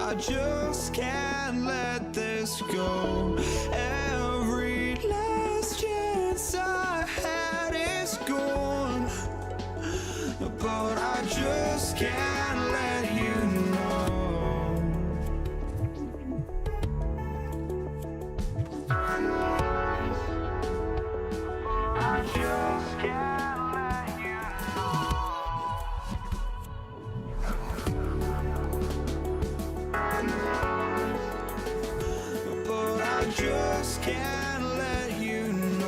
I just can't let this go. Every last chance I had is gone, but I just can't let you know. I just can't let you know. But I just can't let you know.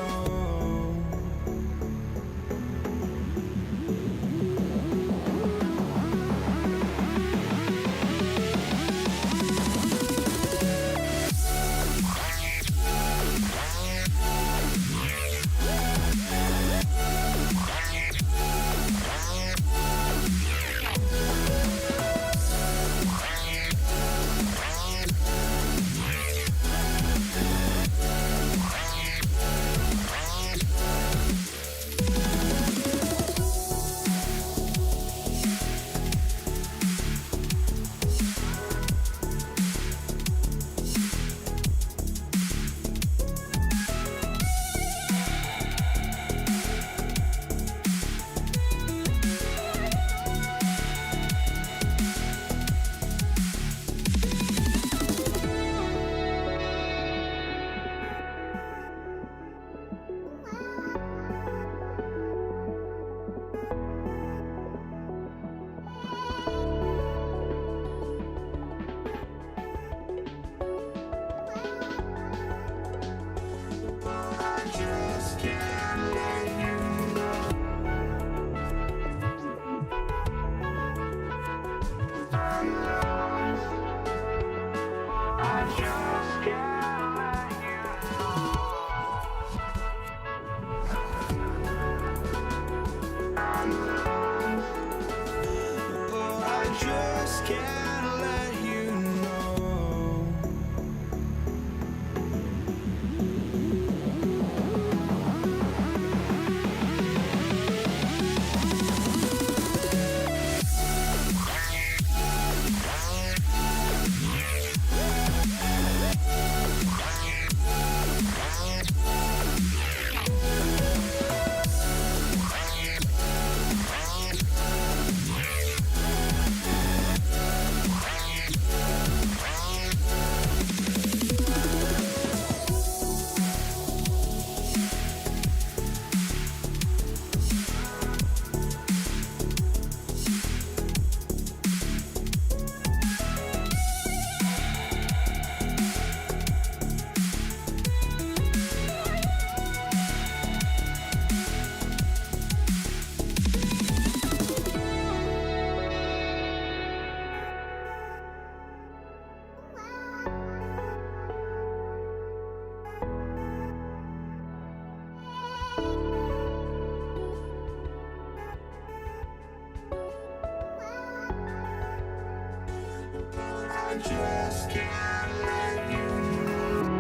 I just can't let you know.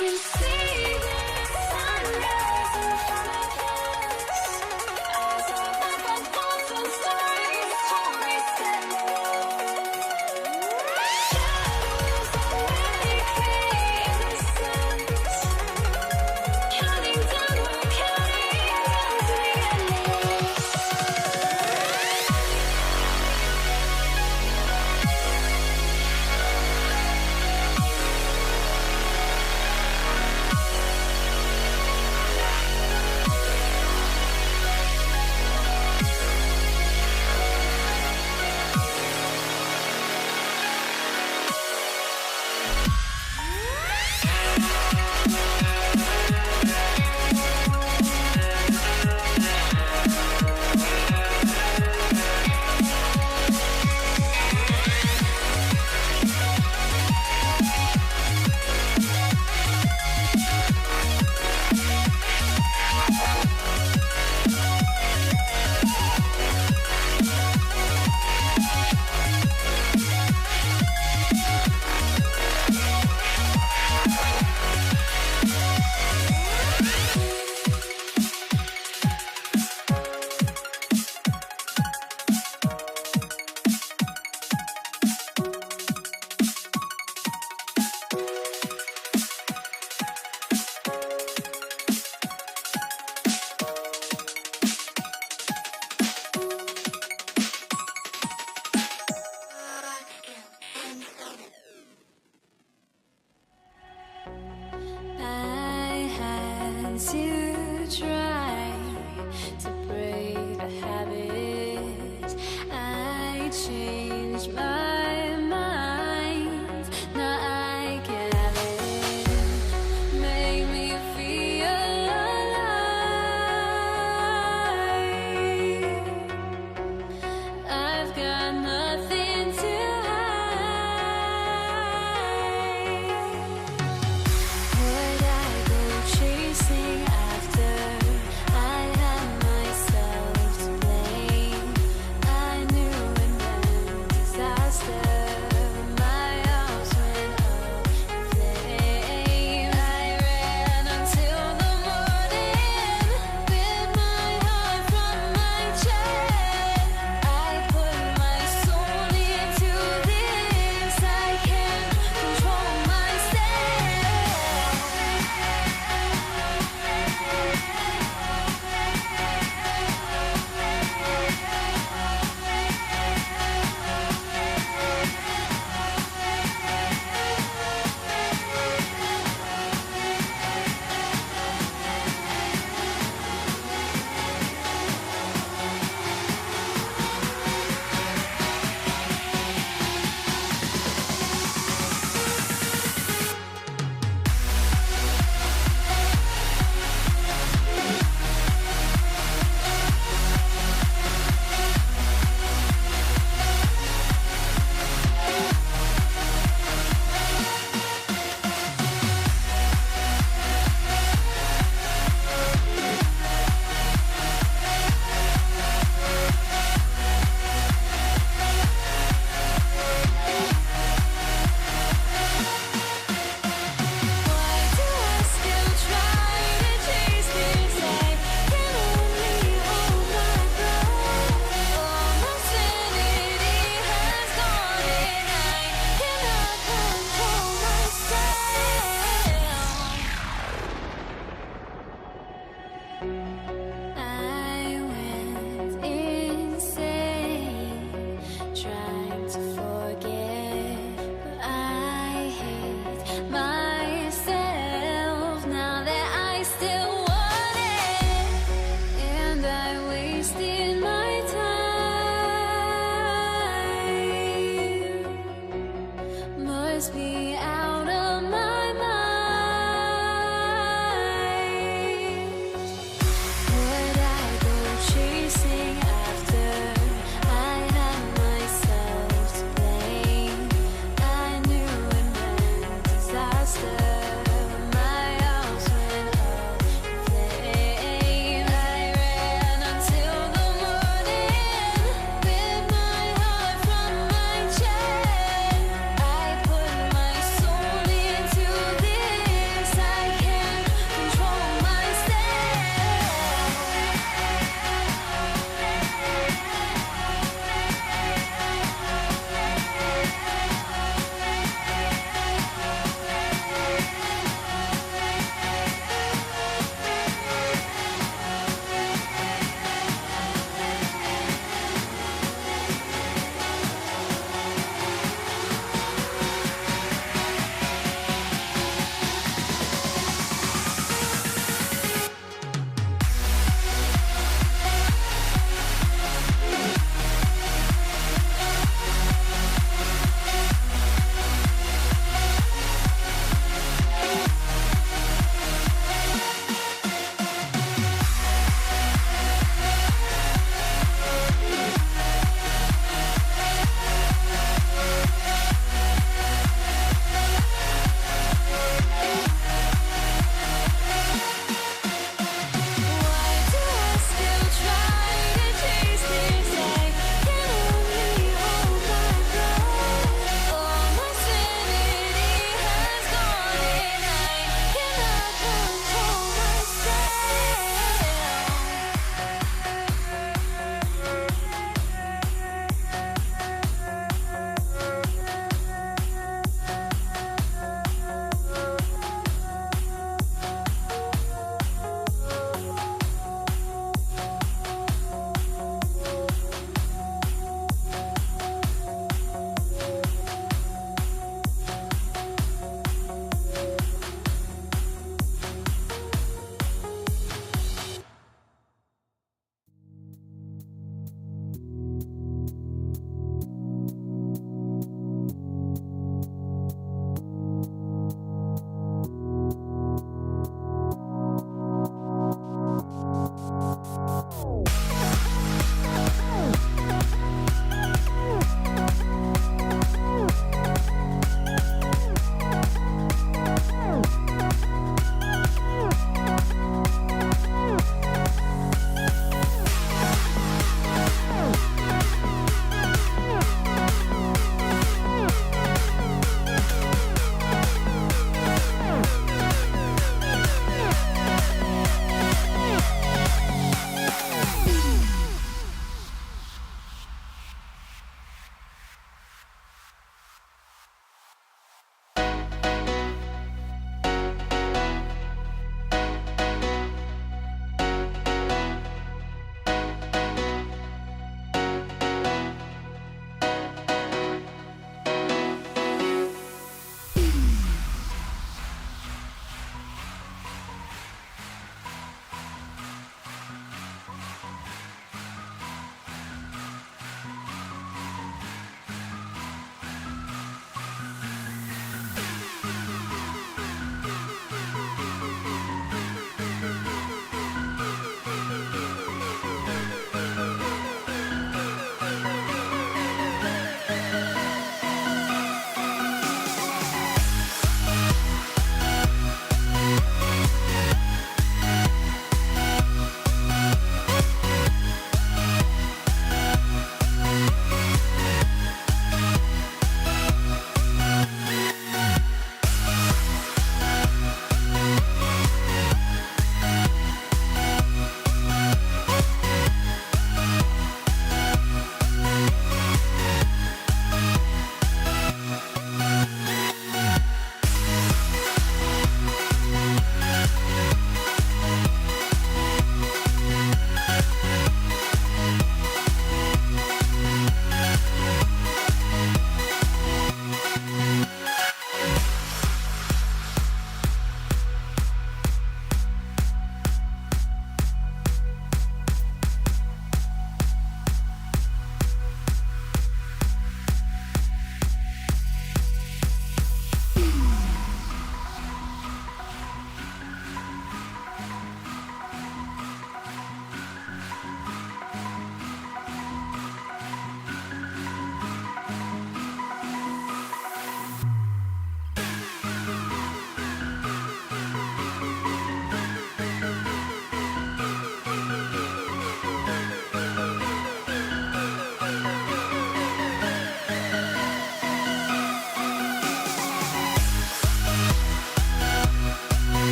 You see the sunrise in front of us. As our life unfolds and stories always end. Shadows already fade in the sun. Counting down.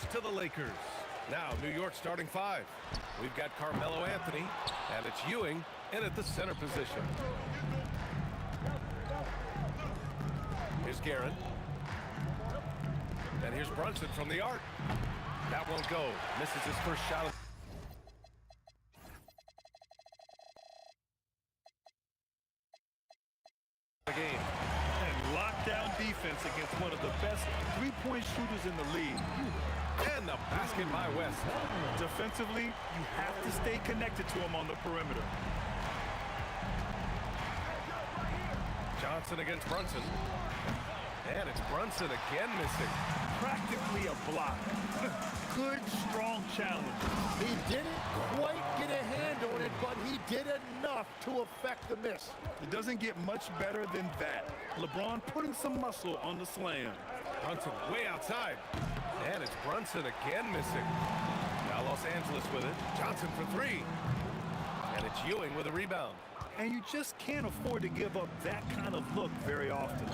goes to the Lakers. Now, New York starting five. We've got Carmelo Anthony, and it's Ewing in at the center position. Here's Guerin. And here's Brunson from the arc. That won't go. Misses his first shot of the game. And lockdown defense against one of the best three-point shooters in the league. And the basket by West. Defensively, you have to stay connected to him on the perimeter. Johnson against Brunson. And it's Brunson again missing. Practically a block. Good, strong challenge. He didn't quite get a hand on it, but he did enough to affect the miss. It doesn't get much better than that. LeBron putting some muscle on the slam. Brunson way outside. And it's Brunson again missing. Now Los Angeles with it. Johnson for three. And it's Ewing with a rebound. And you just can't afford to give up that kind of look very often.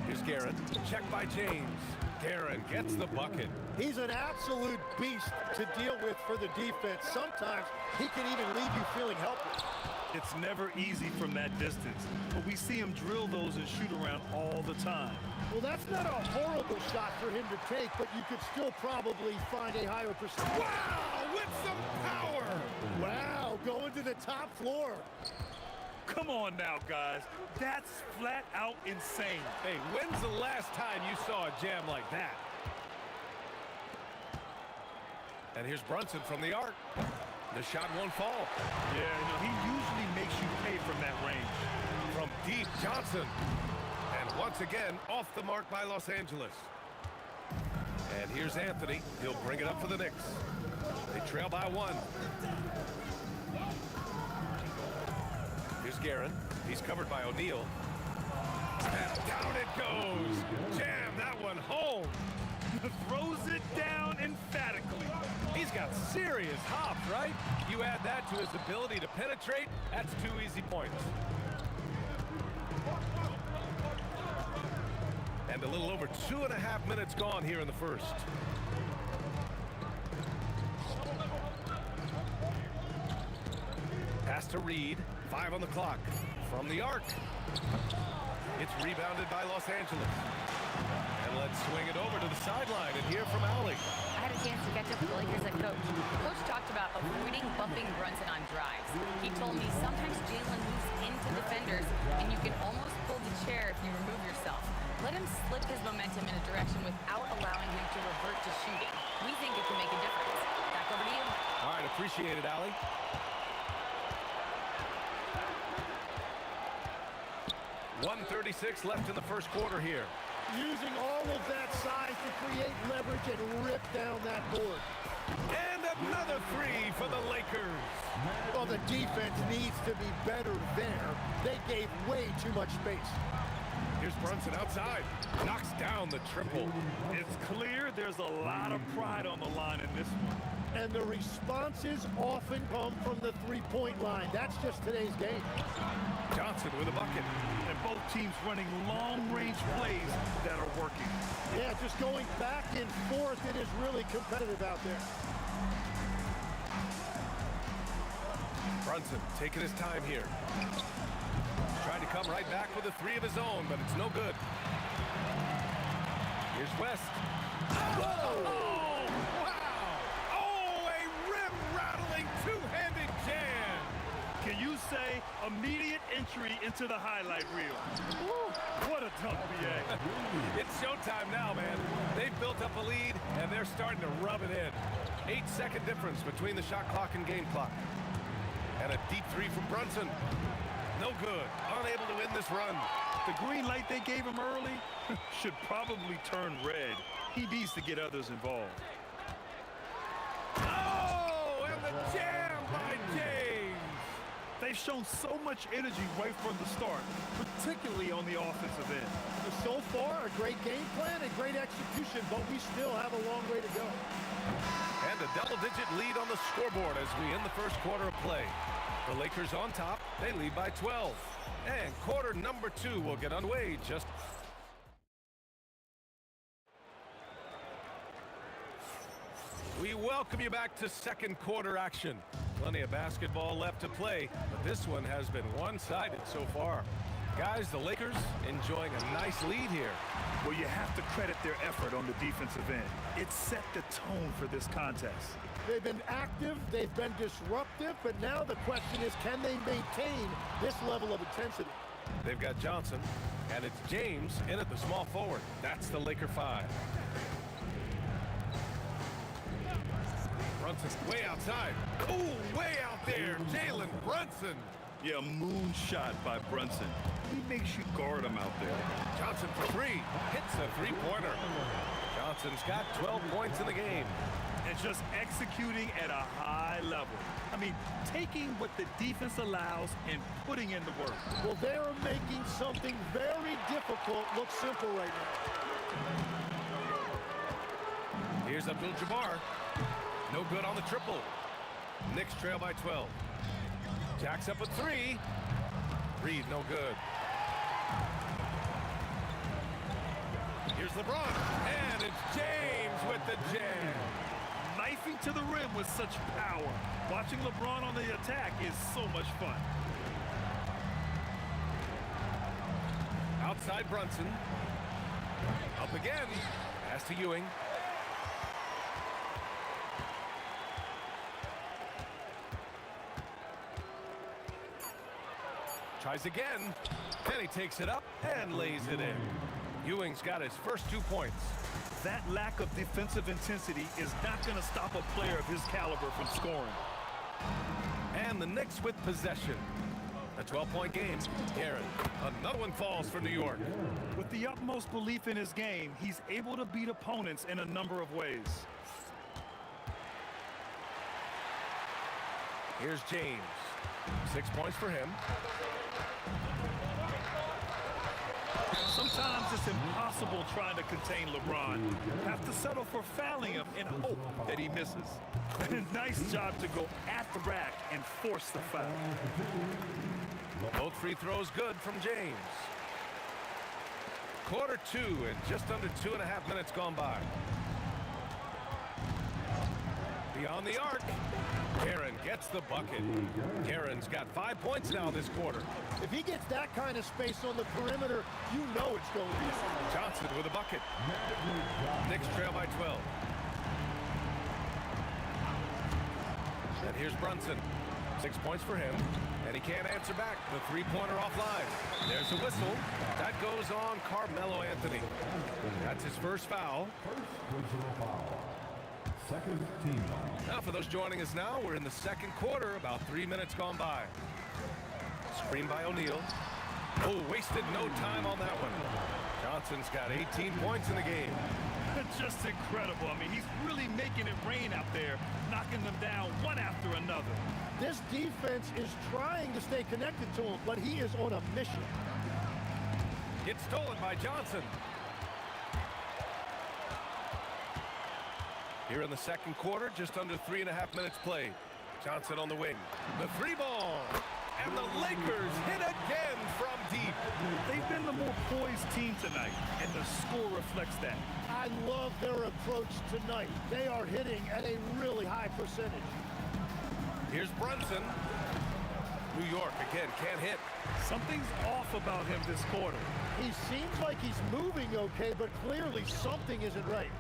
Here's Guerin. Check by James. Guerin gets the bucket. He's an absolute beast to deal with for the defense. Sometimes he can even leave you feeling helpless. It's never easy from that distance, but we see him drill those and shoot around all the time. Well, that's not a horrible shot for him to take, but you could still probably find a higher percentage. Wow, with some power. Wow, going to the top floor. Come on now, guys. That's flat out insane. Hey, when's the last time you saw a jam like that? And here's Brunson from the arc. The shot won't fall. Yeah, he usually makes you pay from that range. From deep, Johnson. And once again, off the mark by Los Angeles. And here's Anthony. He'll bring it up for the Knicks. They trail by one. Here's Guerin. He's covered by O'Neal. And down it goes. Jam that one home. Throws it down emphatically. He's got serious hops, right? You add that to his ability to penetrate, that's 2 easy points. And a little over 2.5 minutes gone here in the first. Pass to Reed, 5 on the clock. From the arc. It's rebounded by Los Angeles. And let's swing it over to the sideline and hear from Allie. I had a chance to catch up with the Lakers head coach. Coach talked about avoiding bumping Brunson on drives. He told me sometimes Jalen moves into defenders, and you can almost pull the chair if you remove yourself. Let him slip his momentum in a direction without allowing him to revert to shooting. We think it can make a difference. Back over to you. All right, appreciate it, Allie. .136 left in the first quarter here. Using all of that size to create leverage and rip down that board. And another three for the Lakers. Well, the defense needs to be better there. They gave way too much space. Here's Brunson outside. Knocks down the triple. It's clear there's a lot of pride on the line in this one. And the responses often come from the three-point line. That's just today's game. Johnson with a bucket. And both teams running long-range plays that are working. Yeah, just going back and forth. It is really competitive out there. Brunson taking his time here. Trying to come right back with a three of his own, but it's no good. Here's West. Oh, wow! Oh, a rim-rattling two-handed jam! Can you say immediate entry into the highlight reel? Woo, what a dunk, B.A. It's showtime now, man. They've built up a lead, and they're starting to rub it in. 8-second difference between the shot clock and game clock. And a deep three from Brunson. No good. Unable to win this run. The green light they gave him early should probably turn red. He needs to get others involved. Oh, and the jam by James. They've shown so much energy right from the start, particularly on the offensive end. So far, a great game plan and great execution, but we still have a long way to go. And a double-digit lead on the scoreboard as we end the first quarter of play. The Lakers on top. They lead by 12. And quarter number 2 will get underway just We welcome you back to second quarter action. Plenty of basketball left to play, but this one has been one-sided so far. Guys, the Lakers enjoying a nice lead here. Well, you have to credit their effort on the defensive end. It set the tone for this contest. They've been active, they've been disruptive, but now the question is, can they maintain this level of intensity? They've got Johnson, and it's James in at the small forward. That's the Laker 5. Brunson's way outside. Oh, way out there, Jalen Brunson. Yeah, moonshot by Brunson. He makes you guard him out there. Johnson for three, hits a three-pointer. Johnson's got 12 points in the game. And just executing at a high level. I mean, taking what the defense allows and putting in the work. Well, they're making something very difficult look simple right now. Here's Abdul-Jabbar. No good on the triple. Knicks trail by 12. Jacks up a three. Reed, no good. Here's LeBron, and it's James with the jam. Knifing to the rim with such power. Watching LeBron on the attack is so much fun. Outside Brunson. Up again. Pass to Ewing. Tries again. Then he takes it up and lays it in. Ewing's got his first 2 points. That lack of defensive intensity is not going to stop a player of his caliber from scoring. And the Knicks with possession. A 12-point game. Aaron, another one falls for New York. With the utmost belief in his game, he's able to beat opponents in a number of ways. Here's James. 6 points for him. Sometimes it's impossible trying to contain LeBron. Have to settle for fouling him and hope that he misses. Nice job to go at the rack and force the foul. Both free throws good from James. Quarter two and just under 2.5 minutes gone by. Beyond the arc. Aaron gets the bucket. Aaron's got 5 points now this quarter. If he gets that kind of space on the perimeter, you know it's going to be. Johnson with a bucket. Knicks trail by 12. And here's Brunson. 6 points for him. And he can't answer back. The three-pointer offline. There's a whistle. That goes on Carmelo Anthony. That's his first foul. Second team foul. Now for those joining us now, we're in the second quarter, about 3 minutes gone by. Screen by O'Neal. Oh, wasted no time on that one. Johnson's got 18 points in the game. Just incredible. I mean, he's really making it rain out there, knocking them down one after another. This defense is trying to stay connected to him, but he is on a mission. It's stolen by Johnson. Here in the second quarter, just under 3.5 minutes played. Johnson on the wing. The three ball. And the Lakers hit again from deep. They've been the more poised team tonight, and the score reflects that. I love their approach tonight. They are hitting at a really high percentage. Here's Brunson. New York again can't hit. Something's off about him this quarter. He seems like he's moving okay, but clearly something isn't right.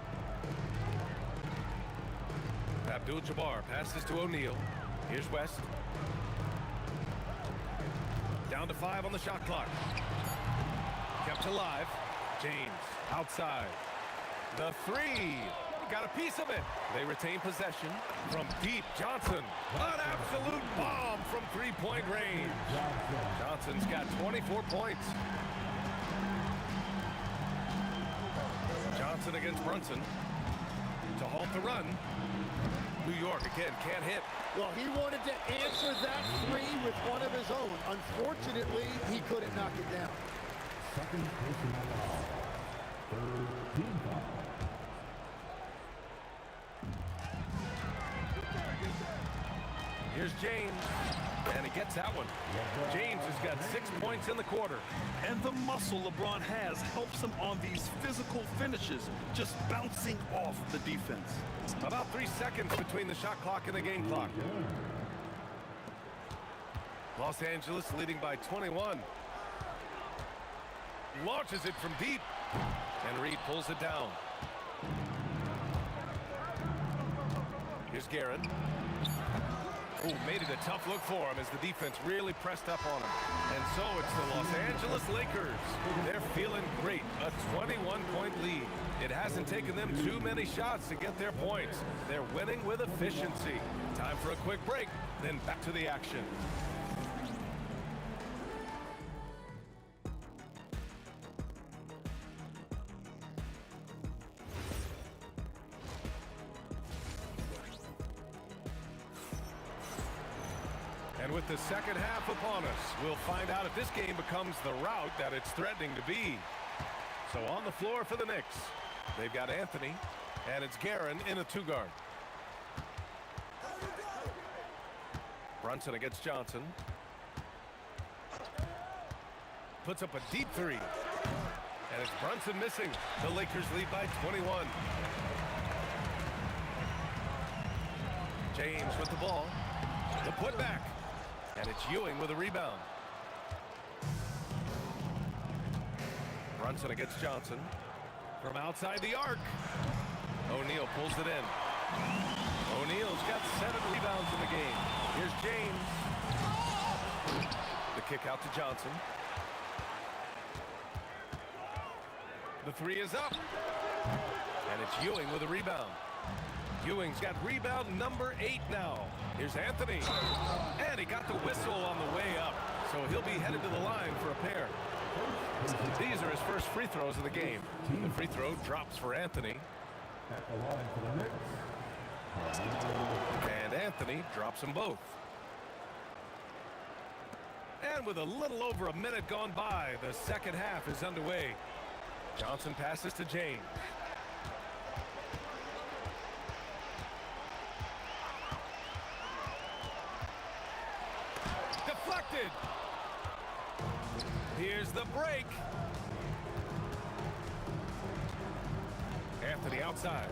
Abdul-Jabbar passes to O'Neal. Here's West. Down to 5 on the shot clock. Kept alive. James outside. The three. Got a piece of it. They retain possession from deep. Johnson. An absolute bomb from three-point range. Johnson's got 24 points. Johnson against Brunson. To halt the run. New York again can't hit. Well, he wanted to answer that three with one of his own. Unfortunately, he couldn't knock it down. Second personal foul. Third team foul. Here's James. And he gets that one. James has got 6 points in the quarter. And the muscle LeBron has helps him on these physical finishes, just bouncing off the defense. About 3 seconds between the shot clock and the game clock. Los Angeles leading by 21. Launches it from deep. And Reed pulls it down. Here's Guerin. Oh, made it a tough look for him as the defense really pressed up on him. And so it's the Los Angeles Lakers. They're feeling great. A 21-point lead. It hasn't taken them too many shots to get their points. They're winning with efficiency. Time for a quick break, then back to the action. And with the second half upon us, we'll find out if this game becomes the rout that it's threatening to be. So on the floor for the Knicks, they've got Anthony, and it's Guerin in a two-guard. Brunson against Johnson. Puts up a deep three. And it's Brunson missing. The Lakers lead by 21. James with the ball. The putback. And it's Ewing with a rebound. Brunson against Johnson. From outside the arc. O'Neal pulls it in. O'Neal's got 7 rebounds in the game. Here's James. The kick out to Johnson. The three is up. And it's Ewing with a rebound. Ewing's got rebound number 8 now. Here's Anthony. And he got the whistle on the way up. So he'll be headed to the line for a pair. These are his first free throws of the game. The free throw drops for Anthony. At the line for the Knicks. And Anthony drops them both. And with a little over a minute gone by, the second half is underway. Johnson passes to James. Deflected. Here's the break. Anthony outside.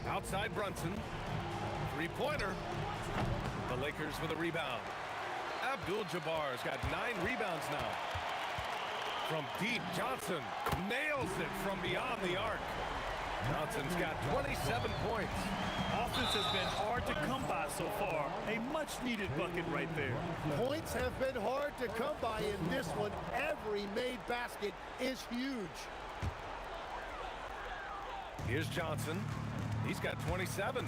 Outside Brunson. Three-pointer. The Lakers with a rebound. Abdul-Jabbar's got 9 rebounds now. From deep, Johnson nails it from beyond the arc. Johnson's got 27 points. Offense has been hard to come by so far. A much-needed bucket right there. Points have been hard to come by in this one. Every made basket is huge. Here's Johnson. He's got 27.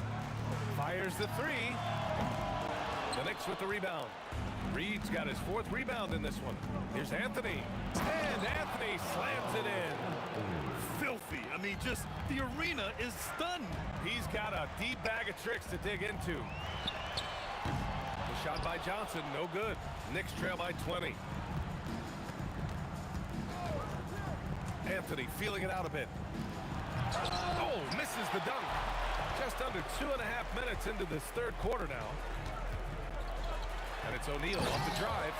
Fires the three. The Knicks with the rebound. Reed's got his 4th rebound in this one. Here's Anthony. And Anthony slams it in. Filthy. I mean, just the arena is stunned. He's got a deep bag of tricks to dig into. The shot by Johnson, no good. Knicks trail by 20. Anthony feeling it out a bit. Oh, misses the dunk. Just under 2.5 minutes into this third quarter now. And it's O'Neal off the drive.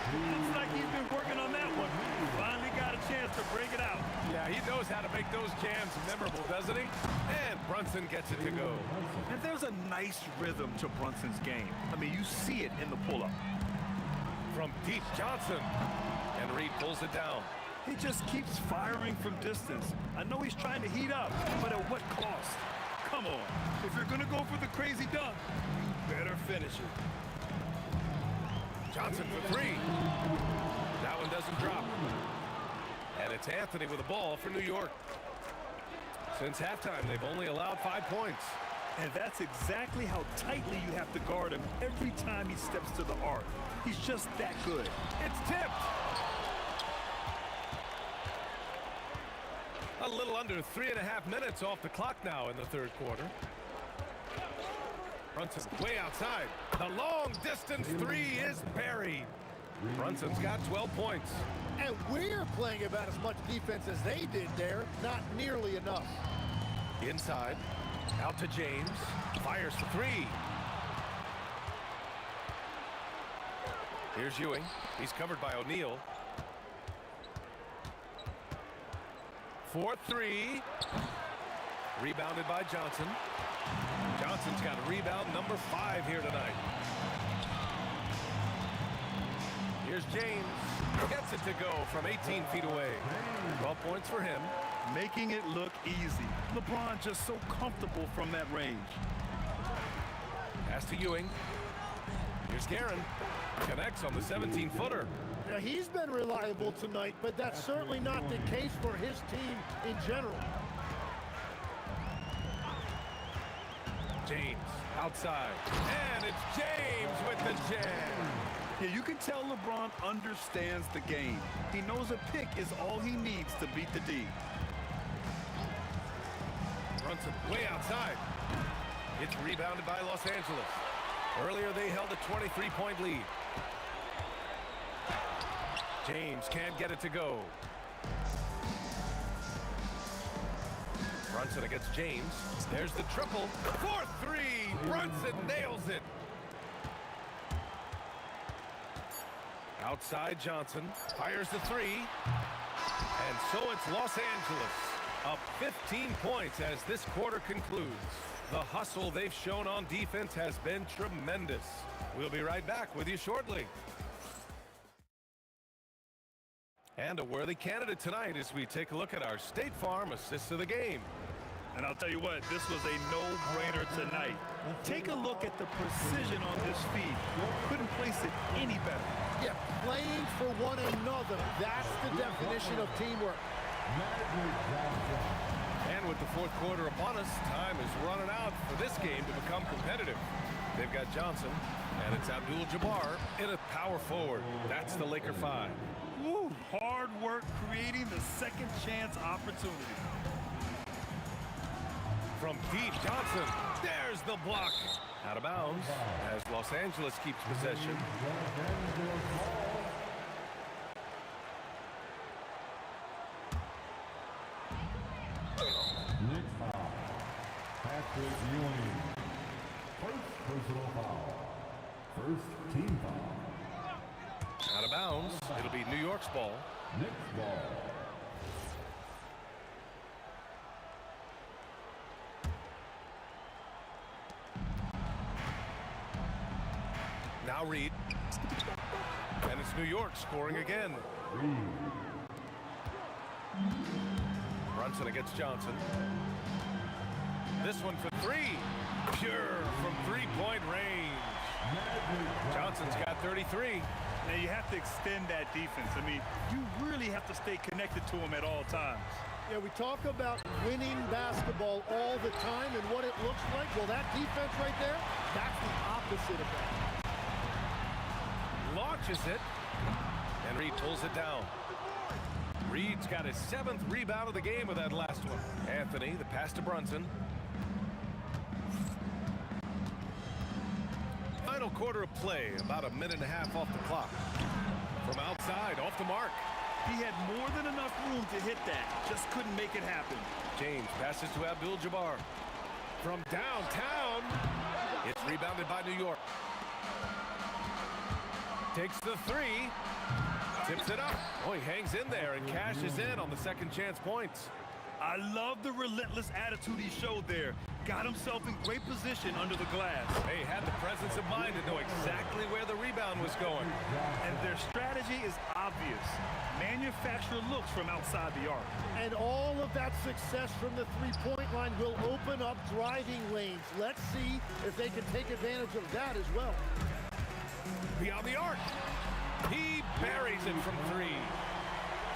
Looks like he's been working on that one. Finally got a chance to bring it out. Yeah, he knows how to make those jams memorable, doesn't he? And Brunson gets it to go. And there's a nice rhythm to Brunson's game. I mean, you see it in the pull-up. From deep, Johnson. And Reed pulls it down. He just keeps firing from distance. I know he's trying to heat up, but at what cost? Come on. If you're going to go for the crazy dunk, you better finish it. Johnson for 3. That one doesn't drop. And it's Anthony with the ball for New York. Since halftime, they've only allowed 5 points. And that's exactly how tightly you have to guard him every time he steps to the arc. He's just that good. It's tipped. A little under 3.5 minutes off the clock now in the third quarter. Brunson way outside. The long distance 3 is buried. Brunson's got 12 points. And we're playing about as much defense as they did there. Not nearly enough. Inside. Out to James. Fires for 3. Here's Ewing. He's covered by O'Neal. 4-3. Rebounded by Johnson. Johnson's got a rebound number 5 here tonight. Here's James. Gets it to go from 18 feet away. 12 points for him. Making it look easy. LeBron just so comfortable from that range. Pass to Ewing. Here's Guerin. Connects on the 17-footer. Now, he's been reliable tonight, but that's certainly not the case for his team in general. James outside. And it's James with the jam. Yeah, you can tell LeBron understands the game. He knows a pick is all he needs to beat the D. Brunson way outside. It's rebounded by Los Angeles. Earlier they held a 23-point lead. James can't get it to go. Brunson against James. There's the triple. 4-3. Brunson nails it. Outside Johnson. Fires the 3. And so it's Los Angeles. Up 15 points as this quarter concludes. The hustle they've shown on defense has been tremendous. We'll be right back with you shortly. And a worthy candidate tonight as we take a look at our State Farm Assist of the Game. And I'll tell you what, this was a no-brainer tonight. Take a look at the precision on this feed. Couldn't place it any better. Yeah, playing for one another. That's the definition of teamwork. And with the fourth quarter upon us, time is running out for this game to become competitive. They've got Johnson, and it's Abdul-Jabbar in a power forward. That's the Laker 5. Woo, hard work creating the second chance opportunity. From deep, Johnson. There's the block. Out of bounds as Los Angeles keeps possession. Next foul. Patrick Ewing. First personal foul. First team foul. Out of bounds. It'll be New York's ball. Next ball. Now Reed. And it's New York scoring again. Brunson against Johnson. This one for 3. Pure from three-point range. Johnson's got 33. Now you have to extend that defense. I mean, you really have to stay connected to him at all times. Yeah, we talk about winning basketball all the time and what it looks like. Well, that defense right there, that's the opposite of that. Launches it, and Reed pulls it down. Reed's got his 7th rebound of the game with that last one. Anthony, the pass to Brunson. Final quarter of play, about a minute and a half off the clock. From outside, off the mark. He had more than enough room to hit that, just couldn't make it happen. James passes to Abdul-Jabbar. From downtown, it's rebounded by New York. Takes the 3, tips it up. Oh, he hangs in there and cashes in on the second chance points. I love the relentless attitude he showed there. Got himself in great position under the glass. They had the presence of mind to know exactly where the rebound was going. And their strategy is obvious. Manufacture looks from outside the arc. And all of that success from the three-point line will open up driving lanes. Let's see if they can take advantage of that as well. Beyond the arc. He buries it from 3.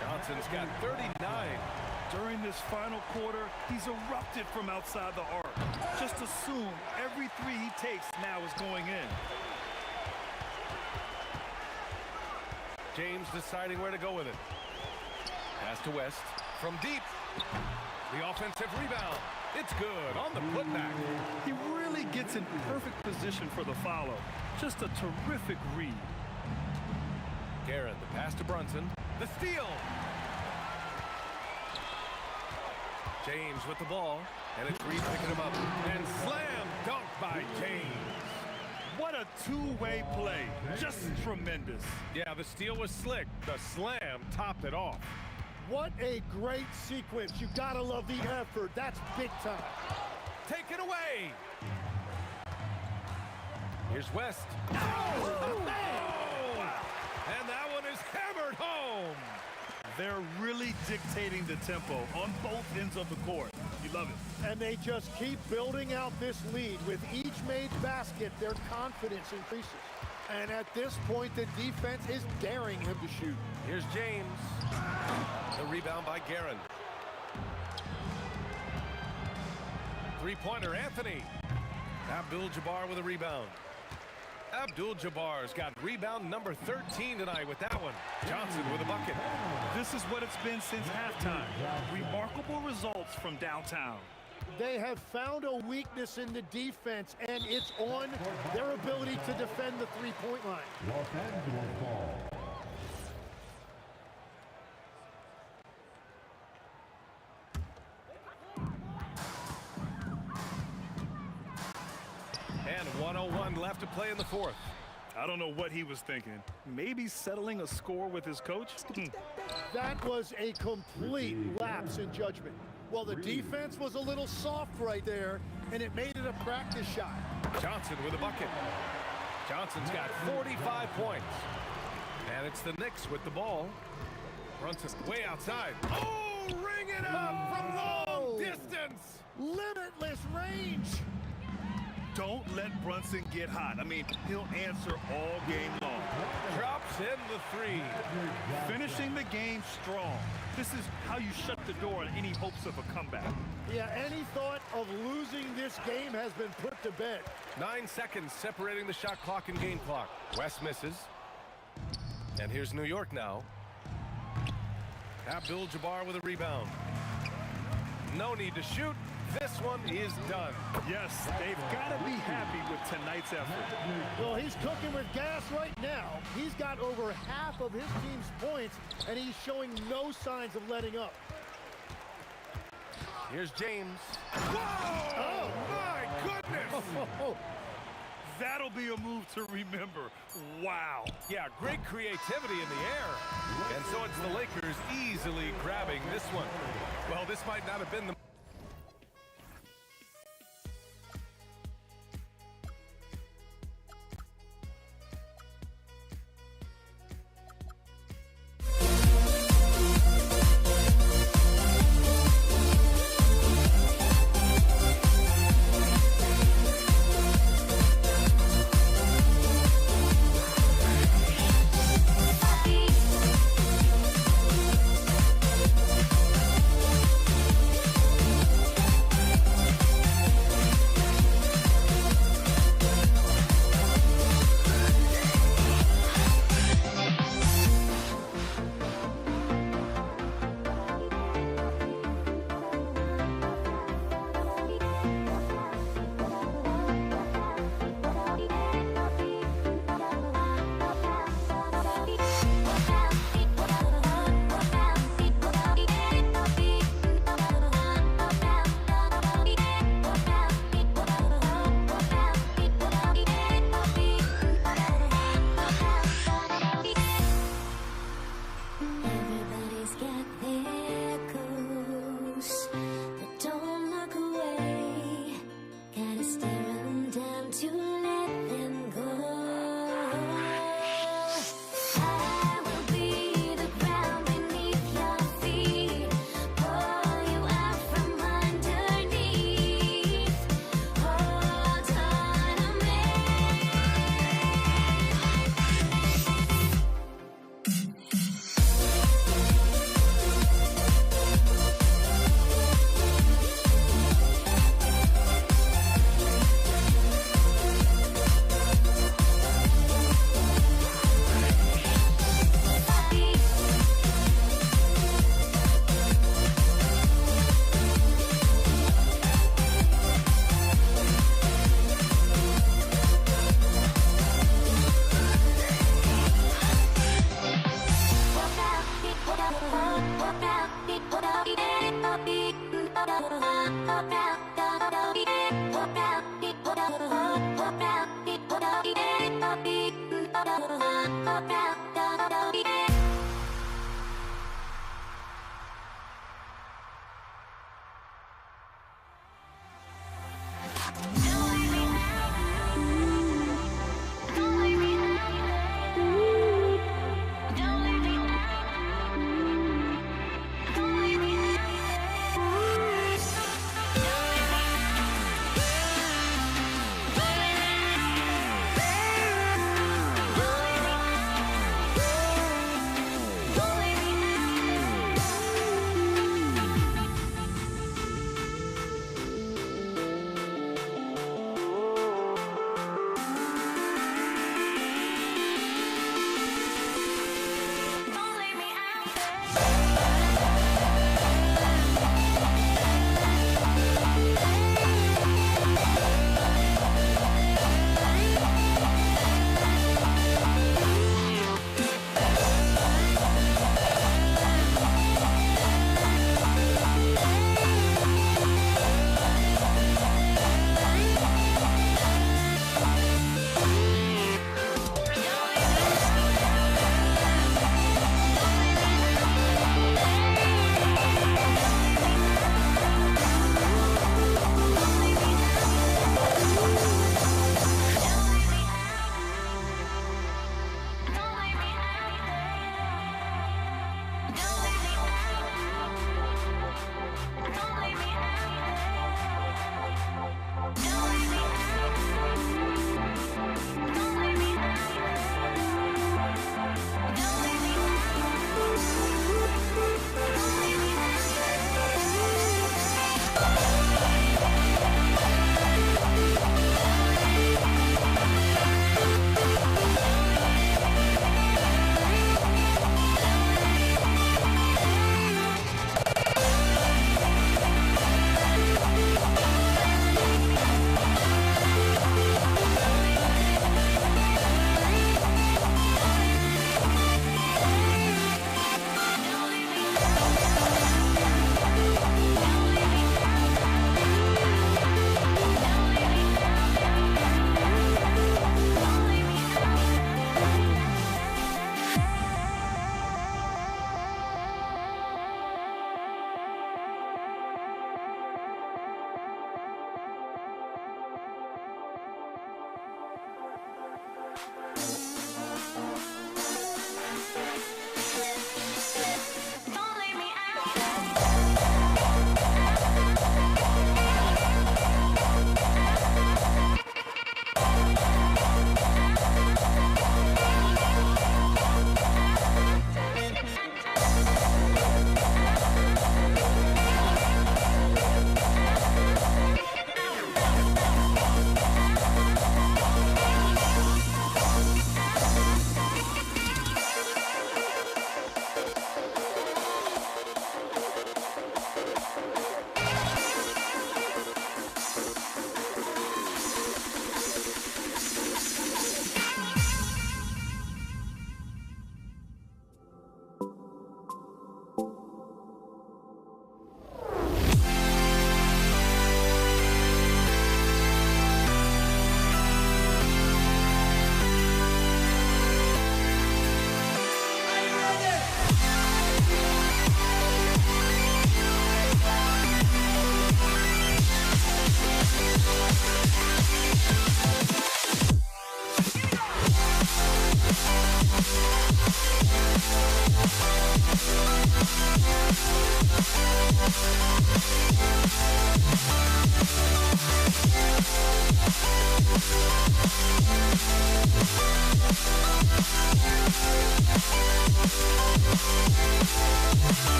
Johnson's got 39. During this final quarter, he's erupted from outside the arc. Just assume every 3 he takes now is going in. James deciding where to go with it. Pass to West. From deep. The offensive rebound. It's good on the putback. He really gets in perfect position for the follow. Just a terrific read. Guerin, the pass to Brunson. The steal. James with the ball. And it's Reed picking him up. And slam dunk by James. What a a two-way play. Just tremendous. Yeah, the steal was slick. The slam topped it off. What a great sequence. You gotta love the effort. That's big time. Take it away. Here's West. Oh, man! And that one is hammered home. They're really dictating the tempo on both ends of the court. You love it. And they just keep building out this lead. With each made basket, their confidence increases. And at this point, the defense is daring him to shoot. Here's James. The rebound by Guerin. Three-pointer, Anthony. Abdul-Jabbar with a rebound. Abdul-Jabbar's got rebound number 13 tonight with that one. Johnson with a bucket. This is what it's been since halftime. Remarkable results from downtown. They have found a weakness in the defense, and it's on their ability to defend the three-point line. Los Angeles ball. And 1:01 left to play in the fourth. I don't know what he was thinking. Maybe settling a score with his coach? That was a complete lapse in judgment. Well, the defense was a little soft right there, and it made it a practice shot. Johnson with a bucket. Johnson's got 45 points. And it's the Knicks with the ball. Brunson way outside. Oh, ring it up from long distance. Limitless range. Don't let Brunson get hot. I mean, he'll answer all game long. Drops in the three. Finishing the game strong. This is how you shut the door on any hopes of a comeback. Yeah, any thought of losing this game has been put to bed. 9 seconds separating the shot clock and game clock. West misses. And here's New York now. Abdul-Jabbar with a rebound. No need to shoot. This one is done. Yes, they've got to be happy with tonight's effort. Well, he's cooking with gas right now. He's got over half of his team's points, and he's showing no signs of letting up. Here's James. Whoa! Oh, my goodness! That'll be a move to remember. Wow. Yeah, great creativity in the air. And so it's the Lakers easily grabbing this one. Well, this might not have been the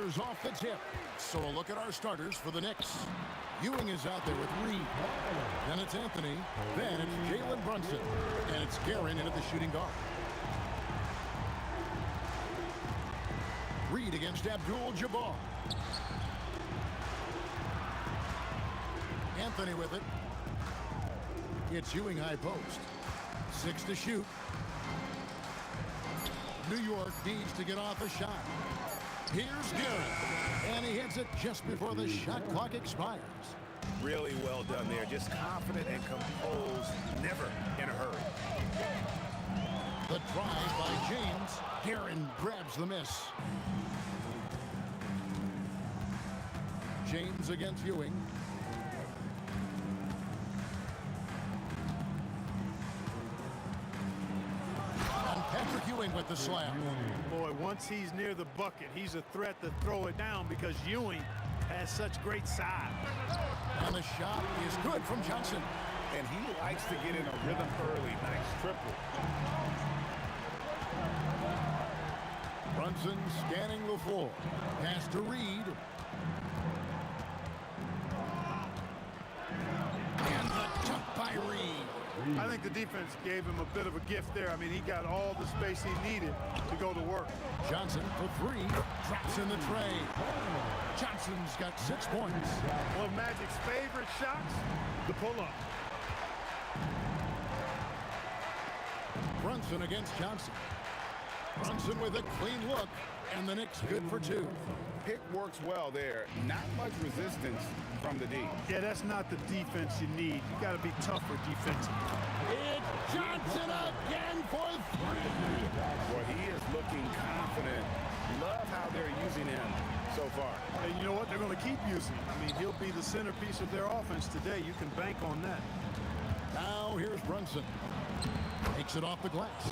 Lakers off the tip. So a look at our starters for the Knicks. Ewing is out there with Reed. Then it's Anthony. Then it's Jalen Brunson. And it's Guerin in at the shooting guard. Reed against Abdul-Jabbar. Anthony with it. It's Ewing high post. 6 to shoot. New York needs to get off a shot. Here's Guerin. And he hits it just before the shot clock expires. Really well done there. Just confident and composed. Never in a hurry. The drive by James. Guerin grabs the miss. James against Ewing. And Patrick Ewing with the slam. Boy, once he's near the bucket, he's a threat to throw it down because Ewing has such great size. And the shot is good from Johnson. And he likes to get in a rhythm early. Nice triple. Brunson scanning the floor. Pass to Reed. And the dunk by Reed. I think the defense gave him a bit of a gift there. I mean, he got all the space he needed to go to work. Johnson for 3. Drops in the tray. Johnson's got 6 points. One of Magic's favorite shots, the pull-up. Brunson against Johnson. Brunson with a clean look. And the Knicks good for 2. Pick works well there. Not much resistance from the D. Yeah, that's not the defense you need. You got to be tougher defensively. It's Johnson again for 3. Well, he is looking confident. Love how they're using him so far. And you know what? They're going to keep using him. I mean, he'll be the centerpiece of their offense today. You can bank on that. Now here's Brunson. Takes it off the glass.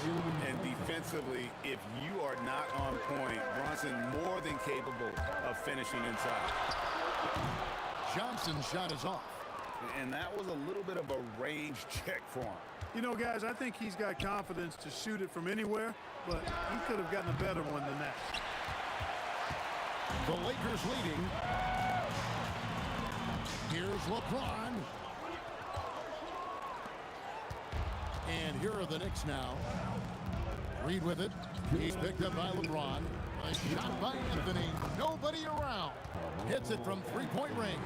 And defensively, if you are not on point, Brunson more than capable of finishing inside. Johnson's shot is off. And that was a little bit of a range check for him. You know, guys, I think he's got confidence to shoot it from anywhere, but he could have gotten a better one than that. The Lakers leading. Here's LeBron. And here are the Knicks now. Reed with it. He's picked up by LeBron. A shot by Anthony. Nobody around. Hits it from three-point range.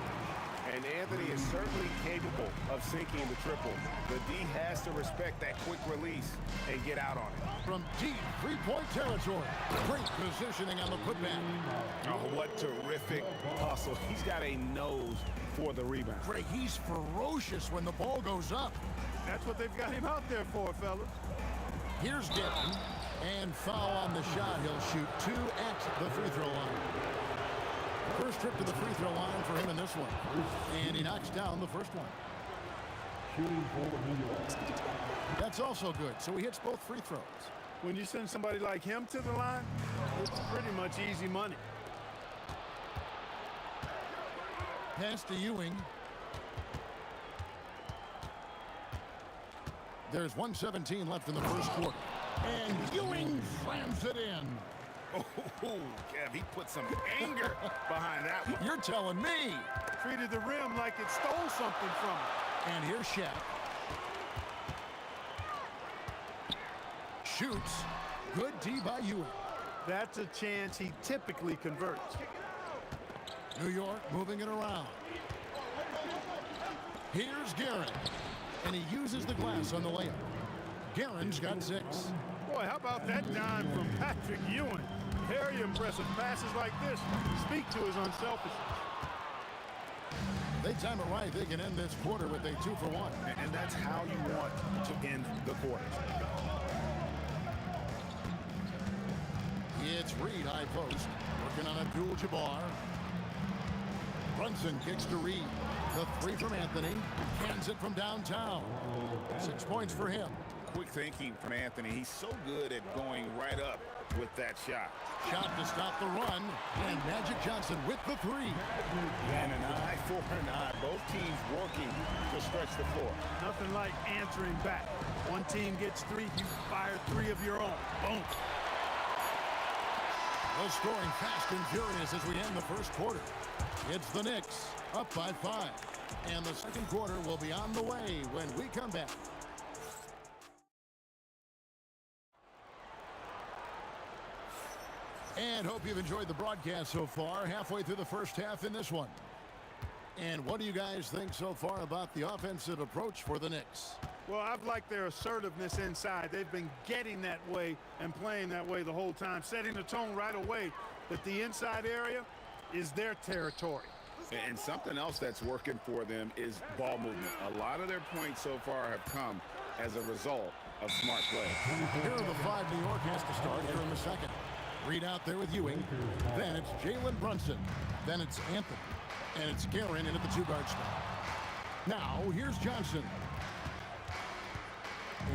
And Anthony is certainly capable of sinking the triple. The D has to respect that quick release and get out on it. From deep three-point territory. Great positioning on the putback. Oh, what terrific hustle. He's got a nose for the rebound. Greg, he's ferocious when the ball goes up. That's what they've got him out there for, fellas. Here's Guerin. And foul on the shot. He'll shoot 2 at the free throw line. First trip to the free throw line for him in this one. And he knocks down the first one. Shooting for New York. That's also good. So he hits both free throws. When you send somebody like him to the line, it's pretty much easy money. Pass to Ewing. There's 1:17 left in the first quarter. And Ewing slams it in. Oh, Kev, he put some anger behind that one. You're telling me. Treated the rim like it stole something from him. And here's Shaq. Shoots. Good D by Ewing. That's a chance he typically converts. New York moving it around. Here's Guerin. And he uses the glass on the layup. Guerin's got 6. Boy, how about that dime from Patrick Ewing? Very impressive. Passes like this speak to his unselfishness. They time it right. They can end this quarter with a 2-for-1. And that's how you want to end the quarter. It's Reed high post. Working on Abdul-Jabbar. Brunson kicks to Reed. The 3 from Anthony. Cans it from downtown. 6 points for him. Quick thinking from Anthony. He's so good at going right up with that shot. Shot to stop the run. And Magic Johnson with the 3. And an eye for an eye. Both teams working to stretch the floor. Nothing like answering back. One team gets 3, you fire 3 of your own. Boom. Well, scoring fast and furious as we end the first quarter. It's the Knicks up by 5. And the second quarter will be on the way when we come back. And hope you've enjoyed the broadcast so far. Halfway through the first half in this one. And what do you guys think so far about the offensive approach for the Knicks? Well, I've liked their assertiveness inside. They've been getting that way and playing that way the whole time, setting the tone right away that the inside area is their territory. And something else that's working for them is ball movement. A lot of their points so far have come as a result of smart play. Here are the 5 New York has to start here in the second. Reed out there with Ewing. Then it's Jalen Brunson. Then it's Anthony. And it's Guerin in at the 2-guard spot. Now, here's Johnson.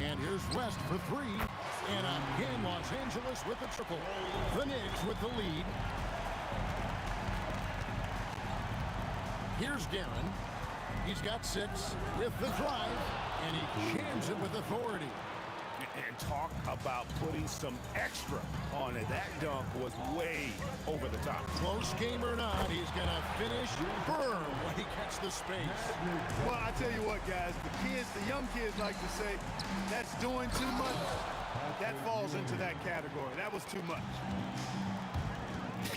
And here's West for 3. And again, Los Angeles with the triple. The Knicks with the lead. Here's Guerin. He's got 6 with the drive. And he jams it with authority. And talk about putting some extra on it. That dunk was way over the top. Close game or not, he's going to finish firm when he gets the space. Well, I tell you what, guys, the young kids like to say, that's doing too much. That falls into that category. That was too much.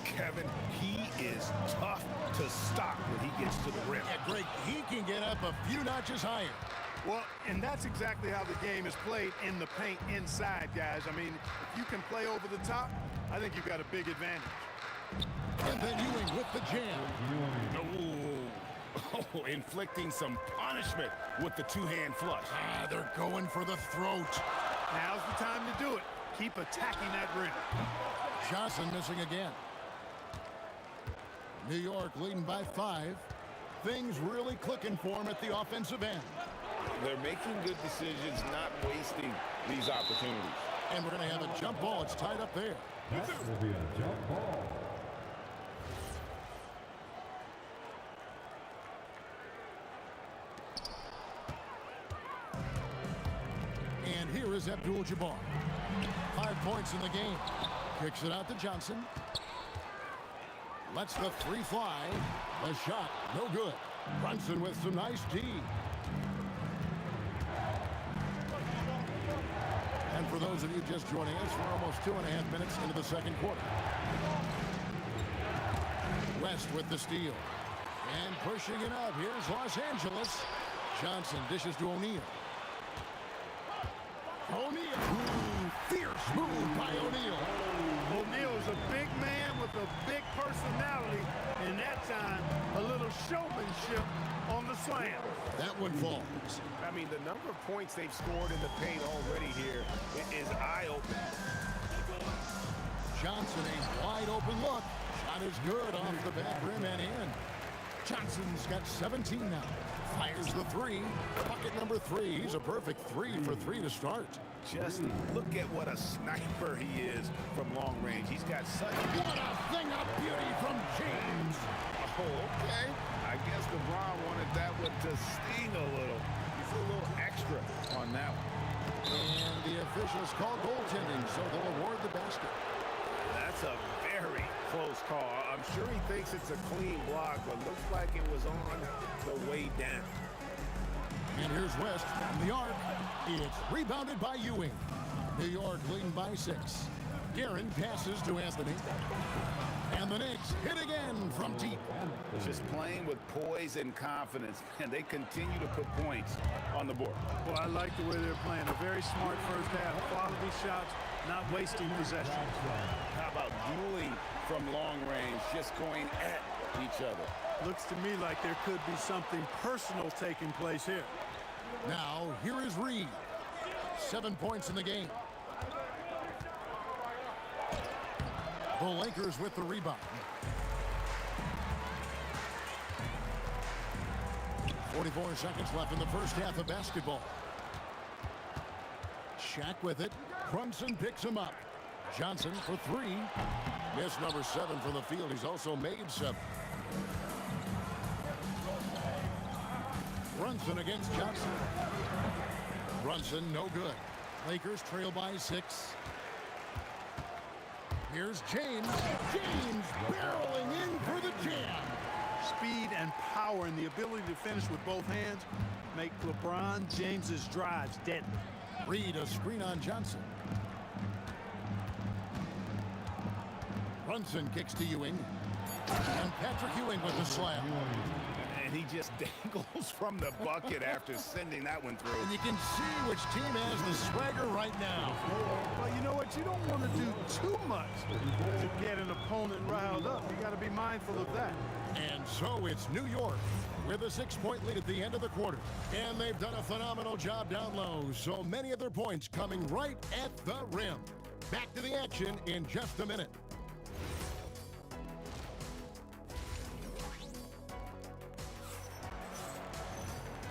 Kevin, he is tough to stop when he gets to the rim. Yeah, Greg, he can get up a few notches higher. Well, and that's exactly how the game is played in the paint inside, guys. I mean, if you can play over the top, I think you've got a big advantage. And then Ewing with the jam. Oh, inflicting some punishment with the 2-hand flush. They're going for the throat. Now's the time to do it. Keep attacking that rim. Johnson missing again. New York leading by 5. Things really clicking for him at the offensive end. They're making good decisions, not wasting these opportunities. And we're going to have a jump ball. It's tied up there. That will be a jump ball. And here is Abdul-Jabbar. 5 points in the game. Kicks it out to Johnson. Lets the 3 fly. The shot, no good. Brunson with some nice D. And for those of you just joining us, we're almost 2.5 minutes into the second quarter. West with the steal. And pushing it up. Here's Los Angeles. Johnson dishes to O'Neal. O'Neal. Fierce move by O'Neal. O'Neal's a big man with a big personality, and that time, a little showmanship on the slam. That one falls. I mean, the number of points they've scored in the paint already here is eye-opening. Johnson, a wide open look. Shot is good off the back rim and in. Johnson's got 17 now. Fires the 3. Bucket number 3. He's a perfect 3 for 3 to start. Just look at what a sniper he is from long range. He's got such... What a thing of beauty from James. Oh, okay. I guess LeBron wanted that one to sting a little. He's a little extra on that one. And the officials call goaltending, so they'll award the basket. That's a very close call. I'm sure he thinks it's a clean block, but looks like it was on the way down. And here's West from the arc. It's rebounded by Ewing. New York leading by 6. Guerin passes to Anthony. And the Knicks hit again from deep. Just playing with poise and confidence, and they continue to put points on the board. Well, I like the way they're playing. A very smart first half. Quality shots, not wasting possession. How about dueling from long range, just going at each other? Looks to me like there could be something personal taking place here. Now, here is Reed. 7 points in the game. The Lakers with the rebound. 44 seconds left in the first half of basketball. Shaq with it. Brunson picks him up. Johnson for 3. Miss number 7 from the field. He's also made 7. Brunson against Johnson. Brunson, no good. Lakers trail by 6. Here's James. James barreling in for the jam. Speed and power and the ability to finish with both hands make LeBron James's drives deadly. Reed, a screen on Johnson. Brunson kicks to Ewing. And Patrick Ewing with the slam. And he just dangles from the bucket after sending that one through. And you can see which team has the swagger right now. Well, you know what? You don't want to do too much to get an opponent riled up. You got to be mindful of that. And so it's New York with a 6-point lead at the end of the quarter. And they've done a phenomenal job down low. So many of their points coming right at the rim. Back to the action in just a minute.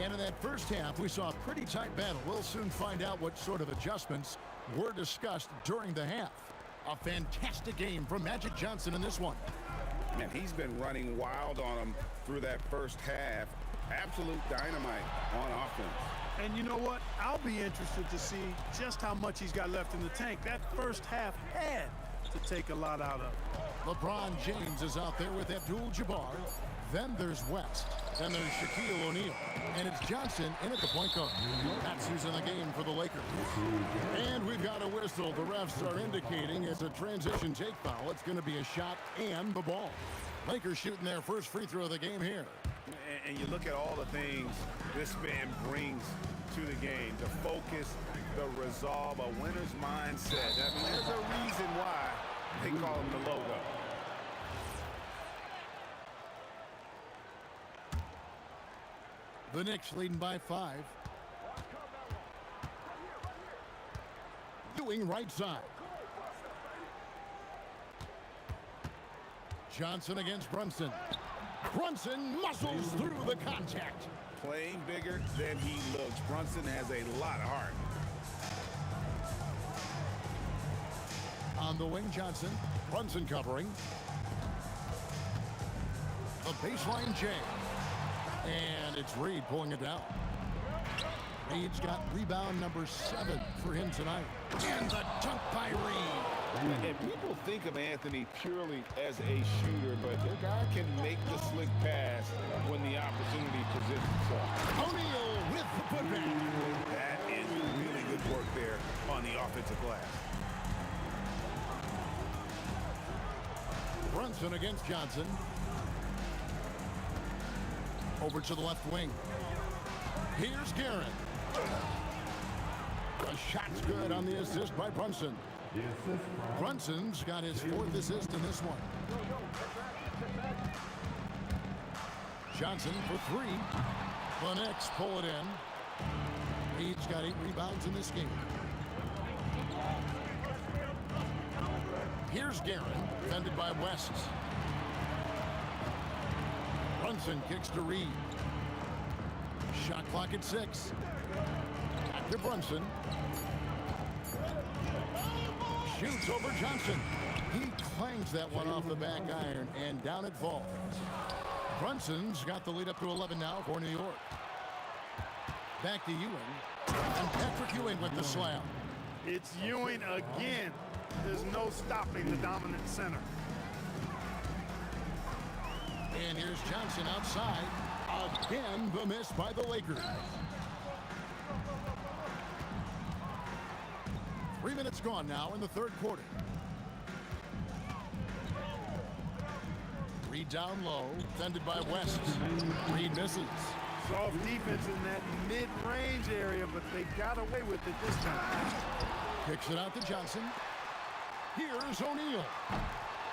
And in that first half, we saw a pretty tight battle. We'll soon find out what sort of adjustments were discussed during the half. A fantastic game from Magic Johnson in this one. Man, he's been running wild on him through that first half. Absolute dynamite on offense. And you know what? I'll be interested to see just how much he's got left in the tank. That first half had to take a lot out of it. LeBron James is out there with Abdul-Jabbar. Then there's West. Then there's Shaquille O'Neal. And it's Johnson in at the point guard. That's who's in the game for the Lakers. And we've got a whistle. The refs are indicating it's a transition take foul. It's going to be a shot and the ball. Lakers shooting their first free throw of the game here. And you look at all the things this man brings to the game. The focus, the resolve, a winner's mindset. I mean, there's a reason why they call him the logo. The Knicks leading by 5. Ewing right side. Johnson against Brunson. Brunson muscles through the contact. Playing bigger than he looks. Brunson has a lot of heart. On the wing, Johnson. Brunson covering. The baseline J. And it's Reed pulling it down. Reed's got rebound number 7 for him tonight. And the dunk by Reed. And people think of Anthony purely as a shooter, but the guy can make the slick pass when the opportunity presents itself. O'Neal with the putback. That is really good work there on the offensive glass. Brunson against Johnson. Over to the left wing. Here's Garrett. The shot's good on the assist by Brunson. Brunson's got his 4th assist in this one. Johnson for 3. The Knicks pull it in. Reed's got 8 rebounds in this game. Here's Garrett, defended by West. Brunson kicks to Reed. Shot clock at 6. Back to Brunson. Shoots over Johnson. He clangs that one off the back iron, and down it falls. Brunson's got the lead up to 11 now for New York. Back to Ewing. And Patrick Ewing with the slam. It's Ewing again. There's no stopping the dominant center. And here's Johnson outside. Again, the miss by the Lakers. 3 minutes gone now in the third quarter. Reed down low, defended by West. Reed misses. Soft defense in that mid-range area, but they got away with it this time. Kicks it out to Johnson. Here's O'Neal.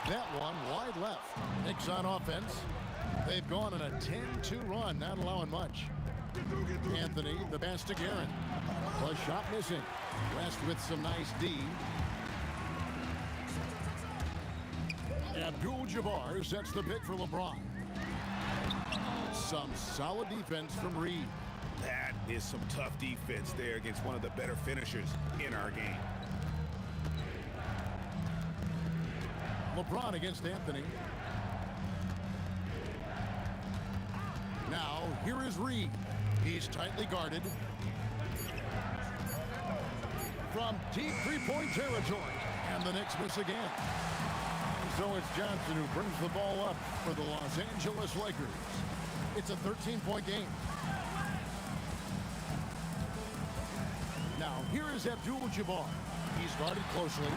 That one wide left. Knicks on offense. They've gone on a 10-2 run, not allowing much. Anthony, the pass to Garrett. The shot missing. West with some nice D. Abdul-Jabbar sets the pick for LeBron. Some solid defense from Reed. That is some tough defense there against one of the better finishers in our game. LeBron against Anthony. Now, here is Reed. He's tightly guarded. From deep three-point territory. And the Knicks miss again. So it's Johnson who brings the ball up for the Los Angeles Lakers. It's a 13-point game. Now, here is Abdul-Jabbar. He's guarded closely.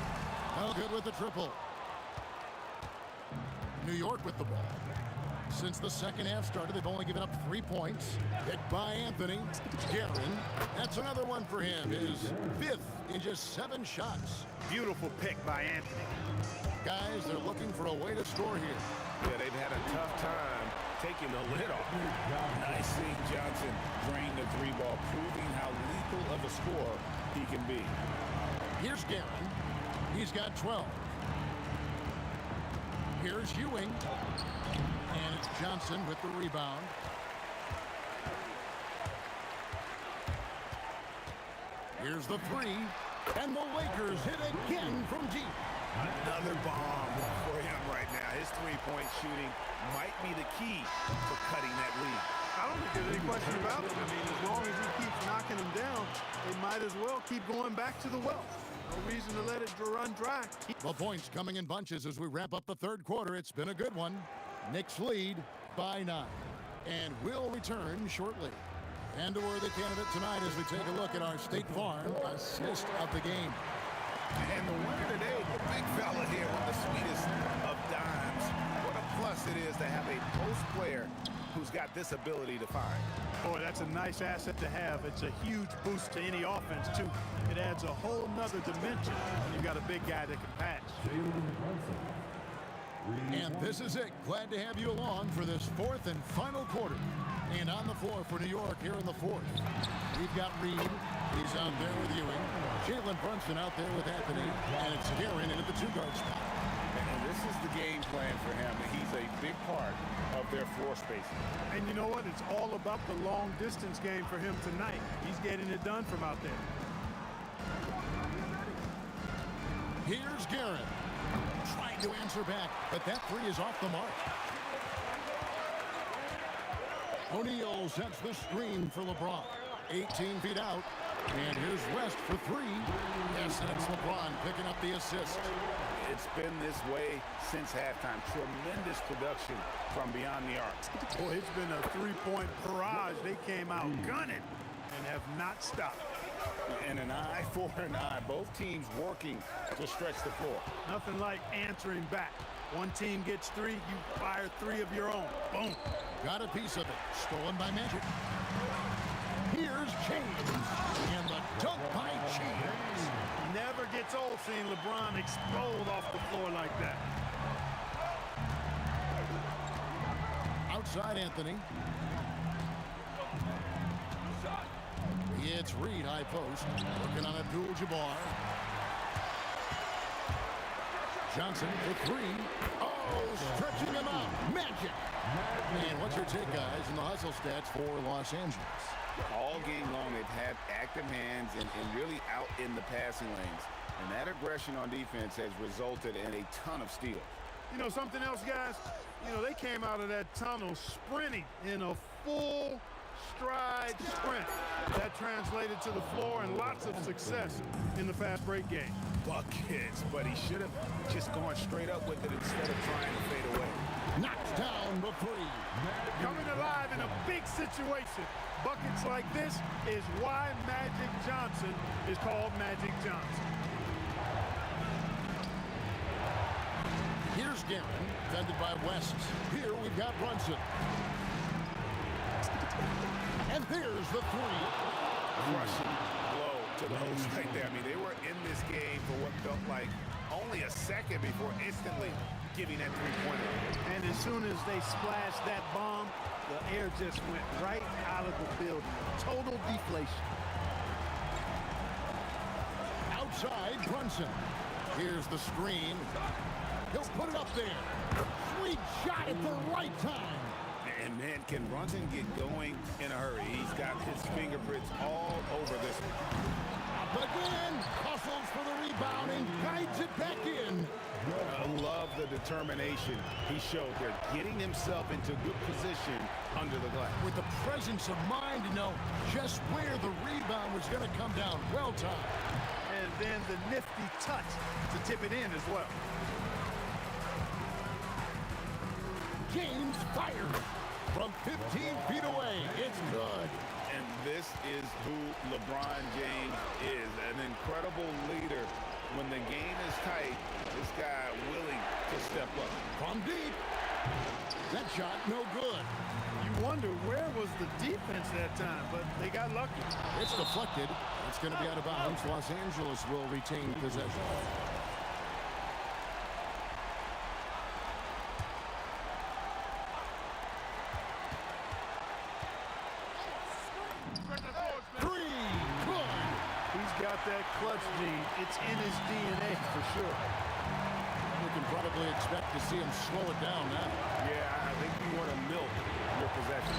No good with the triple. New York with the ball. Since the second half started, they've only given up 3 points. Picked by Anthony. Guerin. That's another one for him. His 5th in just 7 shots. Beautiful pick by Anthony. Guys, they're looking for a way to score here. Yeah, they've had a tough time taking the lid off. Nice seeing Johnson drain the 3-ball, proving how lethal of a scorer he can be. Here's Guerin. He's got 12. Here's Ewing. And it's Johnson with the rebound. Here's the 3. And the Lakers hit again from deep. Another bomb for him right now. His 3-point shooting might be the key to cutting that lead. I don't think there's any question about it. I mean, as long as he keeps knocking them down, they might as well keep going back to the well. No reason to let it run dry. The points coming in bunches as we wrap up the third quarter. It's been a good one. Knicks lead by 9. And we'll return shortly. And a worthy candidate tonight as we take a look at our State Farm assist of the game. And the winner today, the big fella here with the sweetest of dimes. What a plus it is to have a post player who's got this ability to find. Boy, that's a nice asset to have. It's a huge boost to any offense, too. It adds a whole nother dimension when you've got a big guy that can pass. And this is it. Glad to have you along for this 4th and final quarter. And on the floor for New York here in the 4th. We've got Reed. He's out there with Ewing. Jalen Brunson out there with Anthony. And it's Guerin in at the 2-guard spot. And this is the game plan for him. He's a big part of their floor spacing. And you know what? It's all about the long-distance game for him tonight. He's getting it done from out there. Here's Guerin. Trying to answer back, but that 3 is off the mark. O'Neal sets the screen for LeBron. 18 feet out. And here's West for 3. Yes, and it's LeBron picking up the assist. It's been this way since halftime. Tremendous production from beyond the arc. Boy, it's been a 3-point barrage. They came out gunning and have not stopped. And an eye for an eye. Both teams working to stretch the floor. Nothing like answering back. One team gets 3, you fire 3 of your own. Boom. Got a piece of it. Stolen by Magic. Here's James. And the dunk by James. Never gets old seeing LeBron explode off the floor like that. Outside Anthony. It's Reed, high post. Working on Abdul-Jabbar. Johnson for 3. Oh, stretching him out. Magic. And what's your take, guys, in the hustle stats for Los Angeles? All game long, they've had active hands and really out in the passing lanes. And that aggression on defense has resulted in a ton of steals. You know something else, guys? You know, they came out of that tunnel sprinting in a full stride sprint. That translated to the floor and lots of success in the fast break game. Buckets, but he should have just gone straight up with it instead of trying to fade away. Knocks down the 3. Coming alive in a big situation. Buckets like this is why Magic Johnson is called Magic Johnson. Here's Guerin, defended by West. Here we've got Brunson. And there's the 3. Crushing blow to the host right there. I mean, they were in this game for what felt like only a second before instantly giving that 3-pointer. And as soon as they splashed that bomb, the air just went right out of the building. Total deflation. Outside Brunson. Here's the screen. He'll put it up there. Sweet shot at the right time. And man, can Brunson get going in a hurry? He's got his fingerprints all over this one. Up again. Hustles for the rebound and guides it back in. I love the determination he showed there, getting himself into good position under the glass. With the presence of mind to know just where the rebound was going to come down. Well timed. And then the nifty touch to tip it in as well. James fires from 15 feet away. It's good. And this is who LeBron James is, an incredible leader. When the game is tight, this guy willing to step up. From deep. That shot no good. You wonder where was the defense that time, but they got lucky. It's deflected. It's going to be out of bounds. Los Angeles will retain possession. That clutch gene, it's in his DNA for sure. You can probably expect to see him slow it down now. Yeah, I think you want to milk your possession.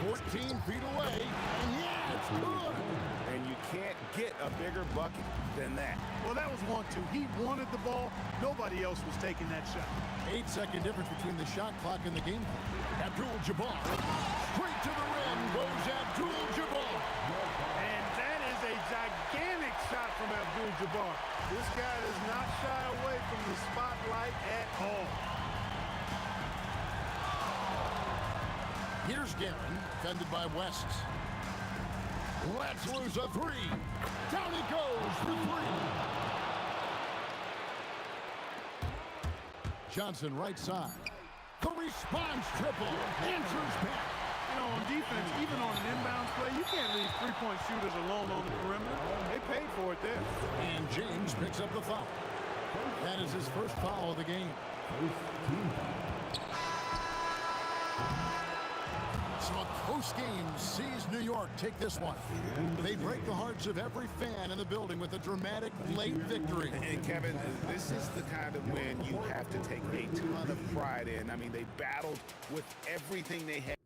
14 feet away, and yeah, it's good. And you can't get a bigger bucket than that. Well, that was 1-2. He wanted the ball. Nobody else was taking that shot. 8-second difference between the shot clock and the game clock. Abdul-Jabbar. Straight to the rim goes Abdul-Jabbar. And that is a gigantic shot from Abdul-Jabbar. This guy does not shy away from the spotlight at all. Here's Guerin, defended by West. Let's lose a three. Down he goes for three. Johnson right side. The response triple. Answers back. You know, on defense, even on an inbounds play, you can't leave three-point shooters alone on the perimeter. They paid for it there. And James picks up the foul. That is his first foul of the game. So a close game sees New York take this one. They break the hearts of every fan in the building with a dramatic late victory. And Kevin, this is the kind of win you have to take a ton of pride in. I mean, they battled with everything they had.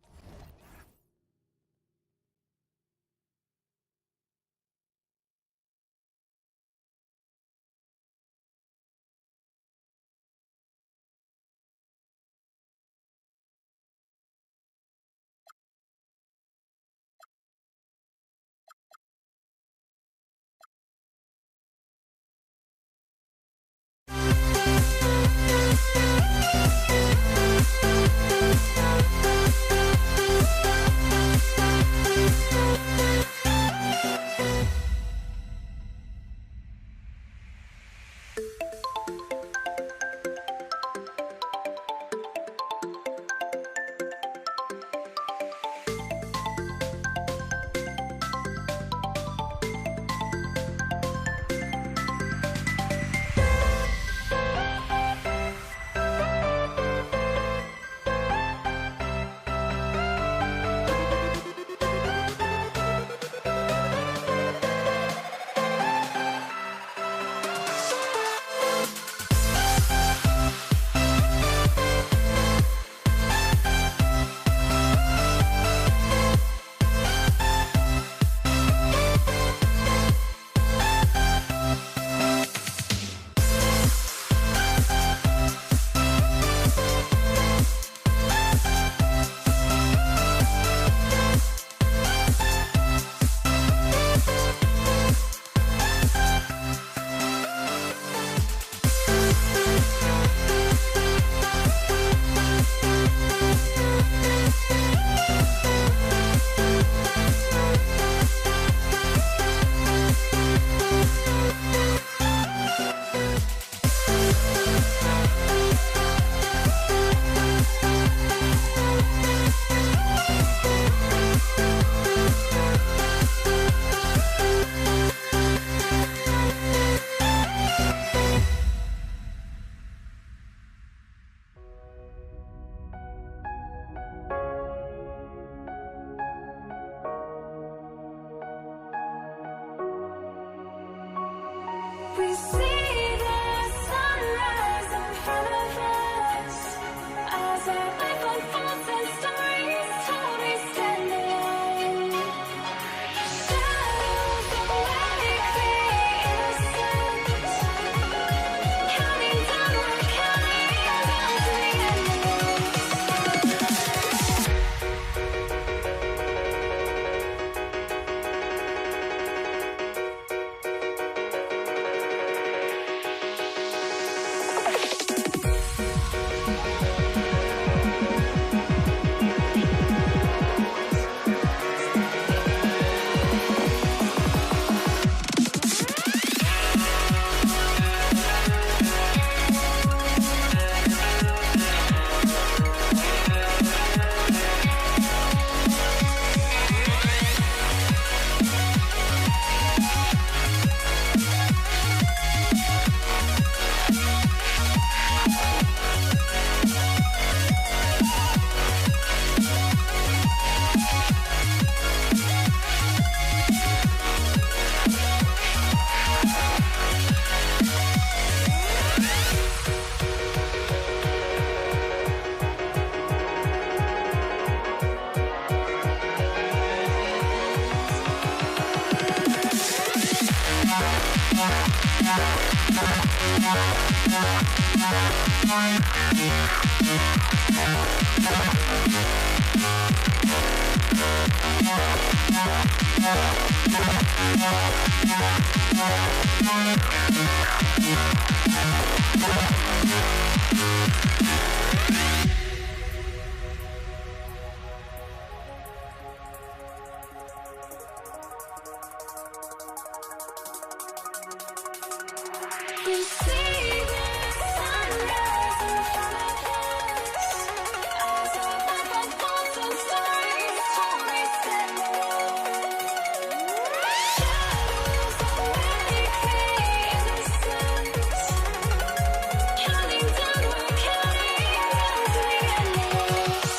We see the sunrise in front of us as our life unfolds and stories told. We stand alone. Shadows awake the innocence, counting down, we're counting down to the end. You see the sunrise in front of us as our life unfolds and stories told we stand alone. Shadows already create innocence. Counting down, we're counting down to the endless.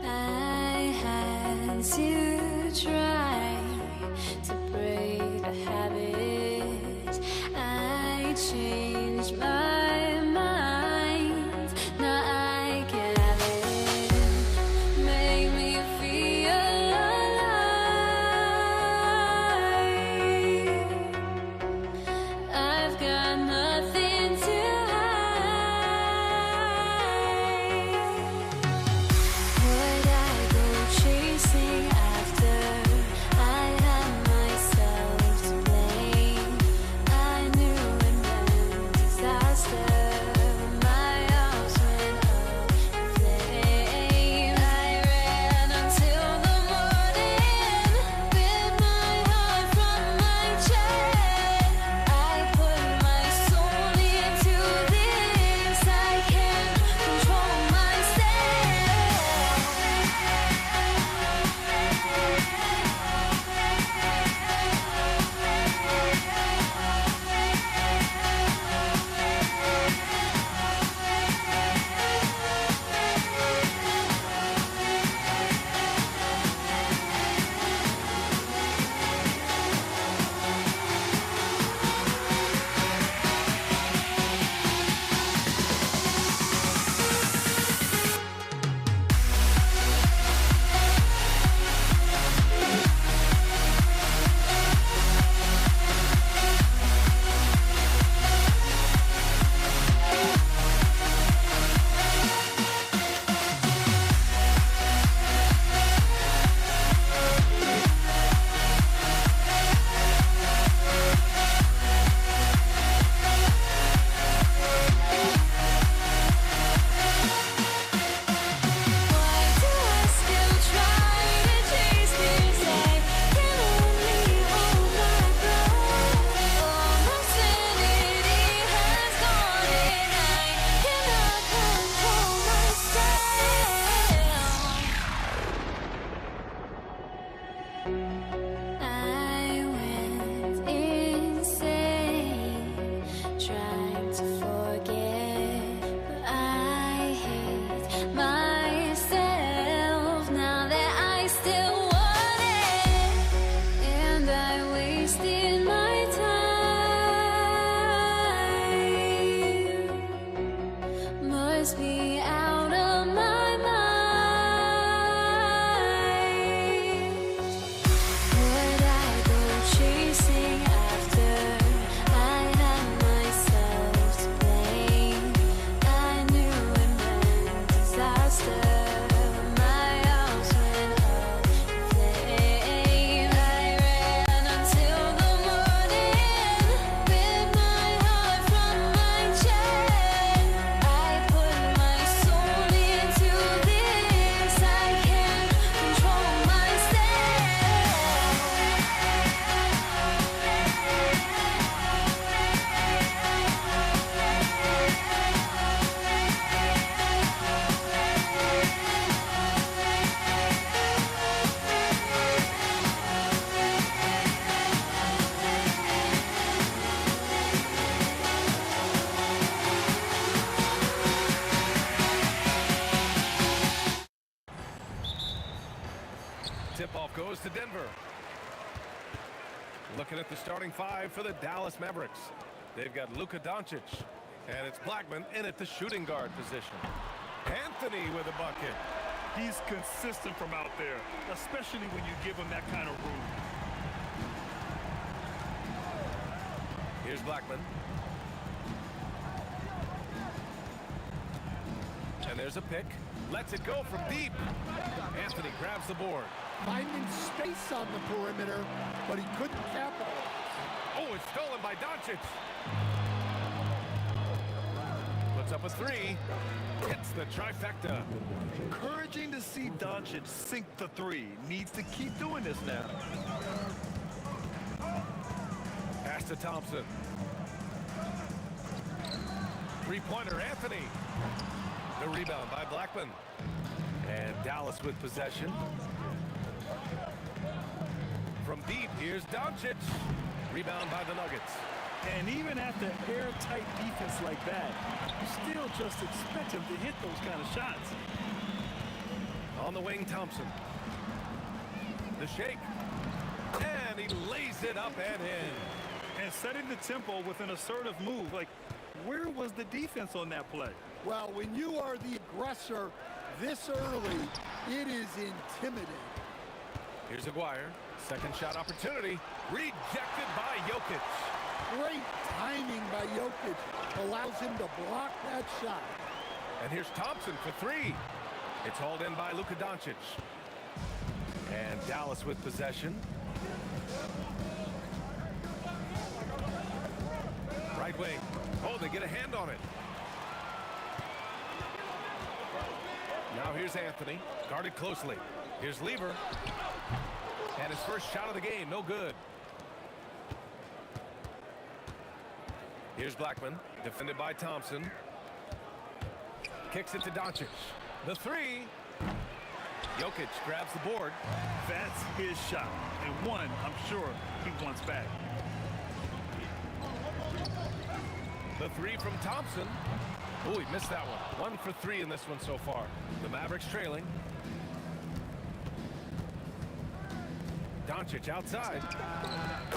I had to try to break a habit. I changed my mind. Now I can have it. Make me feel alive. I've got nothing to would I go chasing after? I had myself to blame. I knew it meant disaster. goes to Denver. Looking at the starting five for the Dallas Mavericks. They've got Luka Doncic, and it's Blackman in at the shooting guard position. Anthony with a bucket. He's consistent from out there, especially when you give him that kind of room. Here's Blackman. And there's a pick. Lets it go from deep. Anthony grabs the board. Finding space on the perimeter, but he couldn't capitalize. Oh, it's stolen by Doncic. Puts up a three. Hits the trifecta. Encouraging to see Doncic sink the three. Needs to keep doing this now. Pass to Thompson. Three-pointer, Anthony. The rebound by Blackman. And Dallas with possession. From deep, here's Doncic. Rebound by the Nuggets. And even after airtight defense like that, you still just expect him to hit those kind of shots. On the wing, Thompson. The shake. And he lays it up and in. And setting the tempo with an assertive move. Like, where was the defense on that play? Well, when you are the aggressor this early, it is intimidating. Here's Aguirre. Second shot opportunity. Rejected by Jokic. Great timing by Jokic allows him to block that shot. And here's Thompson for three. It's hauled in by Luka Doncic. And Dallas with possession. Right wing. Oh, they get a hand on it. Now here's Anthony. Guarded closely. Here's Lever. And his first shot of the game, no good. Here's Blackman, defended by Thompson. Kicks it to Doncic. The three. Jokic grabs the board. That's his shot. And one, I'm sure, he wants back. The three from Thompson. Oh, he missed that one. 1 for 3 in this one so far. The Mavericks trailing. Doncic outside.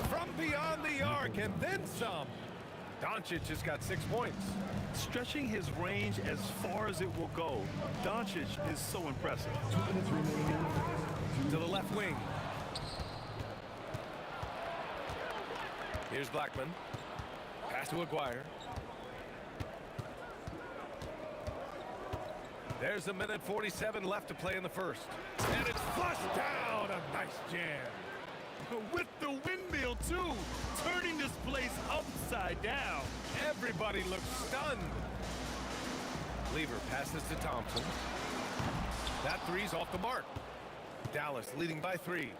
From beyond the arc and then some. Doncic has got 6 points. Stretching his range as far as it will go. Doncic is so impressive. 2 minutes remaining. To the left wing. Here's Blackman. Pass to Aguirre. There's 1:47 left to play in the first. And it's flushed down. A nice jam. With the windmill, too. Turning this place upside down. Everybody looks stunned. Lever passes to Thompson. That three's off the mark. Dallas leading by 3.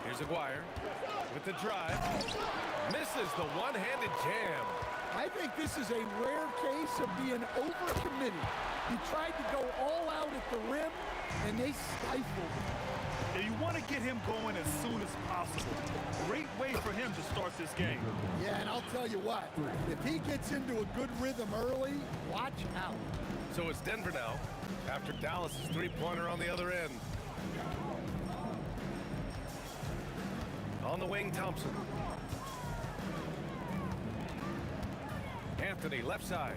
Here's Aguirre with the drive. Misses the one-handed jam. I think this is a rare case of being overcommitted. He tried to go all out at the rim, and they stifled him. And you want to get him going as soon as possible. Great way for him to start this game. Yeah, and I'll tell you what, if he gets into a good rhythm early, watch out. So it's Denver now, after Dallas' three-pointer on the other end. On the wing, Thompson. Anthony, left side.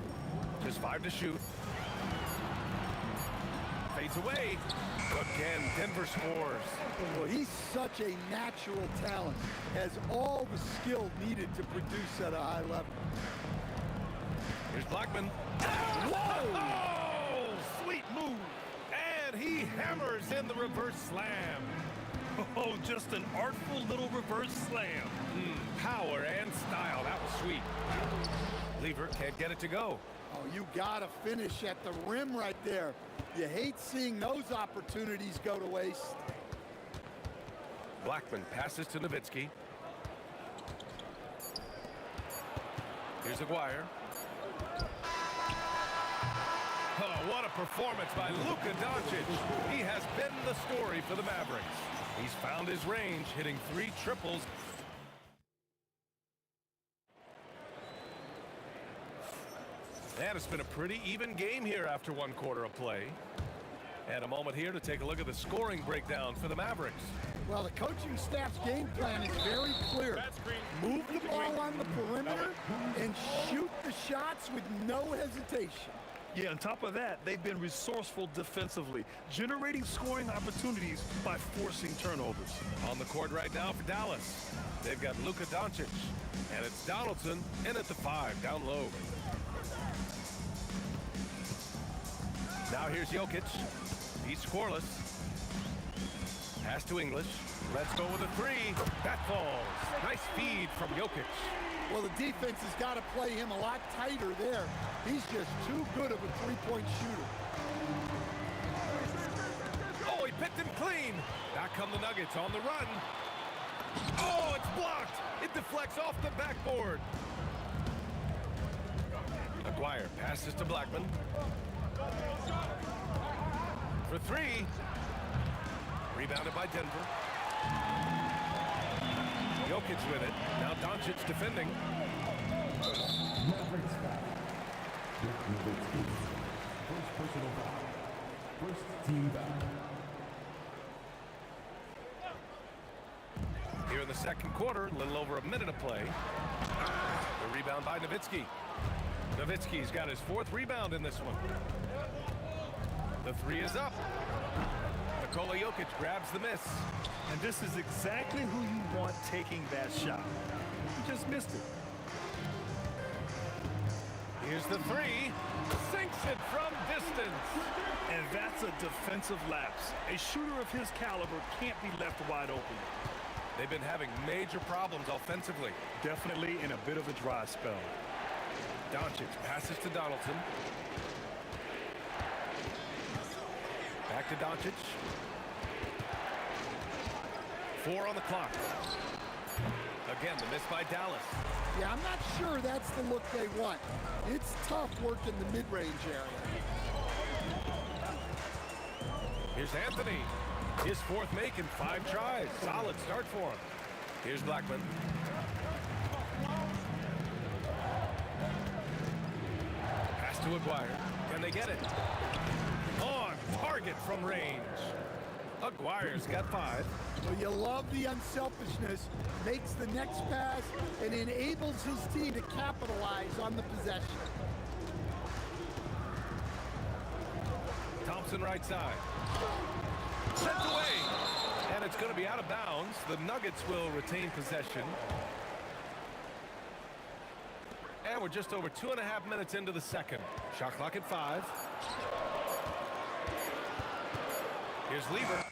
Just 5 to shoot. Fades away. Again, Denver scores. Well, he's such a natural talent. Has all the skill needed to produce at a high level. Here's Blackman. Whoa! Oh! Sweet move. And he hammers in the reverse slam. Oh, just an artful little reverse slam. Power and style. That was sweet. Lever can't get it to go. Oh, you gotta finish at the rim right there. You hate seeing those opportunities go to waste. Blackman passes to Nowitzki. Here's Aguirre. Oh, what a performance by Luka Doncic. He has been the story for the Mavericks. He's found his range, hitting 3 triples. And it's been a pretty even game here after 1 quarter of play. And a moment here to take a look at the scoring breakdown for the Mavericks. Well, the coaching staff's game plan is very clear. Move the ball on the perimeter and shoot the shots with no hesitation. Yeah, on top of that, they've been resourceful defensively, generating scoring opportunities by forcing turnovers. On the court right now for Dallas, they've got Luka Doncic, and it's Donaldson in at the 5, down low. Now here's Jokic. He's scoreless. Pass to English. Let's go with a 3. That falls. Nice feed from Jokic. Well, the defense has got to play him a lot tighter there. He's just too good of a three-point shooter. Oh, he picked him clean. Back come the Nuggets on the run. Oh, it's blocked. It deflects off the backboard. Aguirre passes to Blackman. For 3. Rebounded by Denver. Jokic with it. Now Doncic defending. Mavericks foul. Dirk Nowitzki. First personal foul. First team foul. Here in the second quarter, a little over a minute of play. The rebound by Nowitzki. Nowitzki's got his 4th rebound in this one. The 3 is up. Nikola Jokic grabs the miss. And this is exactly who you want taking that shot. He just missed it. Here's the 3. Sinks it from distance. And that's a defensive lapse. A shooter of his caliber can't be left wide open. They've been having major problems offensively. Definitely in a bit of a dry spell. Doncic passes to Donaldson. Back to Doncic. 4 on the clock. Again, the miss by Dallas. Yeah, I'm not sure that's the look they want. It's tough work in the mid-range area. Here's Anthony. His 4th make in 5 tries. Solid start for him. Here's Blackman. Pass to Aguirre. Can they get it? On target from range. Aguirre's got 5. Well, you love the unselfishness, makes the next pass, and enables his team to capitalize on the possession. Thompson right side. Sent away. And it's going to be out of bounds. The Nuggets will retain possession. And we're just over 2.5 minutes into the second. Shot clock at 5. Here's Lieber.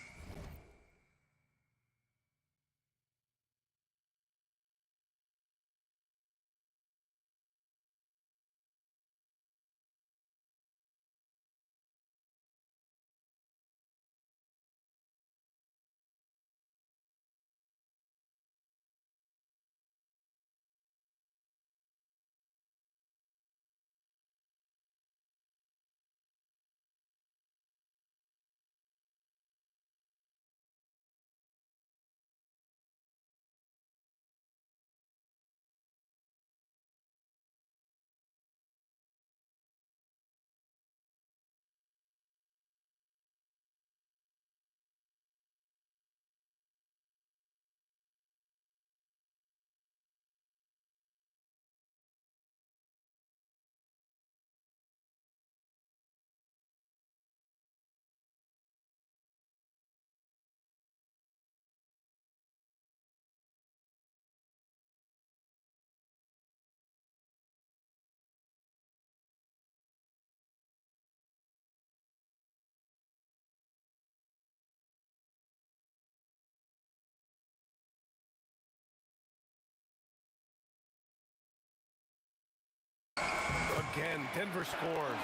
Again, Denver scores.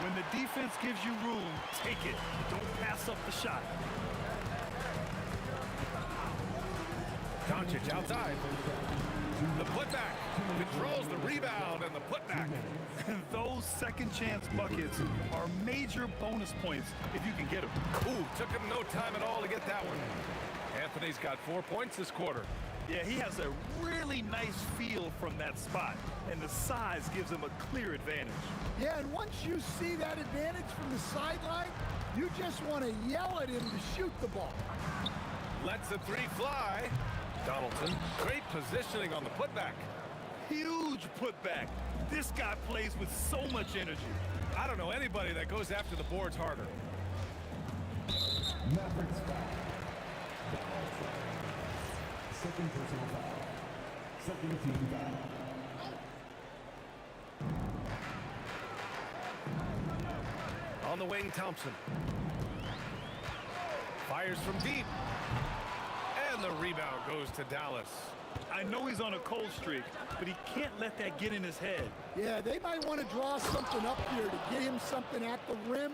When the defense gives you room, take it. Don't pass up the shot. Doncic outside. The putback controls the rebound and the putback. Those second chance buckets are major bonus points if you can get them. Ooh, took him no time at all to get that one. Anthony's got 4 points this quarter. Yeah, he has a really nice feel from that spot, and the size gives him a clear advantage. Yeah, and once you see that advantage from the sideline, You just want to yell at him to shoot the ball. Lets the three fly. Donaldson, great positioning on the putback. Huge putback. This guy plays with so much energy. I don't know anybody that goes after the boards harder. Mavericks foul. Second personal foul. Second team foul. On the wing, Thompson. Fires from deep. And the rebound goes to Dallas. I know he's on a cold streak, but he can't let that get in his head. Yeah, they might want to draw something up here to get him something at the rim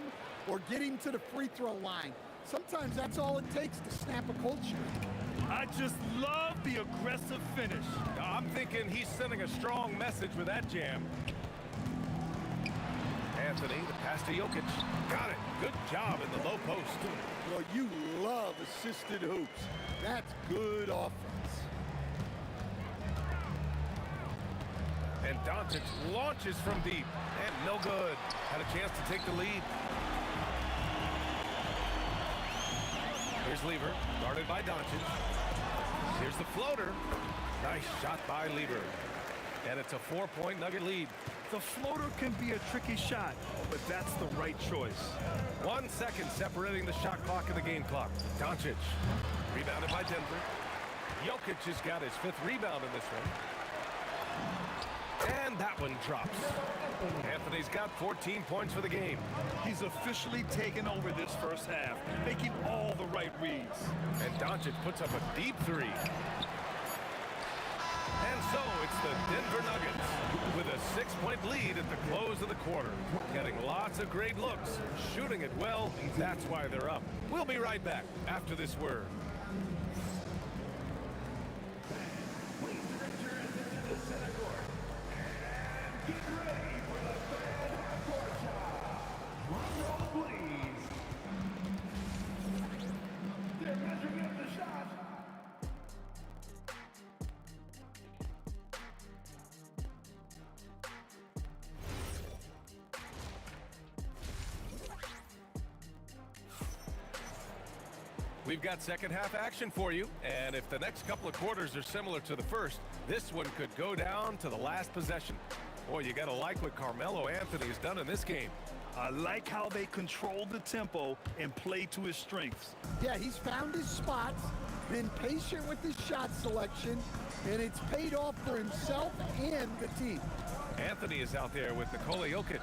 or get him to the free throw line. Sometimes that's all it takes to snap a cold streak. I just love the aggressive finish. I'm thinking he's sending a strong message with that jam. Anthony, the pass to Jokic. Got it. Good job in the low post. Well, you love assisted hoops. That's good offense. And Doncic launches from deep. And no good. Had a chance to take the lead. Here's Lever, guarded by Doncic. Here's the floater. Nice shot by Lever. And it's a 4-point Nugget lead. The floater can be a tricky shot, but that's the right choice. 1 second separating the shot clock and the game clock. Doncic, rebounded by Denver. Jokic has got his 5th rebound in this one. And that one drops. Anthony's got 14 points for the game. He's officially taken over this first half, making all the right reads. And Doncic puts up a deep 3. And so it's the Denver Nuggets with a 6-point lead at the close of the quarter. Getting lots of great looks, shooting it well, that's why they're up. We'll be right back after this word. We've got second half action for you, and if the next couple of quarters are similar to the first, this one could go down to the last possession. Boy, you gotta like what Carmelo Anthony has done in this game. I like how they control the tempo and play to his strengths. Yeah, he's found his spots, been patient with his shot selection, and it's paid off for himself and the team. Anthony is out there with Nikola Jokic.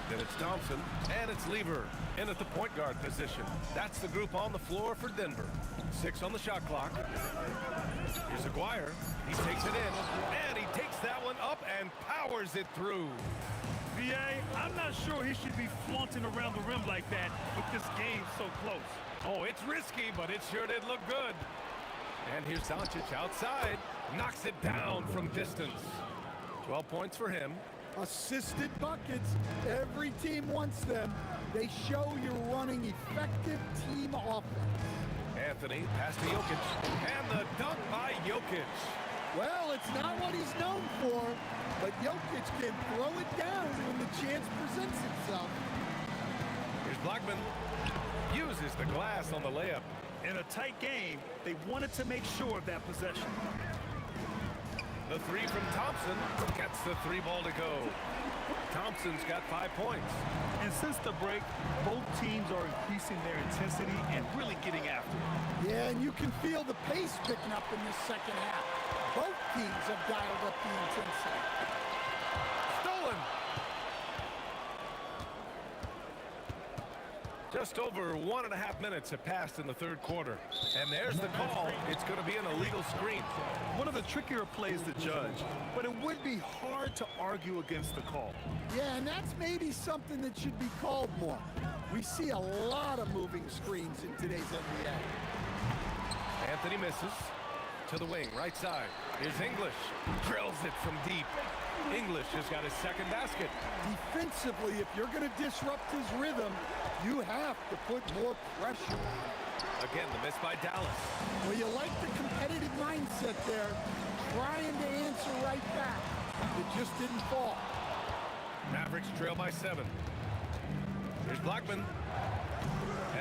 Then it's Thompson, and it's Lever in at the point guard position. That's the group on the floor for Denver. 6 on the shot clock. Here's Aguirre. He takes it in, and he takes that one up and powers it through. VA, I'm not sure he should be flaunting around the rim like that with this game so close. Oh, it's risky, but it sure did look good. And here's Doncic outside. Knocks it down from distance. 12 points for him. Assisted buckets. Every team wants them. They show you're running effective team offense. Anthony, pass to Jokic. And the dunk by Jokic. Well, it's not what he's known for, but Jokic can throw it down when the chance presents itself. Here's Blackman. Uses the glass on the layup. In a tight game, they wanted to make sure of that possession. The 3 from Thompson gets the 3 ball to go. Thompson's got 5 points. And since the break, both teams are increasing their intensity and really getting after it. Yeah, and you can feel the pace picking up in this second half. Both teams have dialed up the intensity. Stolen. Just over 1.5 minutes have passed in the third quarter. And there's the call. It's going to be an illegal screen. One of the trickier plays to judge, but it would be hard to argue against the call. Yeah, and that's maybe something that should be called more. We see a lot of moving screens in today's NBA. Anthony misses. To the wing, right side. Here's English. Drills it from deep. English has got his second basket. Defensively, if you're going to disrupt his rhythm, you have to put more pressure on him. Again, the miss by Dallas. Well, you like the competitive mindset there, trying to answer right back. It just didn't fall. Mavericks trail by 7. Here's Blackman.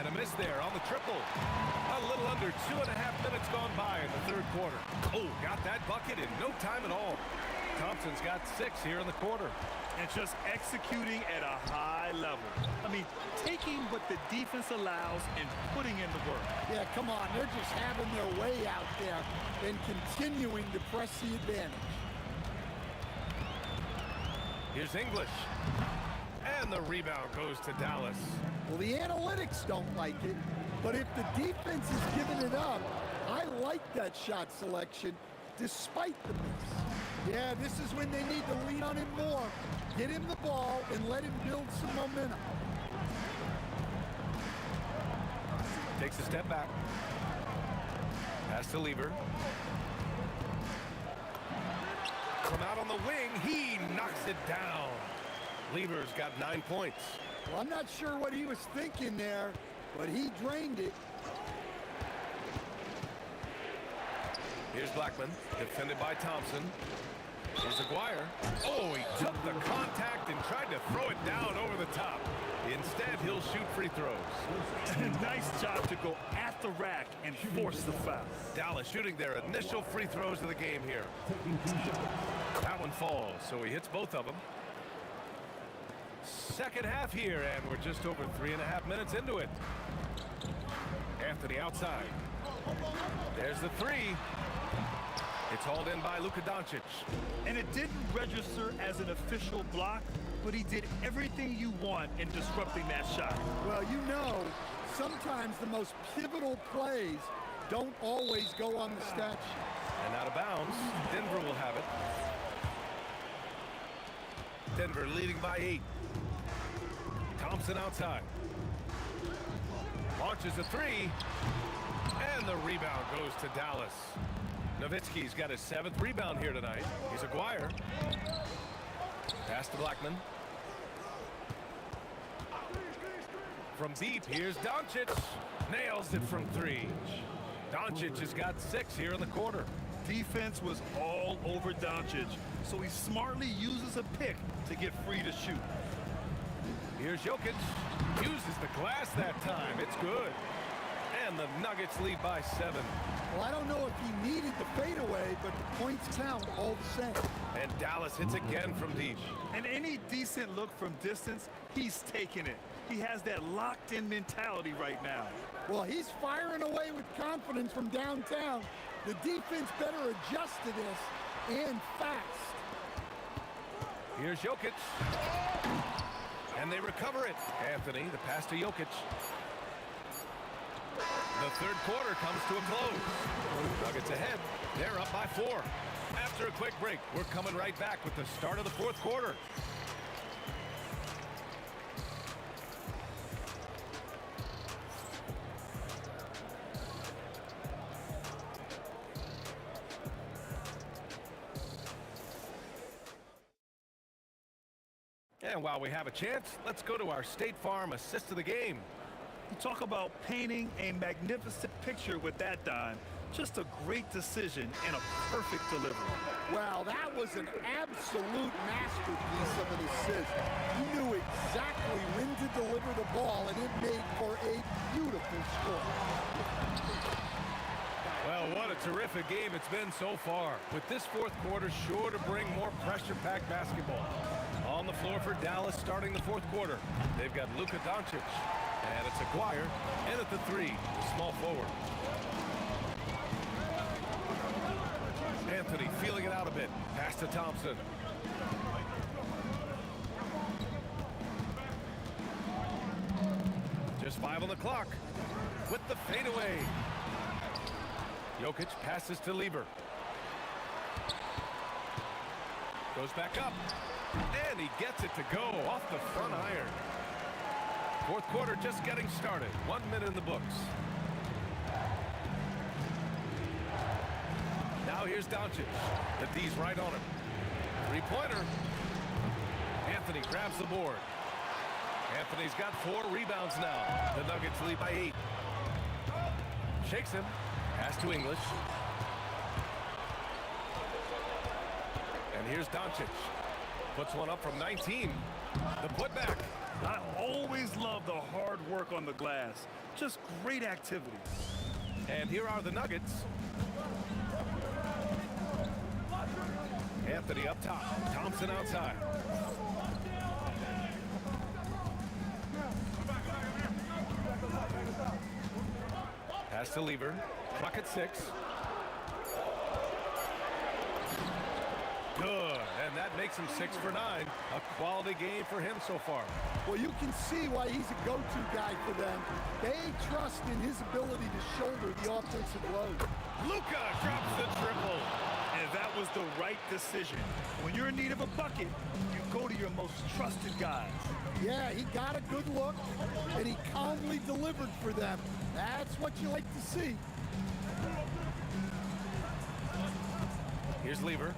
And a miss there on the triple. A little under 2.5 minutes gone by in the third quarter. Oh, got that bucket in no time at all. Thompson's got 6 here in the quarter. And just executing at a high level. I mean, taking what the defense allows and putting in the work. Yeah, come on. They're just having their way out there and continuing to press the advantage. Here's English. And the rebound goes to Dallas. Well, the analytics don't like it, but if the defense is giving it up, I like that shot selection despite the miss. Yeah, this is when they need to lean on him more. Get him the ball and let him build some momentum. Takes a step back. Pass to Lever. From out on the wing, he knocks it down. Lever's got 9 points. Well, I'm not sure what he was thinking there, but he drained it. Here's Blackman, defended by Thompson. Here's Aguirre. Oh, he took the contact and tried to throw it down over the top. Instead, he'll shoot free throws. Nice job to go at the rack and force the foul. Dallas shooting their initial free throws of the game here. That one falls, so he hits both of them. Second half here, and we're just over 3.5 minutes into it. Anthony outside. There's the three. It's hauled in by Luka Doncic. And it didn't register as an official block, but he did everything you want in disrupting that shot. Well, you know, sometimes the most pivotal plays don't always go on the stat sheet. And out of bounds, Denver will have it. Denver leading by 8. Thompson outside. Launches a three. And the rebound goes to Dallas. Nowitzki's got his 7th rebound here tonight. He's Aguirre. Pass to Blackman. From deep, here's Doncic. Nails it from 3. Doncic has got 6 here in the quarter. Defense was all over Doncic, so he smartly uses a pick to get free to shoot. Here's Jokic. Uses the glass that time. It's good. And the Nuggets lead by 7. Well, I don't know if he needed the fadeaway, but the points count all the same. And Dallas hits again from deep. And any decent look from distance, he's taking it. He has that locked-in mentality right now. Well, he's firing away with confidence from downtown. The defense better adjust to this, and fast. Here's Jokic. And they recover it. Anthony, the pass to Jokic. The third quarter comes to a close. Nuggets ahead. They're up by 4. After a quick break, we're coming right back with the start of the fourth quarter. And while we have a chance, let's go to our State Farm assist of the game. You talk about painting a magnificent picture with that, Don. Just a great decision and a perfect delivery. Well, that was an absolute masterpiece of an assist. He knew exactly when to deliver the ball, and it made for a beautiful score. Well, what a terrific game it's been so far. With this fourth quarter sure to bring more pressure-packed basketball. On the floor for Dallas starting the fourth quarter. They've got Luka Doncic. And it's Aguirre in at the 3, the small forward. Anthony feeling it out a bit. Pass to Thompson. Just 5 on the clock. With the fadeaway. Jokic passes to Lever. Goes back up. And he gets it to go off the front iron. Fourth quarter just getting started. 1 minute in the books. Now here's Doncic. The D's right on him. Three-pointer. Anthony grabs the board. Anthony's got 4 rebounds now. The Nuggets lead by 8. Shakes him. Pass to English. And here's Doncic. Puts one up from 19. The putback. I always love the hard work on the glass. Just great activity. And here are the Nuggets. Anthony up top. Thompson outside. Pass to Lever. Clock at 6. Good. And that makes him 6 for 9. A quality game for him so far. Well, you can see why he's a go-to guy for them. They trust in his ability to shoulder the offensive load. Luka drops the triple. And that was the right decision. When you're in need of a bucket, you go to your most trusted guys. Yeah, he got a good look, and he calmly delivered for them. That's what you like to see. Here's Lever.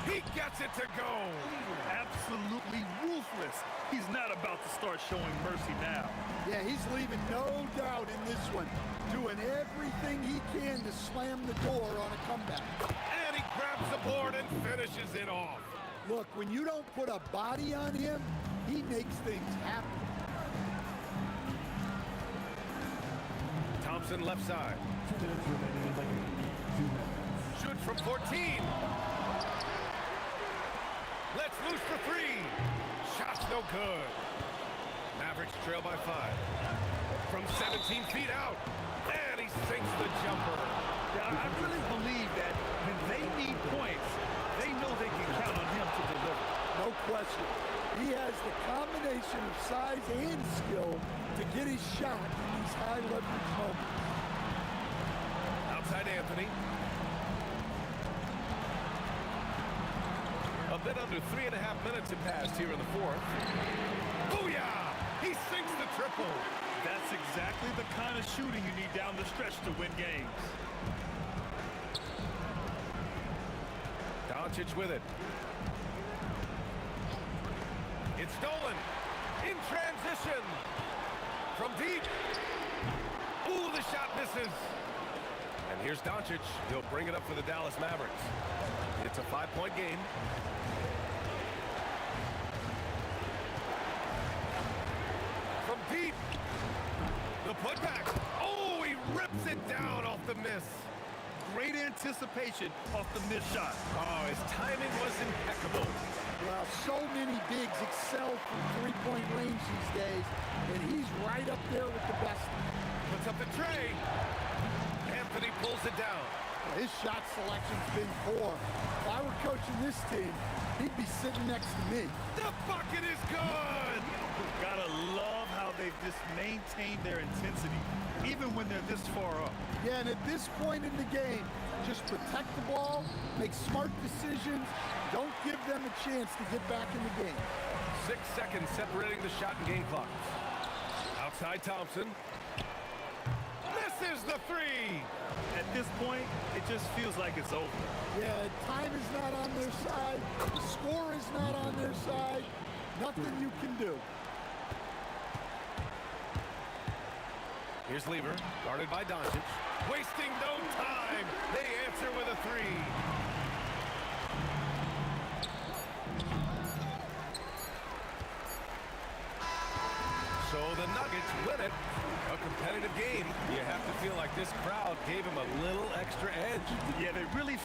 He gets it to go. Absolutely ruthless. He's not about to start showing mercy now. Yeah, he's leaving no doubt in this one. Doing everything he can to slam the door on a comeback. And he grabs the board and finishes it off. Look, when you don't put a body on him, he makes things happen. Thompson left side. 2 minutes remaining in the game. 2 minutes. Shoots from 14. Let's loose for 3. Shot's no good. Mavericks trail by 5. From 17 feet out. And he sinks the jumper. Yeah, I really believe that when they need points, they know they can count on him to deliver. No question. He has the combination of size and skill to get his shot in these high leverage moments. Outside Anthony. A bit under 3.5 minutes have passed here in the 4th. Booyah! He sinks the triple. That's exactly the kind of shooting you need down the stretch to win games. Doncic with it. It's stolen. In transition. From deep. Ooh, the shot misses. And here's Doncic. He'll bring it up for the Dallas Mavericks. It's a 5-point game. From deep. The putback. Oh, he rips it down off the miss. Great anticipation off the missed shot. Oh, his timing was impeccable. Well, so many bigs excel from three-point range these days, and he's right up there with the best. Puts up the tray. Anthony pulls it down. His shot selection's been poor. If I were coaching this team, he'd be sitting next to me. The bucket is good. Gotta love how they've just maintained their intensity, even when they're this far up. Yeah, and at this point in the game, just protect the ball, make smart decisions, don't give them a chance to get back in the game. 6 seconds separating the shot and game clock. Outside Thompson. Misses the 3. At this point, it just feels like it's over. Yeah, time is not on their side. The score is not on their side. Nothing you can do. Here's Lever, guarded by Doncic. Wasting no time. They answer with a 3. So the Nuggets win it. A competitive game. You have to feel like this crowd gave him a little extra edge. Yeah, they really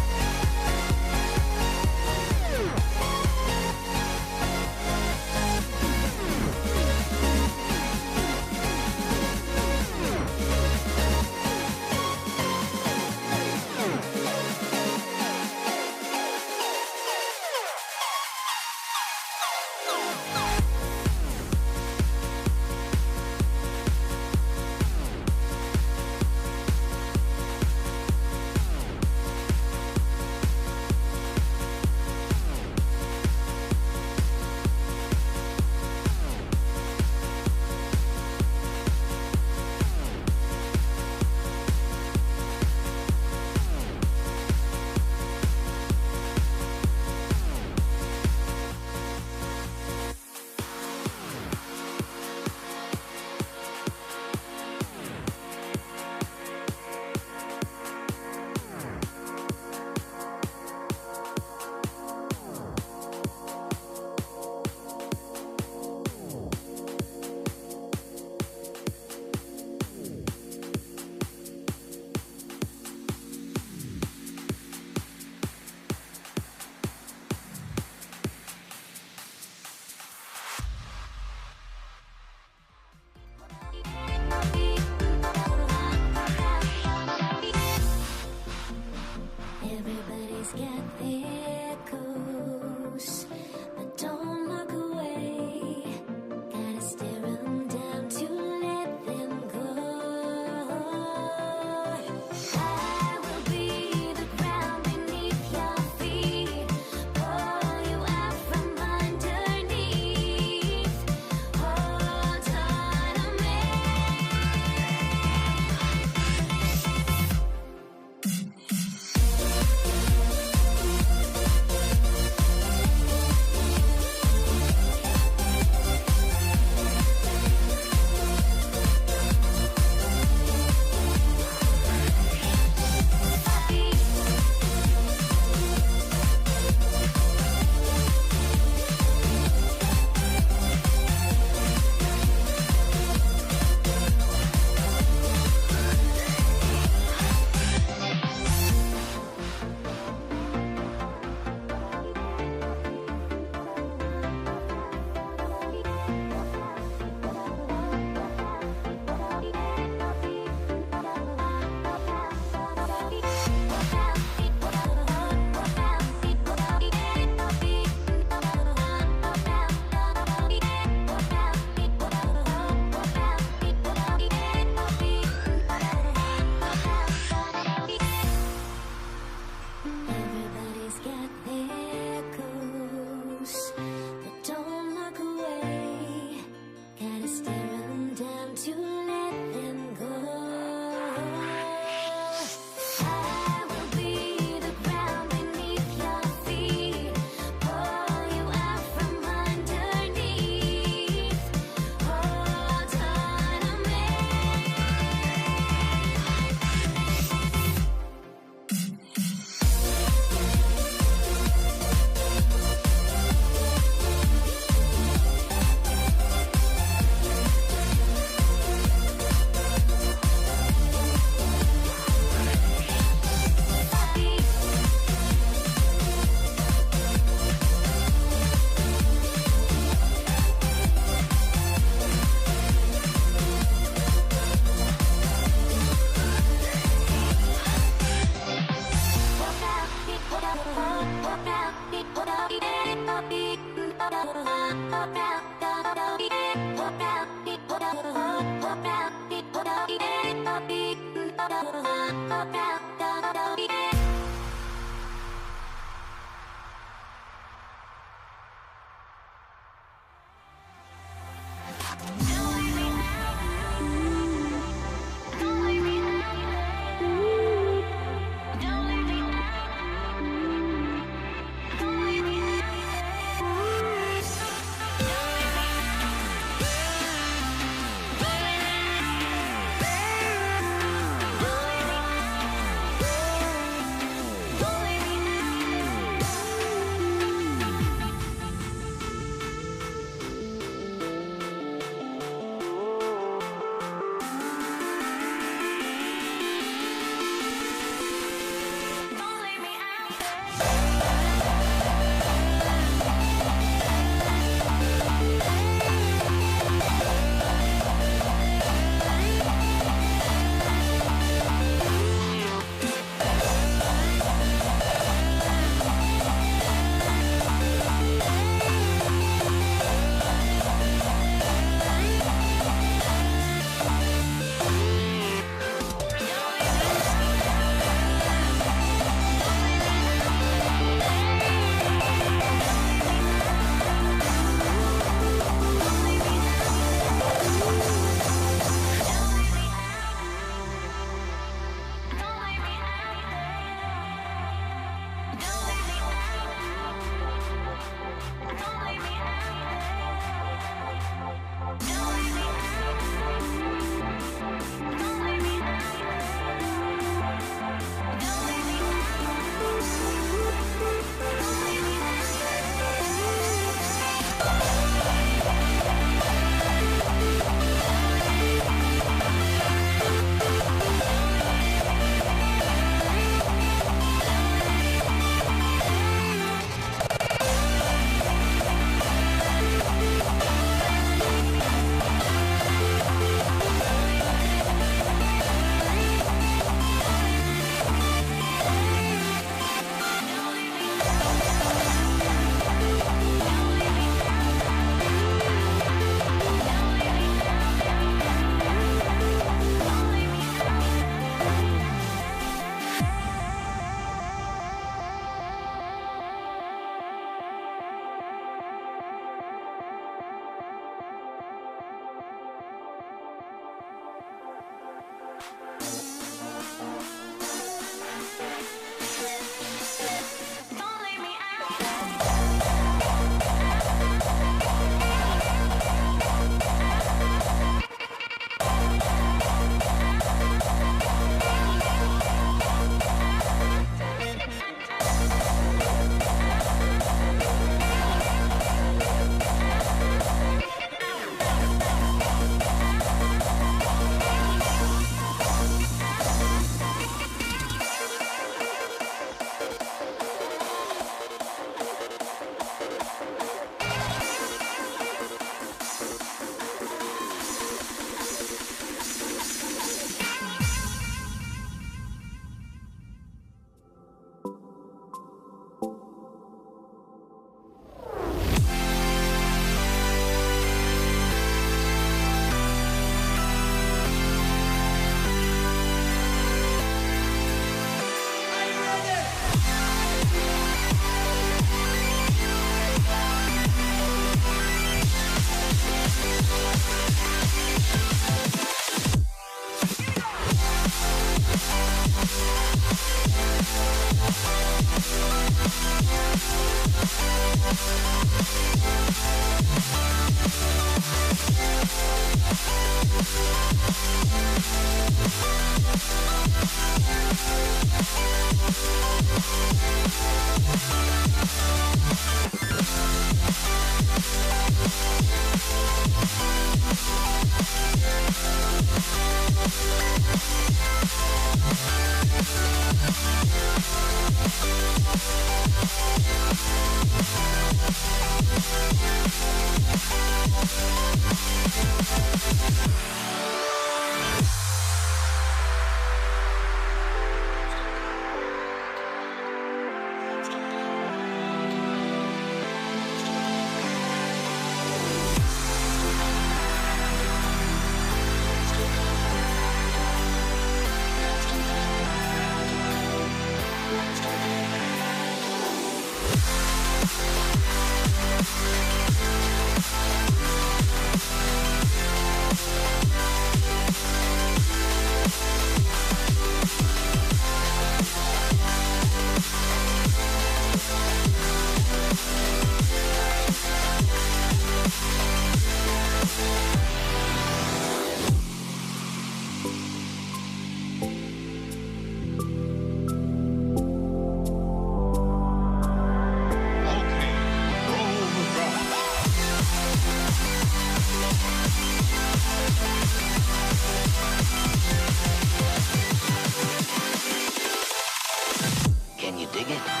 Dig it?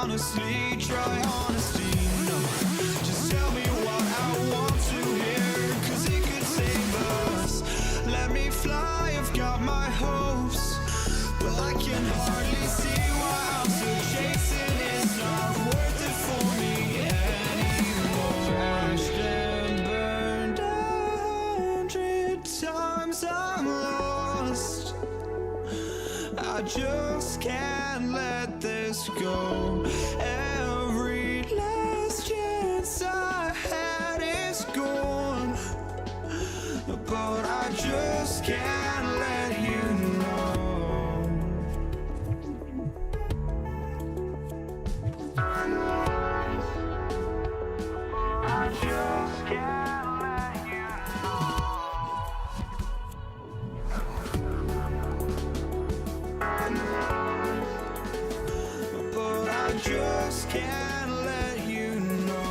honestly, try honesty. No, just tell me what I want to hear, 'cause it could save us. Let me fly, I've got my hopes, but I can hardly see why I'm still chasing. It's not worth it for me anymore. Crashed and burned 100 times, I'm lost. I just can't let this go. Every last chance I had is gone, but I just can't let you know. I just can't let you know. But I just can't let you know.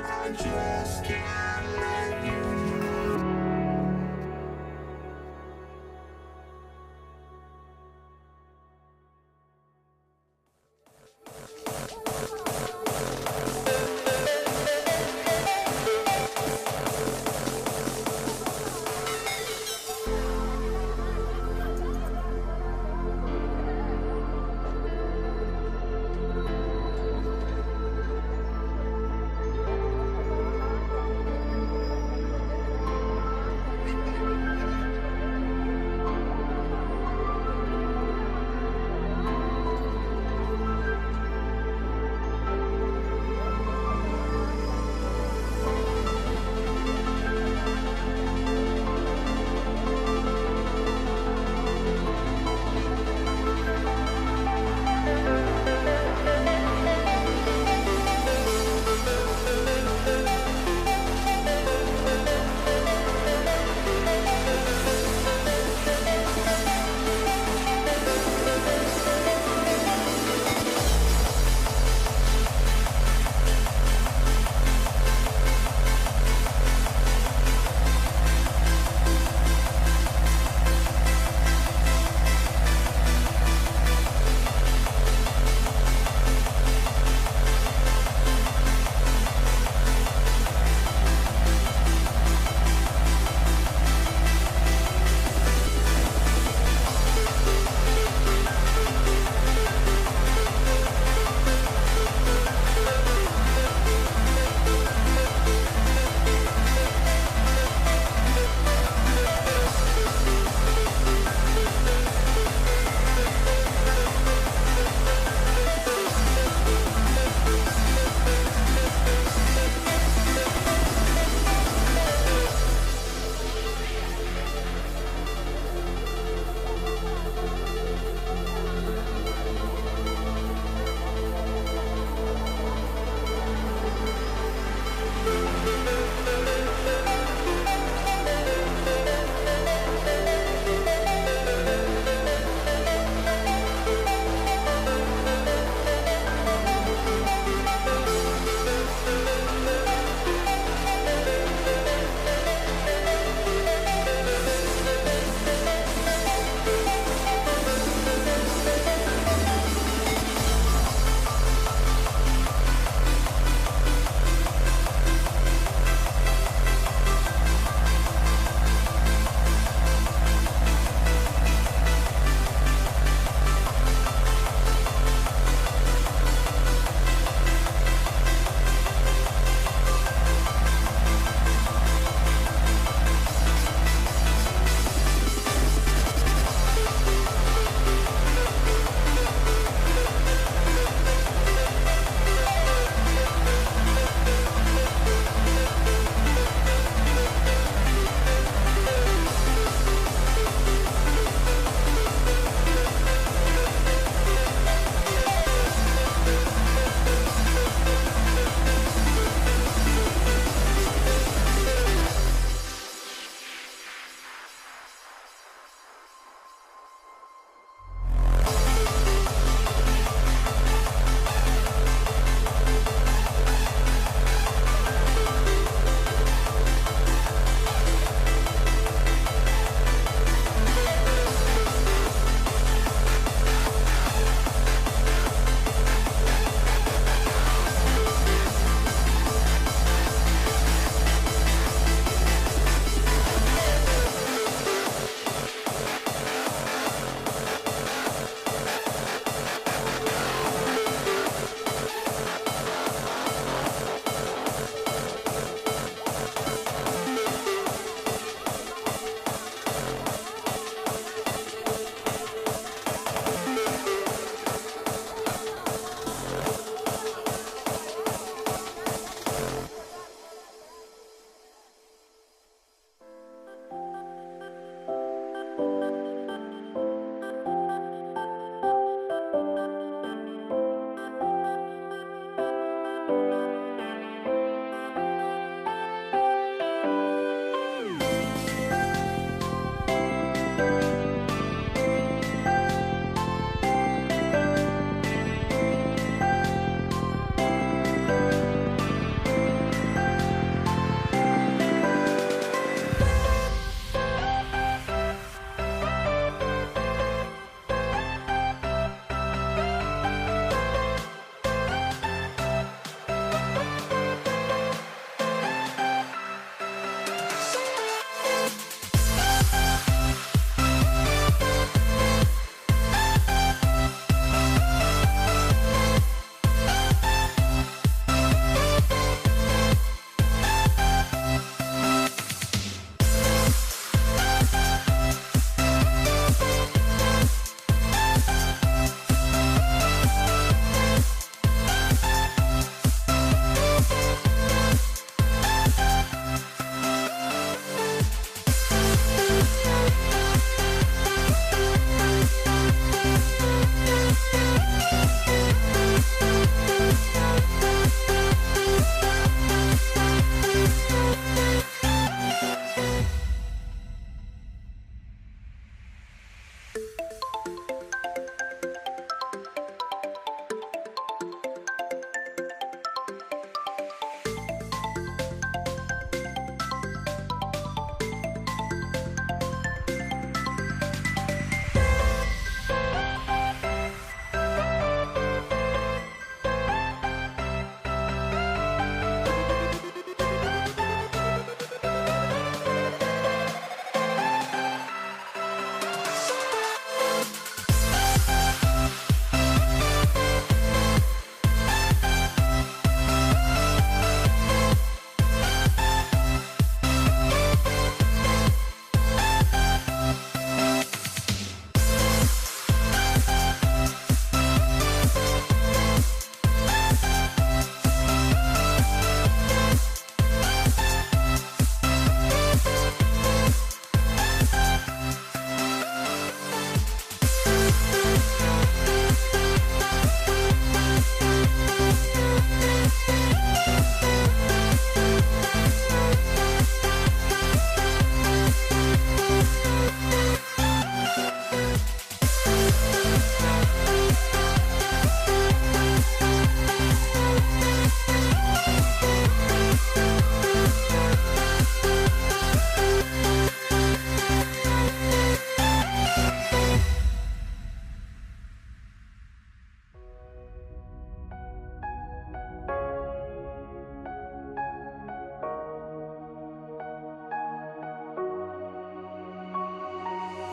I just can't let you know.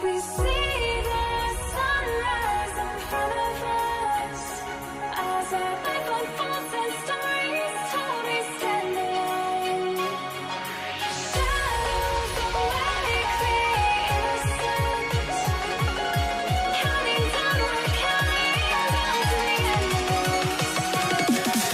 We see the sunrise in front of us as our life unfolds and stories told we stand alone. Shadows of awake the innocence, counting down, we're counting down to the end of us.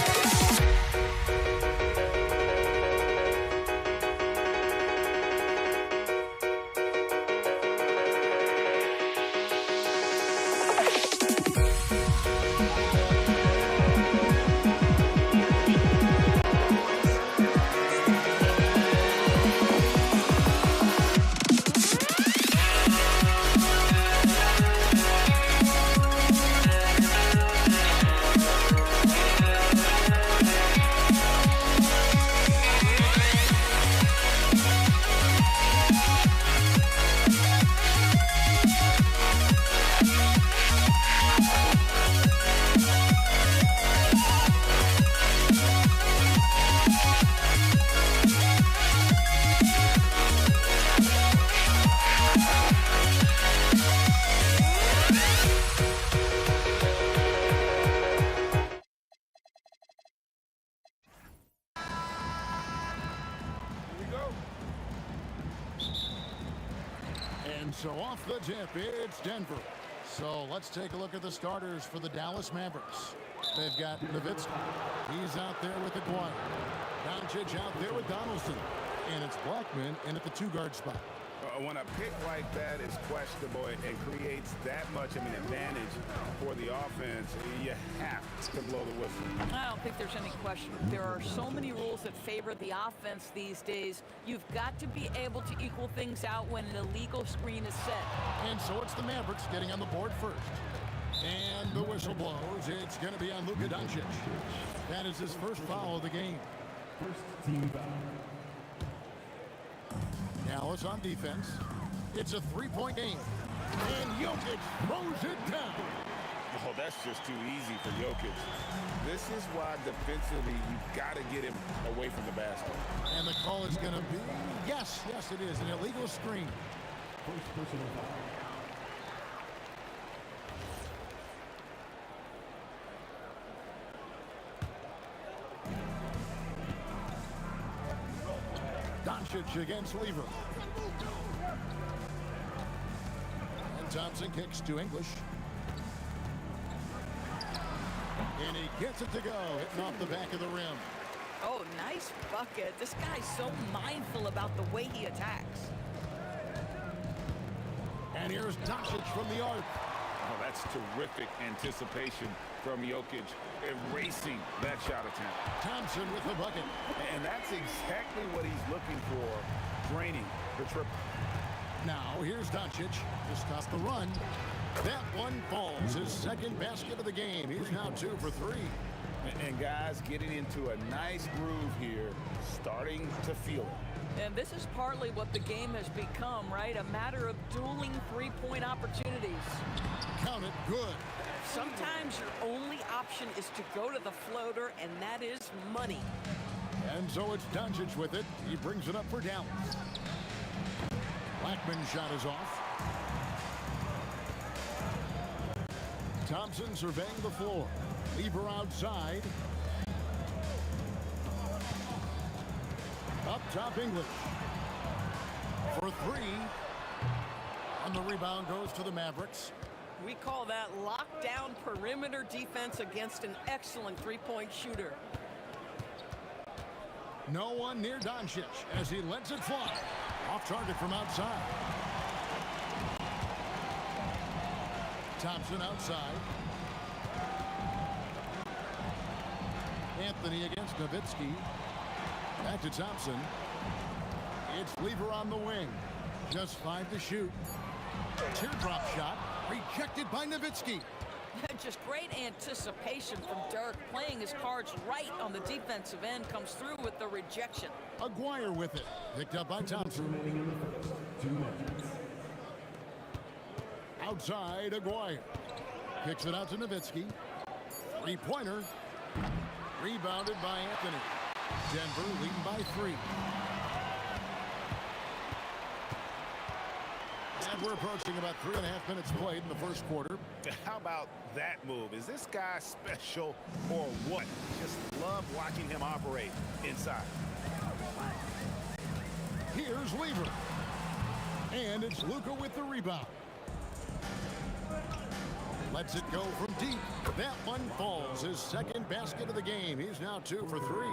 And so off the tip, it's Denver. So let's take a look at the starters for the Dallas Mavericks. They've got Nowitzki. He's out there with Aguirre. Doncic out there with Donaldson. And it's Blackman in at the two-guard spot. When a pick like that is questionable and creates that much of an advantage for the offense, you have to blow the whistle. I don't think there's any question. There are so many rules that favor the offense these days. You've got to be able to equal things out when an illegal screen is set. And so it's the Mavericks getting on the board first. And the whistle blows. It's going to be on Luka Doncic. That is his first foul of the game. First team foul. Dallas on defense. It's a three-point game. And Jokic throws it down. Oh, that's just too easy for Jokic. This is why defensively you've got to get him away from the basket. And the call is going to be, yes, it is, an illegal screen. First personal foul. Doncic against Lever. And Thompson kicks to English. And he gets it to go, hitting off the back of the rim. Oh, nice bucket. This guy's so mindful about the way he attacks. And here's Doncic from the arc. Oh, that's terrific anticipation from Jokic, erasing that shot attempt. Thompson with the bucket. And that's exactly what he's looking for, draining the triple. Now here's Doncic to stop the run. That one falls, his second basket of the game. He's now 2 for 3. And guys, getting into a nice groove here, starting to feel it. And this is partly what the game has become, right? A matter of dueling three-point opportunities. Count it, good. Sometimes your only option is to go to the floater, and that is money. And so it's Doncic with it. He brings it up for Dallas. Blackman's shot is off. Thompson surveying the floor. Lever outside. Up top, English. For 3. And the rebound goes to the Mavericks. We call that lockdown perimeter defense against an excellent three-point shooter. No one near Doncic as he lets it fly. Off target from outside. Thompson outside. Anthony against Nowitzki. Back to Thompson. It's Lever on the wing. Just 5 to shoot. Teardrop shot. Rejected by Nowitzki. Just great anticipation from Dirk, playing his cards right on the defensive end, comes through with the rejection. Aguirre with it. Picked up by Thompson. Remaining in the first. 2 minutes. Outside, Aguirre. Kicks it out to Nowitzki. Three-pointer. Rebounded by Anthony. Denver leading by 3. And we're approaching about 3.5 minutes played in the first quarter. How about that move? Is this guy special or what? Just love watching him operate inside. Here's Lever. And it's Luka with the rebound. Lets it go from deep. That one falls. His second basket of the game. He's now 2 for 3.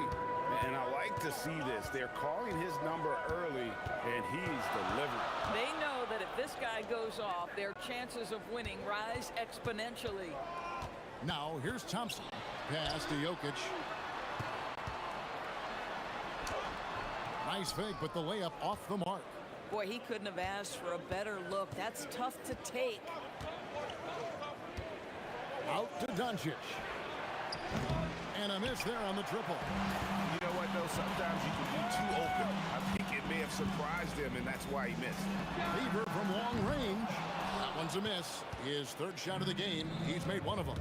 And I like to see this. They're calling his number early, and he's delivered. They know that if this guy goes off, their chances of winning rise exponentially. Now here's Thompson. Pass to Jokic. Nice fake, but the layup off the mark. Boy, he couldn't have asked for a better look. That's tough to take. Out to Doncic. And a miss there on the triple. You know what, though? Sometimes you can be too open. I think it may have surprised him, and that's why he missed. Lever from long range. That one's a miss. His third shot of the game. He's made one of them.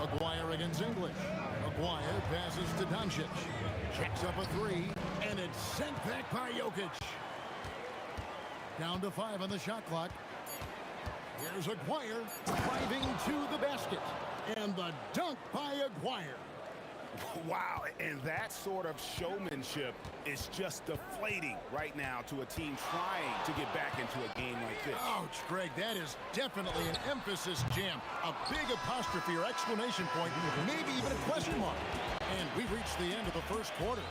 Aguirre against English. Aguirre passes to Doncic. Checks up a 3, and it's sent back by Jokic. Down to 5 on the shot clock. Here's Aguirre driving to the basket. And the dunk by Aguirre. Wow, and that sort of showmanship is just deflating right now to a team trying to get back into a game like this. Ouch, Greg, that is definitely an emphasis jam. A big apostrophe or exclamation point, maybe even a question mark. And we've reached the end of the first quarter.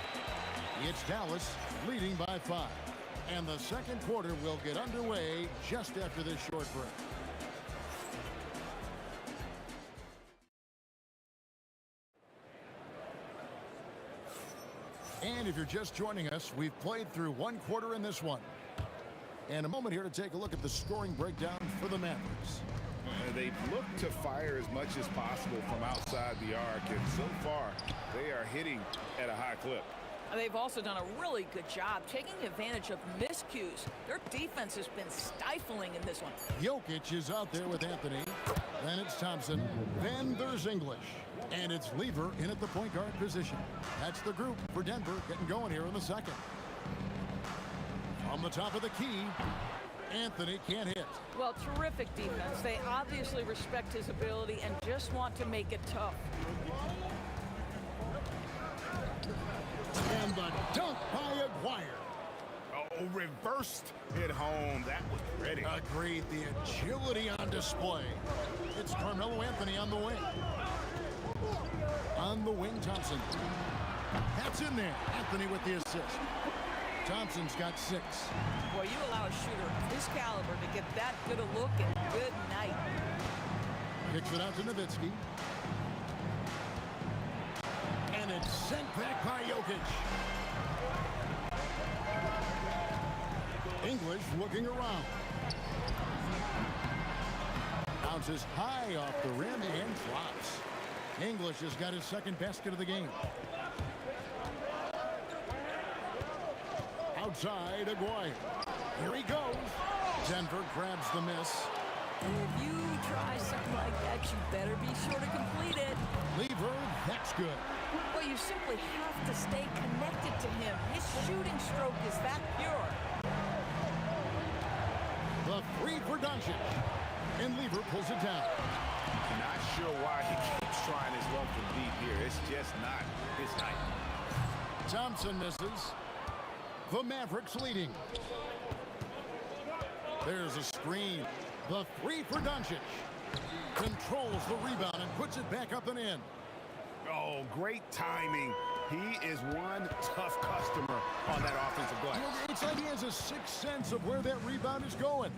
It's Dallas leading by 5. And the second quarter will get underway just after this short break. And if you're just joining us, we've played through one quarter in this one. And a moment here to take a look at the scoring breakdown for the Mavericks. They've looked to fire as much as possible from outside the arc, and so far, they are hitting at a high clip. They've also done a really good job taking advantage of miscues. Their defense has been stifling in this one. Jokic is out there with Anthony. Then it's Thompson. Then there's English. And it's Lever in at the point guard position. That's the group for Denver getting going here in the second. From the top of the key, Anthony can't hit. Well, terrific defense. They obviously respect his ability and just want to make it tough. And the dunk by Aguirre. Oh, reversed it home. That was pretty. Agreed. The agility on display. It's Carmelo Anthony on the wing. On the wing, Thompson. That's in there. Anthony with the assist. Thompson's got 6. Boy, you allow a shooter of this caliber to get that good a look and good night. Kicks it out to Nowitzki. And it's sent back by Jokic. English looking around. Bounces high off the rim and drops. English has got his second basket of the game. Outside, Aguirre. Here he goes. Denver grabs the miss. If you try something like that, you better be sure to complete it. Lever, that's good. Well, you simply have to stay connected to him. His shooting stroke is that pure. The 3 for Doncic. And Lever pulls it down. Not sure why he keeps trying his luck from deep here. It's just not his night. Thompson misses. The Mavericks leading. There's a screen. The 3 for Doncic. Controls the rebound and puts it back up and in. Oh, great timing. He is one tough customer on that offensive glass. It's like he has a sixth sense of where that rebound is going.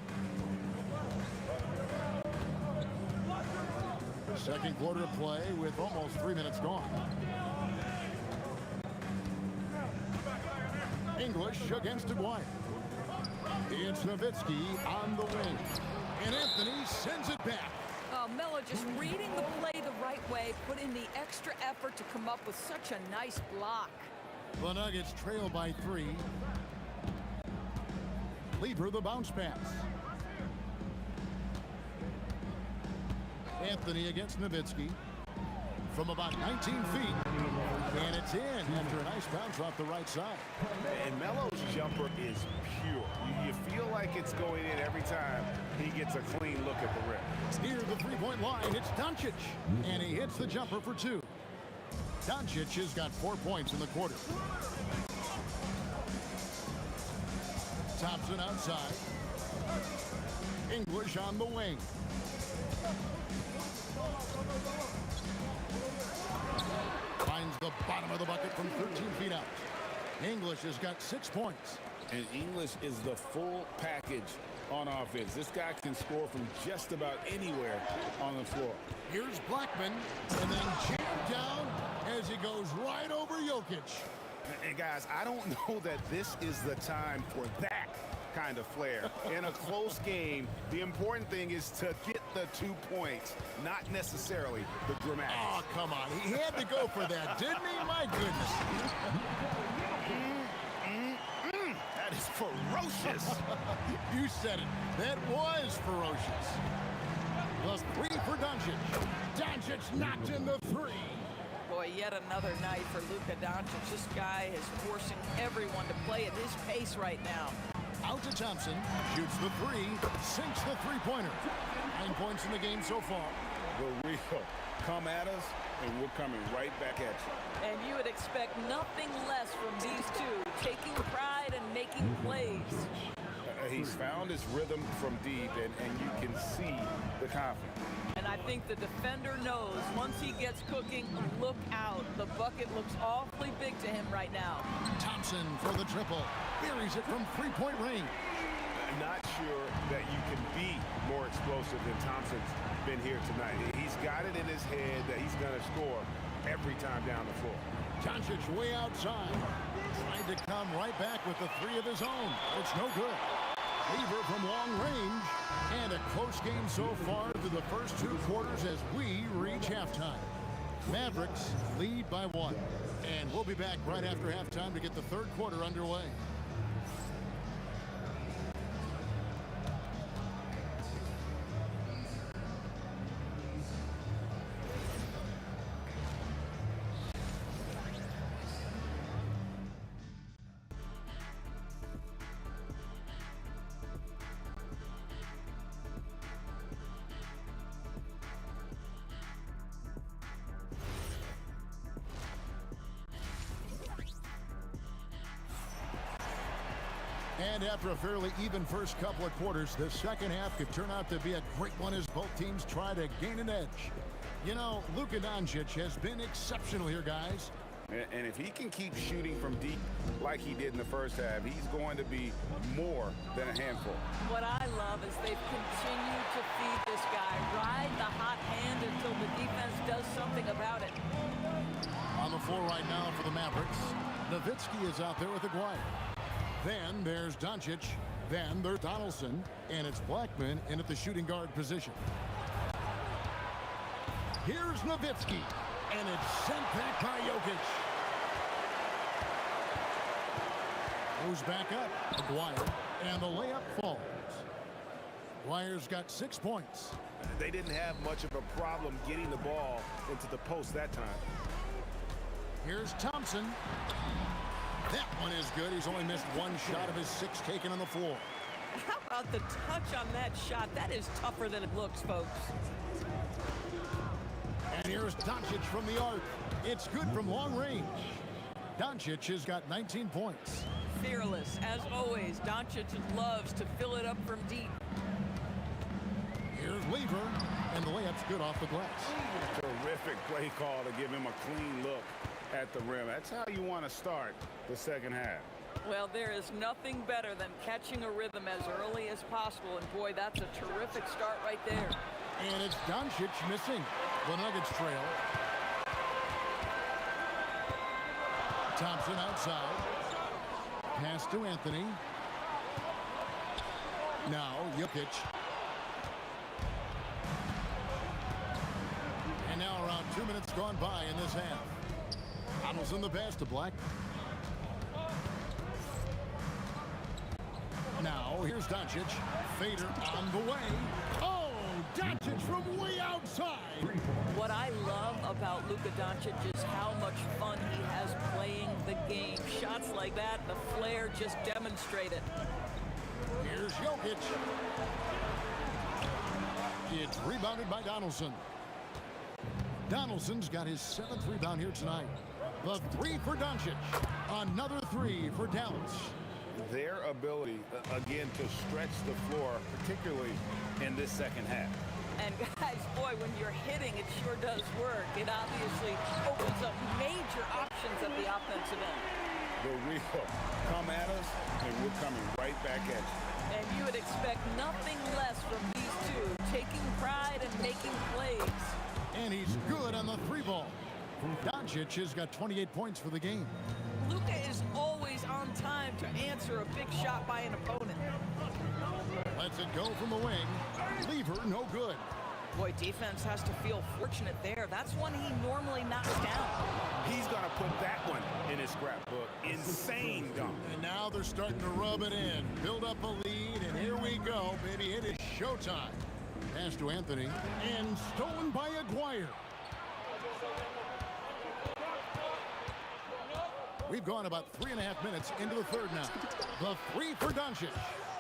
Second quarter of play with almost 3 minutes gone. English against Aguirre. It's Nowitzki on the wing. And Anthony sends it back. Melo just reading the play the right way, put in the extra effort to come up with such a nice block. The Nuggets trail by 3. Lever the bounce pass. Anthony against Nowitzki. From about 19 feet. And it's in after a nice bounce off the right side. And Melo's jumper is pure. You feel like it's going in every time he gets a clean look at the rim. Near the three-point line, it's Doncic. And he hits the jumper for 2. Doncic has got 4 points in the quarter. Thompson outside. English on the wing. Finds the bottom of the bucket from 13 feet out. English has got 6 points. And English is the full package on offense. This guy can score from just about anywhere on the floor. Here's Blackman, and then jammed down as he goes right over Jokic. And guys, I don't know that this is the time for that kind of flair. In a close game, the important thing is to get the 2 points, not necessarily the dramatics. Oh, come on. He had to go for that, didn't he? My goodness. That is ferocious. You said it. That was ferocious. The 3 for Doncic. Doncic knocked in the 3. Boy, yet another night for Luka Doncic. This guy is forcing everyone to play at his pace right now. Out to Thompson, shoots the 3, sinks the three-pointer. 9 points in the game so far. The real come at us, and we're coming right back at you. And you would expect nothing less from these two, taking pride and making plays. He's found his rhythm from deep, and you can see the confidence. And I think the defender knows once he gets cooking, look out. The bucket looks awfully big to him right now. Thompson for the triple. Buries it from three-point range. I'm not sure that you can be more explosive than Thompson's been here tonight. He's got it in his head that he's going to score every time down the floor. Doncic way outside. Trying to come right back with the 3 of his own. It's no good. Lever from long range. And a close game so far through the first 2 quarters as we reach halftime. Mavericks lead by 1. And we'll be back right after halftime to get the 3rd quarter underway. And after a fairly even first couple of quarters, the second half could turn out to be a great one as both teams try to gain an edge. You know, Luka Doncic has been exceptional here, guys. And if he can keep shooting from deep like he did in the first half, he's going to be more than a handful. What I love is they've continued to feed this guy, ride the hot hand until the defense does something about it. On the floor right now for the Mavericks, Nowitzki is out there with Aguirre. Then there's Doncic. Then there's Donaldson. And it's Blackman in at the shooting guard position. Here's Nowitzki. And it's sent back by Jokic. Goes back up. Aguirre. And the layup falls. Aguirre's got 6 points. They didn't have much of a problem getting the ball into the post that time. Here's Thompson. That one is good. He's only missed 1 shot of his 6 taken on the floor. How about the touch on that shot? That is tougher than it looks, folks. And here's Doncic from the arc. It's good from long range. Doncic has got 19 points. Fearless, as always. Doncic loves to fill it up from deep. Here's Lever, and the layup's good off the glass. Terrific play call to give him a clean look at the rim. That's how you want to start the second half. Well, there is nothing better than catching a rhythm as early as possible, and boy, that's a terrific start right there. And it's Doncic missing. The Nuggets trail. Thompson outside. Pass to Anthony. Now Jokic. And now around 2 minutes gone by in this half. Donaldson the pass to Black. Now here's Doncic. Fader on the way. Oh, Doncic from way outside. What I love about Luka Doncic is how much fun he has playing the game. Shots like that, the flair just demonstrated. Here's Jokic. It's rebounded by Donaldson. Donaldson's got his 7th rebound here tonight. The 3 for Doncic. Another 3 for Dallas. Their ability, again, to stretch the floor, particularly in this second half. And guys, boy, when you're hitting, it sure does work. It obviously opens up major options at the offensive end. The real come at us, and we're coming right back at you. And you would expect nothing less from these two, taking pride and making plays. And he's good on the 3 ball. Doncic has got 28 points for the game. Luka is always on time to answer a big shot by an opponent. Lets it go from the wing. Lever, no good. Boy, defense has to feel fortunate there. That's one he normally knocks down. He's going to put that one in his scrapbook. Insane dunk. And now they're starting to rub it in. Build up a lead, and here we go, baby. It is showtime. Pass to Anthony, and stolen by Aguirre. We've gone about 3.5 minutes into the third now. The 3 for Doncic.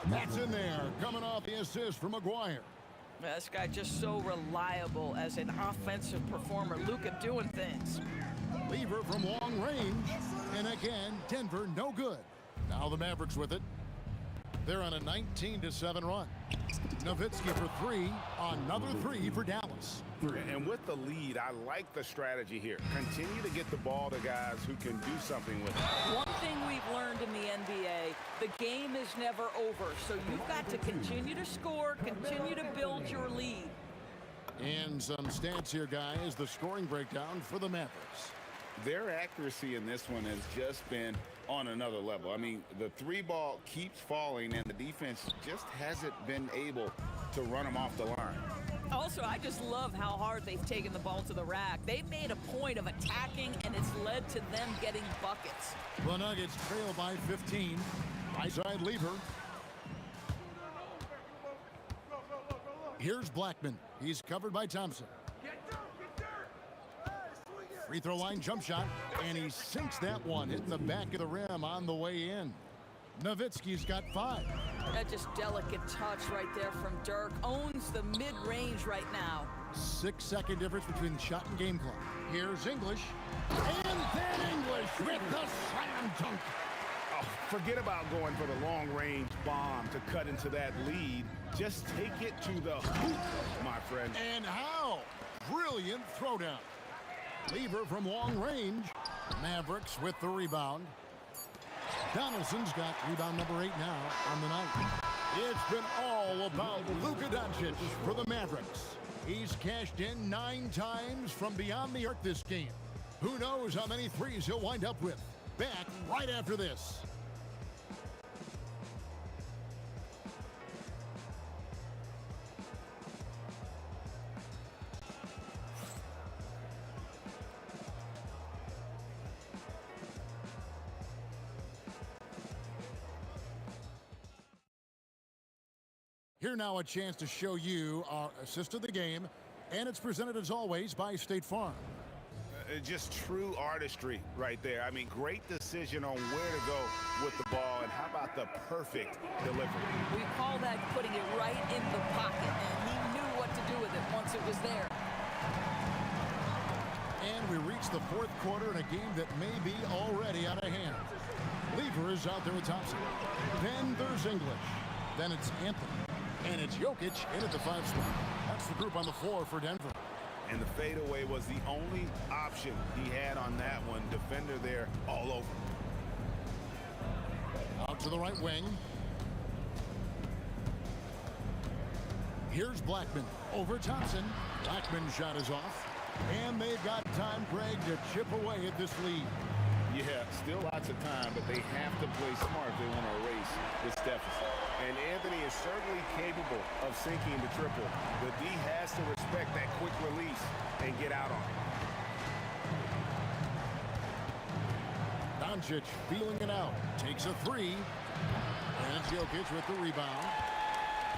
That's in there, coming off the assist from Aguirre. This guy just so reliable as an offensive performer. Luka doing things. Lever from long range. And again, Denver no good. Now the Mavericks with it. They're on a 19-7 run. Nowitzki for 3. Another 3 for Dallas. And with the lead, I like the strategy here. Continue to get the ball to guys who can do something with it. One thing we've learned in the NBA, the game is never over. So you've got to continue to score, continue to build your lead. And some stats here, guys. The scoring breakdown for the Mavericks. Their accuracy in this one has just been on another level. I mean, the 3 ball keeps falling, and the defense just hasn't been able to run them off the line. Also, I just love how hard they've taken the ball to the rack. They've made a point of attacking, and it's led to them getting buckets. The Nuggets trail by 15. Outside Lever. Here's Blackman. He's covered by Thompson. Free throw line jump shot, and he sinks that one, hitting the back of the rim on the way in. Nowitzki's got 5. That just delicate touch right there from Dirk. Owns the mid-range right now. 6-second difference between the shot and game clock. Here's English. And then English with the slam dunk. Oh, forget about going for the long-range bomb to cut into that lead. Just take it to the hoop, my friend. And how? Brilliant throwdown. Lever from long range. Mavericks with the rebound. Donaldson's got rebound number 8 now on the night. It's been all about Luka Doncic for the Mavericks. He's cashed in 9 times from beyond the arc this game. Who knows how many threes he'll wind up with. Back right after this. Here now a chance to show you our assist of the game, and it's presented as always by State Farm. Just true artistry right there. I mean, great decision on where to go with the ball, and how about the perfect delivery? We call that putting it right in the pocket, and he knew what to do with it once it was there. And we reach the 4th quarter in a game that may be already out of hand. Lever is out there with Thompson. Then there's English. Then it's Anthony. And it's Jokic in at the 5 spot. That's the group on the floor for Denver. And the fadeaway was the only option he had on that one. Defender there all over. Out to the right wing. Here's Blackman over Thompson. Blackman's shot is off. And they've got time, Greg, to chip away at this lead. Yeah, still lots of time, but they have to play smart if they want to erase this deficit. And Anthony is certainly capable of sinking the triple. The D has to respect that quick release and get out on it. Doncic feeling it out. Takes a 3. And it's Jokic with the rebound.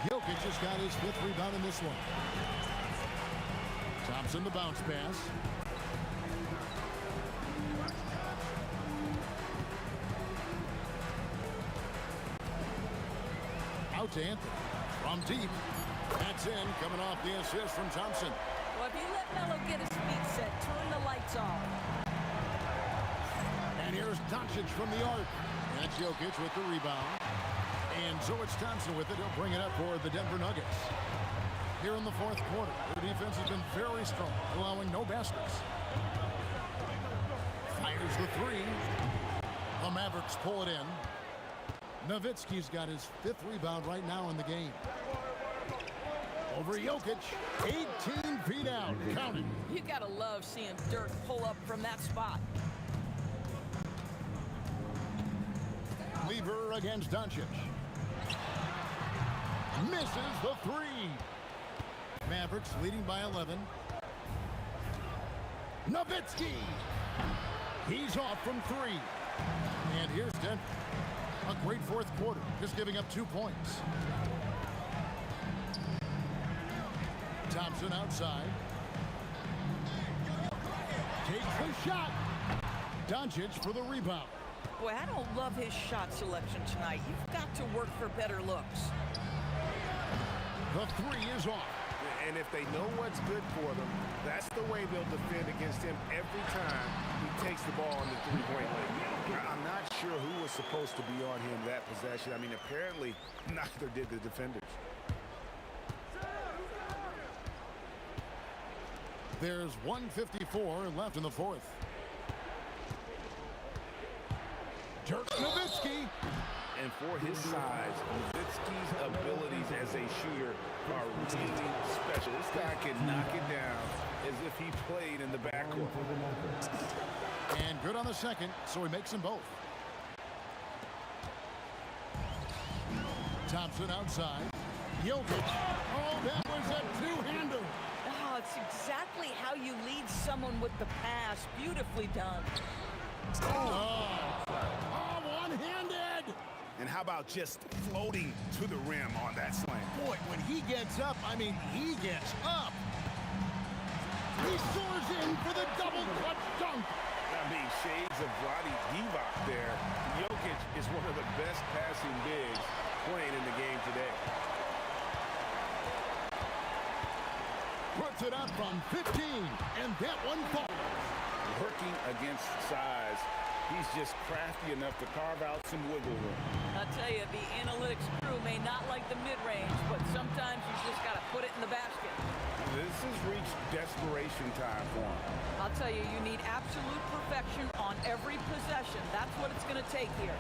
Jokic has got his 5th rebound in this one. Thompson the bounce pass. Out to Anthony. From deep. That's in. Coming off the assist from Thompson. Well, if you let Melo get his feet set, turn the lights off. And here's Doncic from the arc. That's Jokic with the rebound. And so it's Thompson with it. He'll bring it up for the Denver Nuggets. Here in the 4th quarter, their defense has been very strong, allowing no baskets. Fires the 3. The Mavericks pull it in. Nowitzki's got his 5th rebound right now in the game. Over Jokic, 18 feet out, counting. You gotta love seeing Dirk pull up from that spot. Lever against Doncic. Misses the 3. Mavericks leading by 11. Nowitzki. He's off from 3. And here's Denver. A great 4th quarter, just giving up 2 points. Thompson outside. Takes the shot. Doncic for the rebound. Boy, I don't love his shot selection tonight. You've got to work for better looks. The 3 is off. And if they know what's good for them, that's the way they'll defend against him every time he takes the ball on the 3-point line. I'm not sure who was supposed to be on him that possession. I mean, apparently neither did the defenders. There's 1:54 left in the 4th. Dirk Nowitzki. And for his size, Nowitzki's abilities as a shooter are really special. This guy can knock it down as if he played in the backcourt. And good on the second, so he makes them both. Thompson outside. Jokic. Oh, that was a 2-hander. Oh, it's exactly how you lead someone with the pass. Beautifully done. Oh, one-handed. And how about just floating to the rim on that slam? Boy, when he gets up, I mean, he gets up. He soars in for the double clutch dunk. I mean, shades of Vlade Divac there. Jokic is one of the best passing bigs playing in the game today. Puts it up from 15, and that one falls. Working against size, he's just crafty enough to carve out some wiggle room. I'll tell you, the analytics crew may not like the mid-range, but sometimes you just got to put it in the basket. This has reached desperation time for him. I'll tell you, you need absolute perfection on every possession. That's what it's going to take here.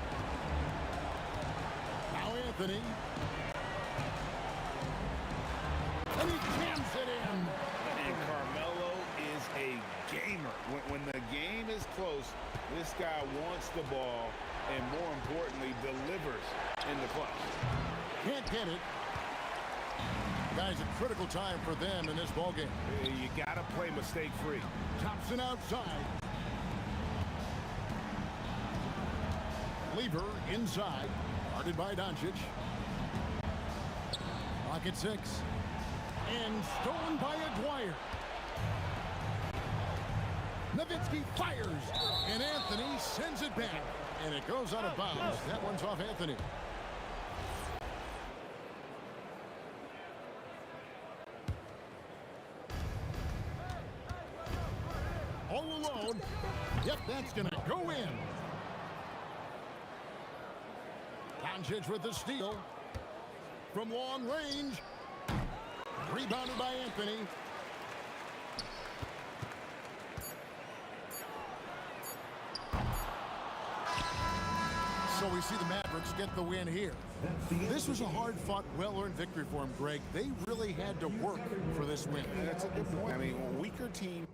Now Anthony. And he jams it in. And Carmelo is a gamer. When the game is close, this guy wants the ball and, more importantly, delivers in the clutch. Can't get it. Guys, a critical time for them in this ballgame. You got to play mistake-free. Thompson outside. Lever inside. Guarded by Doncic. Clock at 6. And stolen by Aguirre. Nowitzki fires. And Anthony sends it back. And it goes out of bounds. That one's off Anthony. All alone. Yep, that's going to go in. Doncic with the steal. From long range. Rebounded by Anthony. So we see the Mavericks get the win here. This was a hard-fought, well-earned victory for them, Greg. They really had to work for this win. That's a good point. I mean, a weaker team.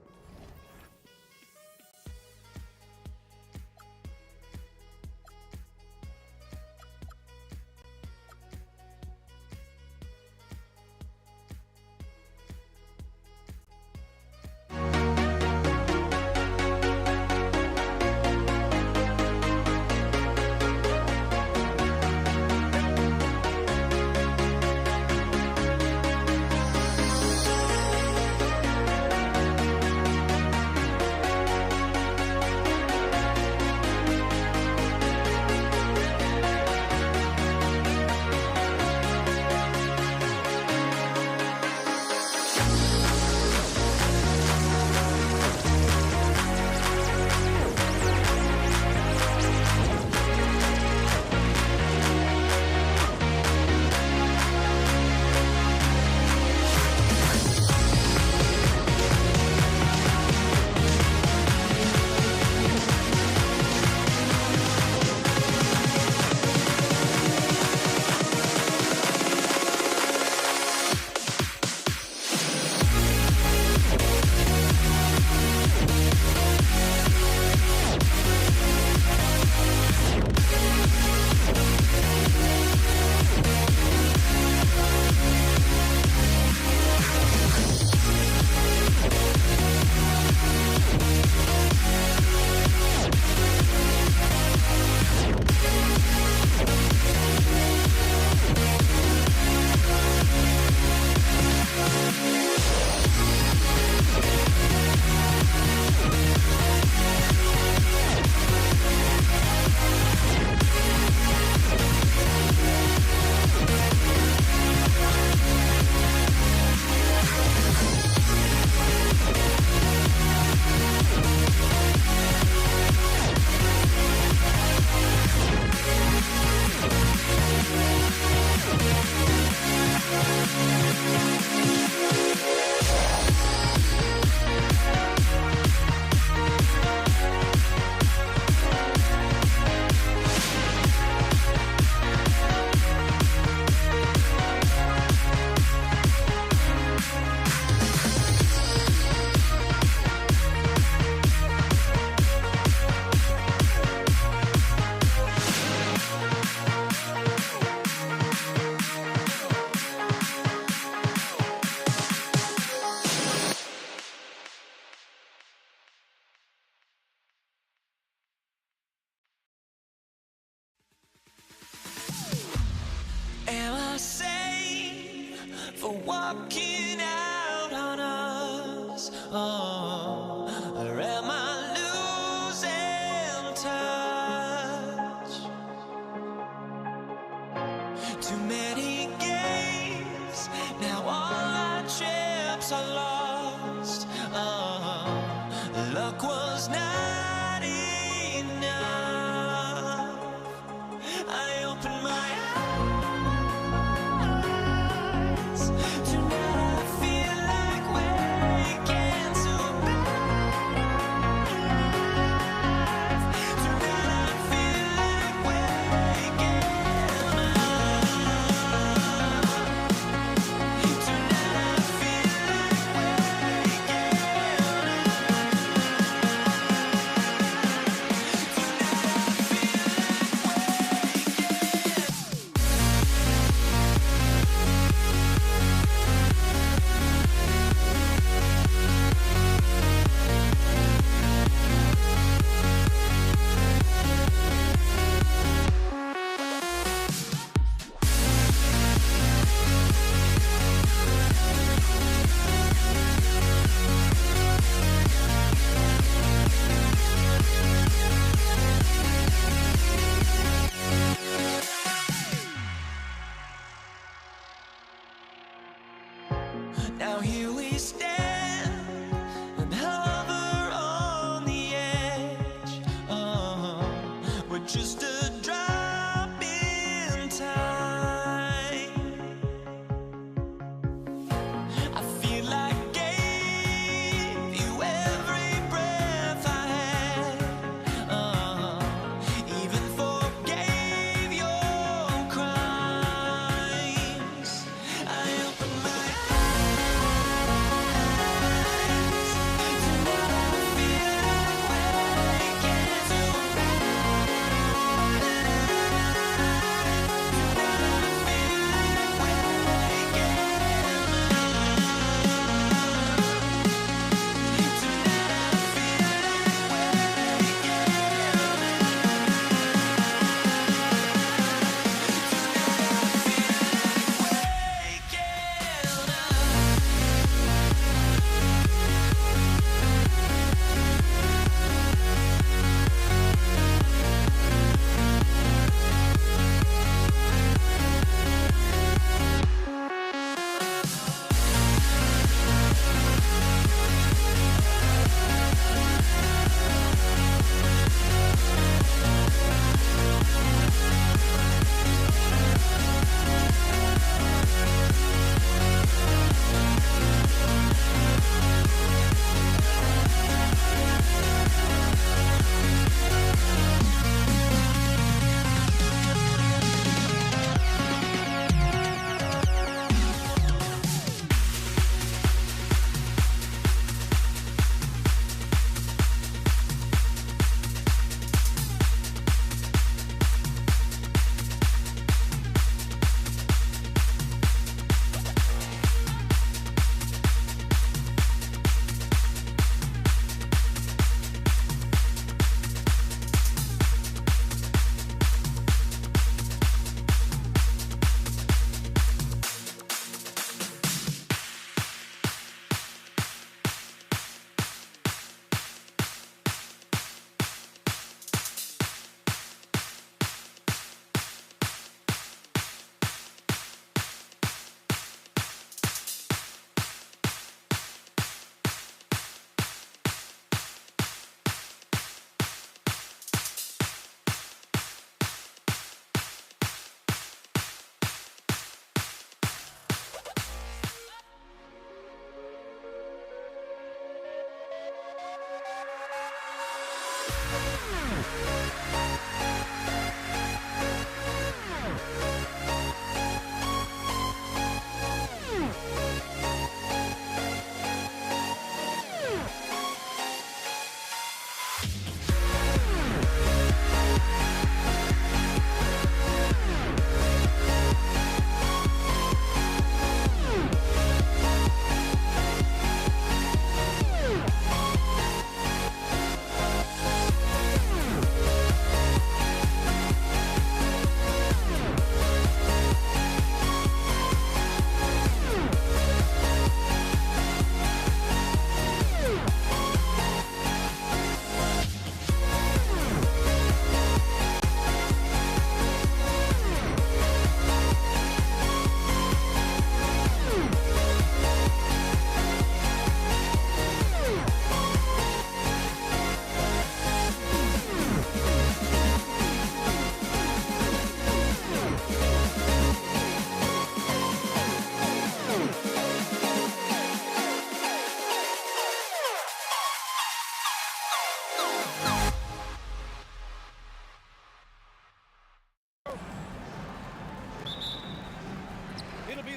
for walking out on us? Oh, or am I losing touch? Too many games, now all our chips are lost. Oh, luck was not enough. I opened my eyes. Tonight I feel like waking to a better life. Tonight I feel like waking up. Tonight I feel like waking up.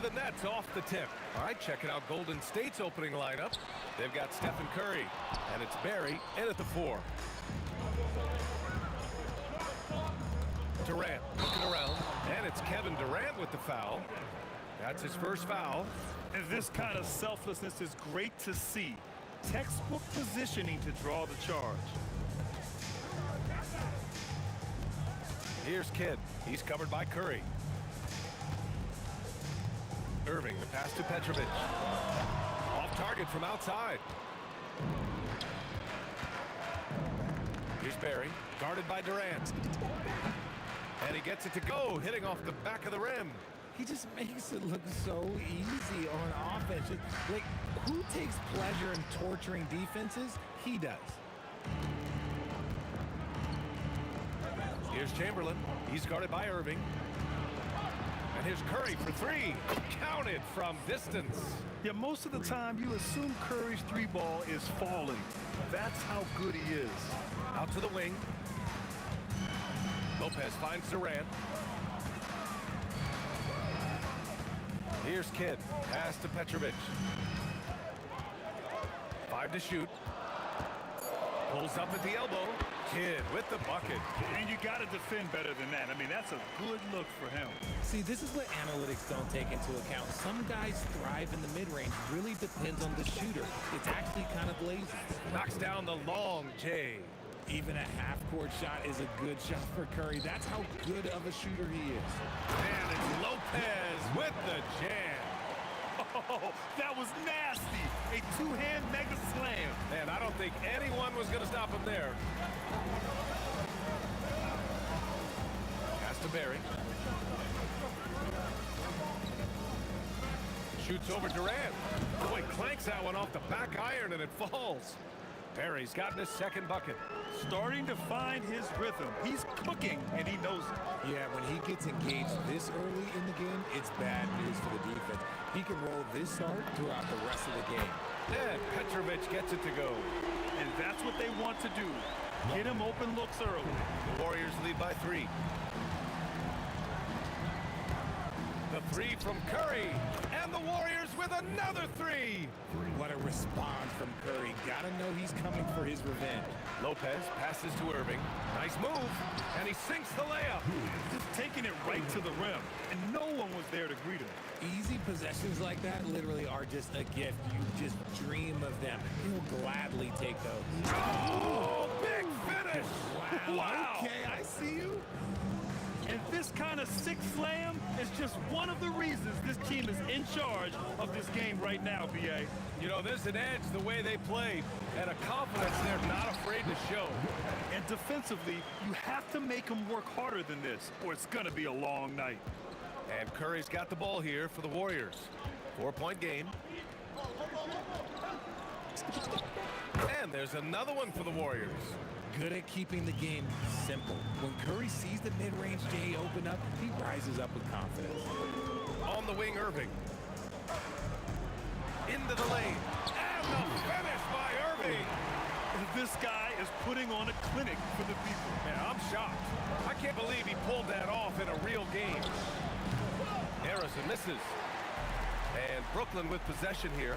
and that's off the tip. All right, checking out Golden State's opening lineup. They've got Stephen Curry, and it's Barry in at the 4. Durant looking around, and it's Kevin Durant with the foul. That's his first foul. And this kind of selflessness is great to see. Textbook positioning to draw the charge. Here's Kidd. He's covered by Curry. Irving, the pass to Petrovic. Off target from outside. Here's Barry, guarded by Durant. And he gets it to go, hitting off the back of the rim. He just makes it look so easy on offense. Like, who takes pleasure in torturing defenses? He does. Here's Chamberlain. He's guarded by Irving. And here's Curry for 3. Counted from distance. Yeah, most of the time you assume Curry's 3-ball is falling. That's how good he is. Out to the wing. Lopez finds Durant. Here's Kidd. Pass to Petrovic. 5 to shoot. Pulls up at the elbow. Kidd with the bucket. And you got to defend better than that. I mean, that's a good look for him. See, this is what analytics don't take into account. Some guys thrive in the mid-range. Really depends on the shooter. It's actually kind of lazy. Knocks down the long J. Even a half-court shot is a good shot for Curry. That's how good of a shooter he is. And it's Lopez with the jam. Oh, that was nasty. A two-hand mega slam. Man, I don't think anyone was going to stop him there. Pass to Barry. Shoots over Durant. Boy, clanks that one off the back iron and it falls. Barry's gotten his second bucket. Starting to find his rhythm. He's cooking, and he knows it. Yeah, when he gets engaged this early in the game, it's bad news for the defense. He can roll this start throughout the rest of the game. And Petrovic gets it to go. And that's what they want to do. Get him open looks early. The Warriors lead by 3. The 3 from Curry. And the Warriors with another 3. What a response from Curry. Gotta know he's coming for his revenge. Lopez passes to Irving. Nice move. And he sinks the layup. Just taking it right to the rim. And no one was there to greet him. Easy possessions like that literally are just a gift. You just dream of them. He'll gladly take those. Oh, big finish. Wow. Okay, I see you. And this kind of sick slam is just one of the reasons this team is in charge of this game right now, B.A. You know, there's an edge the way they played, and a confidence they're not afraid to show. And defensively, you have to make them work harder than this, or it's going to be a long night. And Curry's got the ball here for the Warriors. 4-point game. And there's another one for the Warriors. Good at keeping the game simple. When Curry sees the mid-range J open up, he rises up with confidence. On the wing, Irving. Into the lane. And the finish by Irving. This guy is putting on a clinic for the people. Man, I'm shocked. I can't believe he pulled that off in a real game. Harrison misses. And Brooklyn with possession here.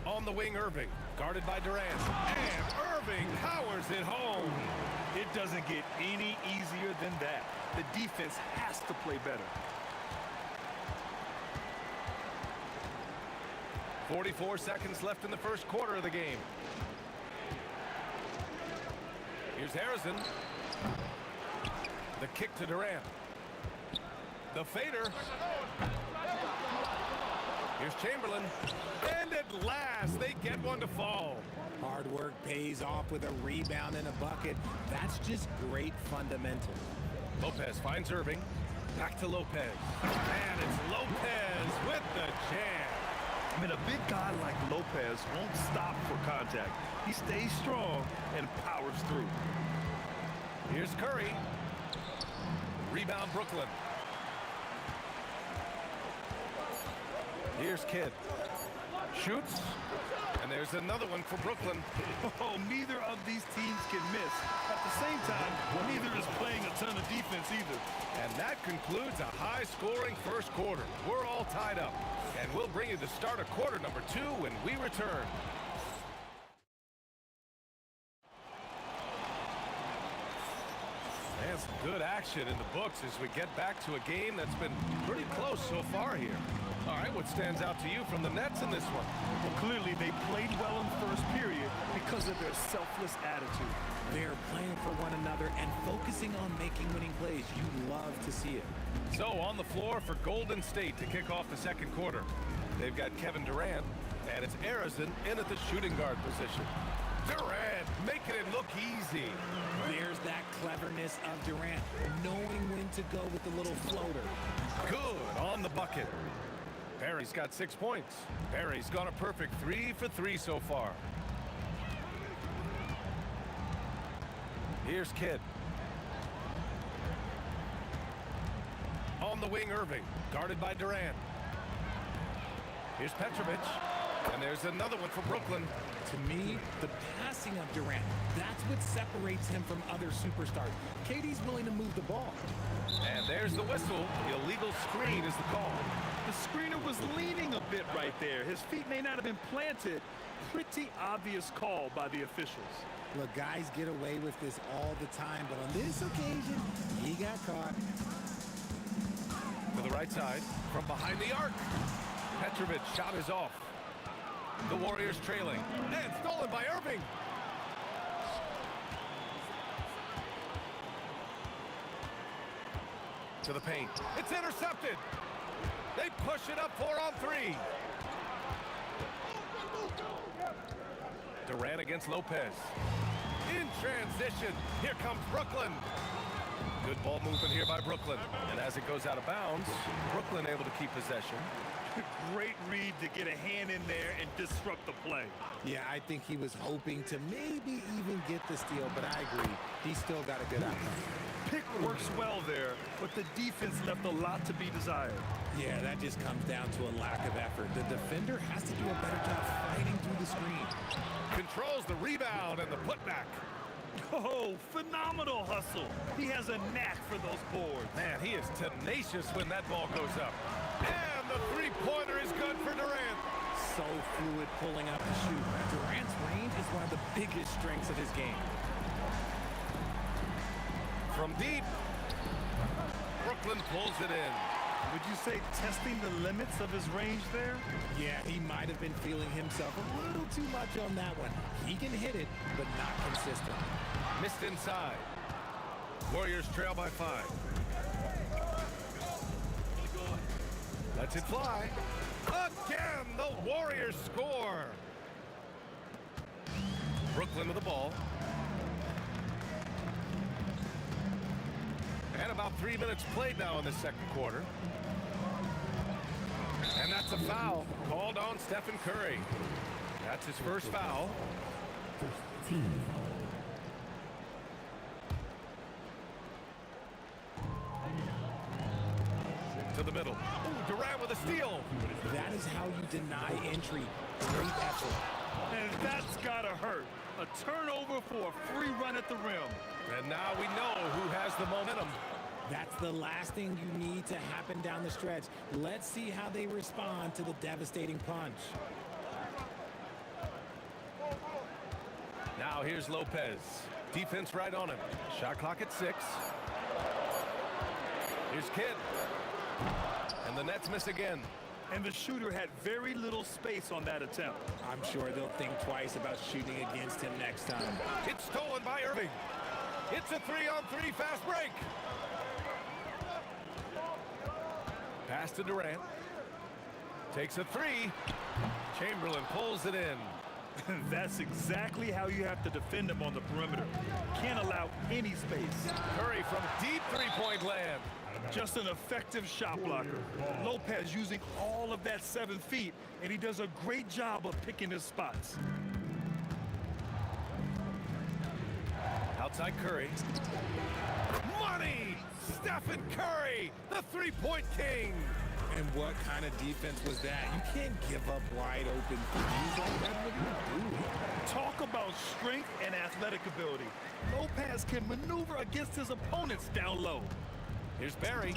On the wing, Irving. Guarded by Durant. And Irving powers it home. It doesn't get any easier than that. The defense has to play better. 44 seconds left in the first quarter of the game. Here's Harrison. The kick to Durant. The fader. Here's Chamberlain. And at last, they get one to fall. Hard work pays off with a rebound and a bucket. That's just great fundamentals. Lopez finds Irving. Back to Lopez. And it's Lopez with the jam. I mean, a big guy like Lopez won't stop for contact. He stays strong and powers through. Here's Curry. Rebound, Brooklyn. Here's Kidd. Shoots. And there's another one for Brooklyn. Oh, neither of these teams can miss. At the same time, neither is playing a ton of defense. defense either. And that concludes a high-scoring first quarter. We're all tied up. And we'll bring you the start of quarter number 2 when we return. And some good action in the books as we get back to a game that's been pretty close so far here. All right, what stands out to you from the Nets in this one? Well, clearly they played well in the first period because of their selfless attitude. They're playing for one another and focusing on making winning plays. You love to see it. So on the floor for Golden State to kick off the second quarter. They've got Kevin Durant, and it's Arizon in at the shooting guard position. Durant making it look easy. There's that cleverness of Durant, knowing when to go with the little floater. Good on the bucket. Barry's got 6 points. Barry's gone a perfect 3 for 3 so far. Here's Kidd. On the wing, Irving, guarded by Durant. Here's Petrovic. And there's another one for Brooklyn. To me, the passing of Durant, that's what separates him from other superstars. KD's willing to move the ball. And there's the whistle. Illegal screen is the call. The screener was leaning a bit right there. His feet may not have been planted. Pretty obvious call by the officials. Look, guys get away with this all the time, but on this occasion, he got caught. To the right side, from behind the arc. Petrovic shot is off. The Warriors trailing. And stolen by Irving. To the paint. It's intercepted. They push it up 4 on 3. Durant against Lopez. In transition. Here comes Brooklyn. Good ball movement here by Brooklyn. And as it goes out of bounds, Brooklyn able to keep possession. Great read to get a hand in there and disrupt the play. Yeah, I think he was hoping to maybe even get the steal, but I agree. He still got a good outcome. Pick works well there, but the defense left a lot to be desired. Yeah, that just comes down to a lack of effort. The defender has to do a better job fighting through the screen. Controls the rebound and the putback. Oh, phenomenal hustle. He has a knack for those boards. Man, he is tenacious when that ball goes up. And the three-pointer is good for Durant. So fluid pulling up to shoot. Durant's range is one of the biggest strengths of his game. From deep, Brooklyn pulls it in. Would you say testing the limits of his range there? Yeah, he might have been feeling himself a little too much on that one. He can hit it, but not consistent. Missed inside. Warriors trail by 5. Lets it fly. Again, the Warriors score. Brooklyn with the ball. And about 3 minutes played now in the second quarter. And that's a foul called on Stephen Curry. That's his first foul. To the middle. Ooh, Durant with a steal. That is how you deny entry. Great effort. And that's gotta hurt. A turnover for a free run at the rim. And now we know who has the momentum. That's the last thing you need to happen down the stretch. Let's see how they respond to the devastating punch. Now here's Lopez. Defense right on him. Shot clock at 6. Here's Kidd. And the Nets miss again. And the shooter had very little space on that attempt. I'm sure they'll think twice about shooting against him next time. It's stolen by Irving. It's a 3-on-3 fast break. Pass to Durant. Takes a 3. Chamberlain pulls it in. That's exactly how you have to defend him on the perimeter. Can't allow any space. Curry from deep three-point land. Just an effective shot blocker. Lopez using all of that 7 feet, and he does a great job of picking his spots. Outside Curry. Money! Stephen Curry, the three-point king. And what kind of defense was that? You can't give up wide open threes like that. What are you doing? Talk about strength and athletic ability. Lopez can maneuver against his opponents down low. Here's Barry.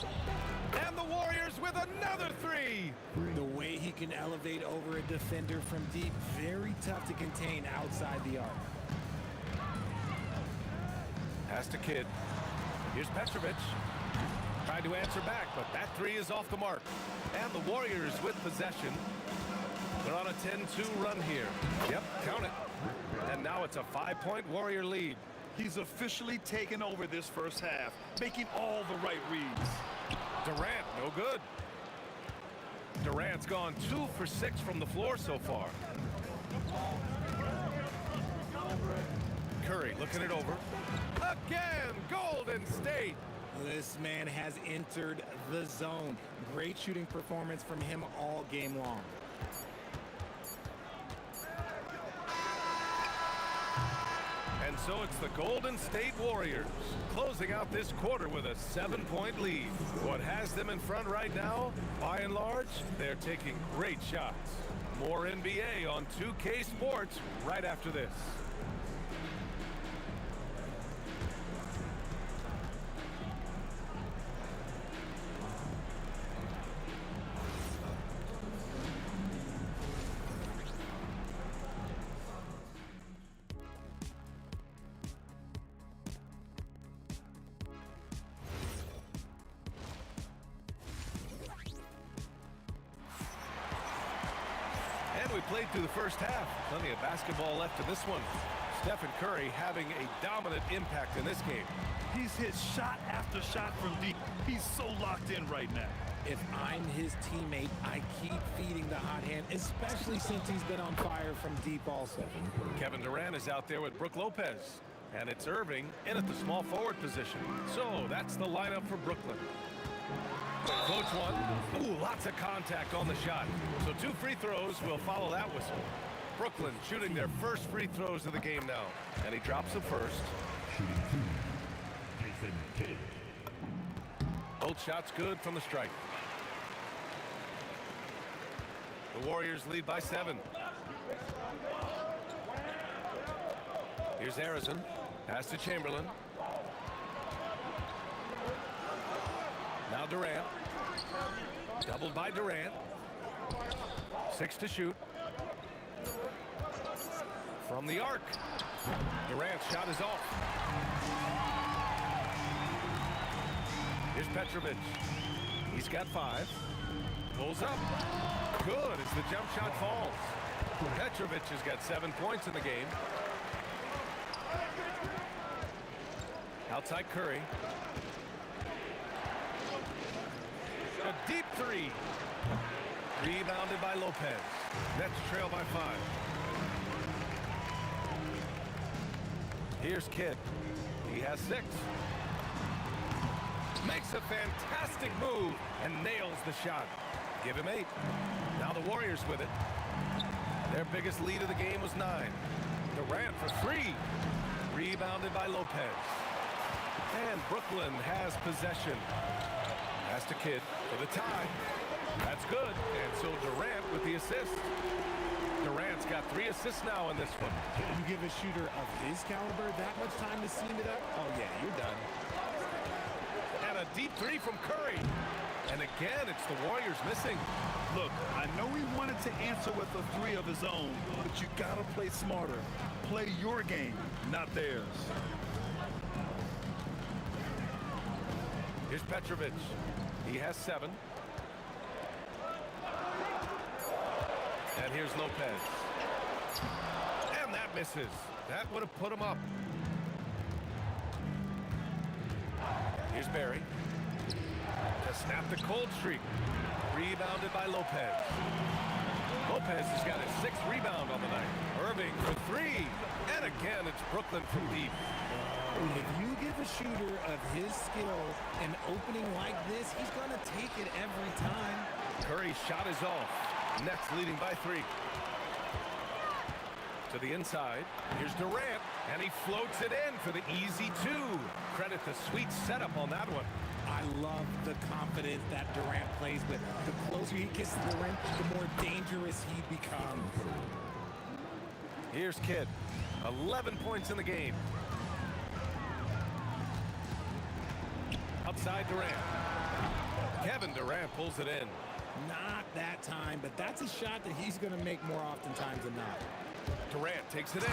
And the Warriors with another three. The way he can elevate over a defender from deep, very tough to contain outside the arc. Pass to Kidd. Here's Petrovic. Tried to answer back, but that three is off the mark. And the Warriors with possession. They're on a 10-2 run here. Yep, count it. And now it's a 5-point Warrior lead. He's officially taken over this first half, making all the right reads. Durant, no good. Durant's gone 2 for 6 from the floor so far. Curry looking it over. Again, Golden State. This man has entered the zone. Great shooting performance from him all game long. And so it's the Golden State Warriors closing out this quarter with a 7-point lead. What has them in front right now, by and large, they're taking great shots. More NBA on 2K Sports right after this. And we played through the first half. Plenty of basketball left in this one. Stephen Curry having a dominant impact in this game. He's hit shot after shot from deep. He's so locked in right now. If I'm his teammate, I keep feeding the hot hand, especially since he's been on fire from deep also. Kevin Durant is out there with Brook Lopez. And it's Irving in at the small forward position. So that's the lineup for Brooklyn. Close one. Ooh, lots of contact on the shot. So 2 free throws will follow that whistle. Brooklyn shooting their first free throws of the game now. And he drops them first. Shooting 2. Jason Kidd. Both shots good from the strike. The Warriors lead by 7. Here's Harrison. Pass to Chamberlain. Now Durant. Doubled by Durant. 6 to shoot. From the arc. Durant's shot is off. Here's Petrovic. He's got 5. Pulls up. Good as the jump shot falls. Petrovic has got 7 points in the game. Outside Curry. A deep 3. Rebounded by Lopez. Nets trail by 5. Here's Kidd. He has 6. Makes a fantastic move and nails the shot. Give him 8. Now the Warriors with it. Their biggest lead of the game was 9. Durant for 3. Rebounded by Lopez. And Brooklyn has possession. Pass to Kidd for the tie. That's good. And so Durant with the assist. Durant's got 3 assists now in this one. You give a shooter of his caliber that much time to steam it up? Oh, yeah, you're done. And a deep 3 from Curry. And again, it's the Warriors missing. Look, I know he wanted to answer with a 3 of his own, but you gotta play smarter. Play your game, not theirs. Here's Petrovic. He has 7. And here's Lopez. And that misses. That would have put him up. Here's Barry. To snap the cold streak. Rebounded by Lopez. Lopez has got his 6th rebound on the night. Irving for 3. And again, it's Brooklyn from deep. If you give a shooter of his skill an opening like this, he's going to take it every time. Curry's shot is off. Nets leading by 3. To the inside. Here's Durant. And he floats it in for the easy 2. Credit the sweet setup on that one. I love the confidence that Durant plays with. The closer he gets to the rim, the more dangerous he becomes. Here's Kidd. 11 points in the game. Outside Durant. Kevin Durant pulls it in. Not that time, but that's a shot that he's going to make more oftentimes than not. Durant takes it in.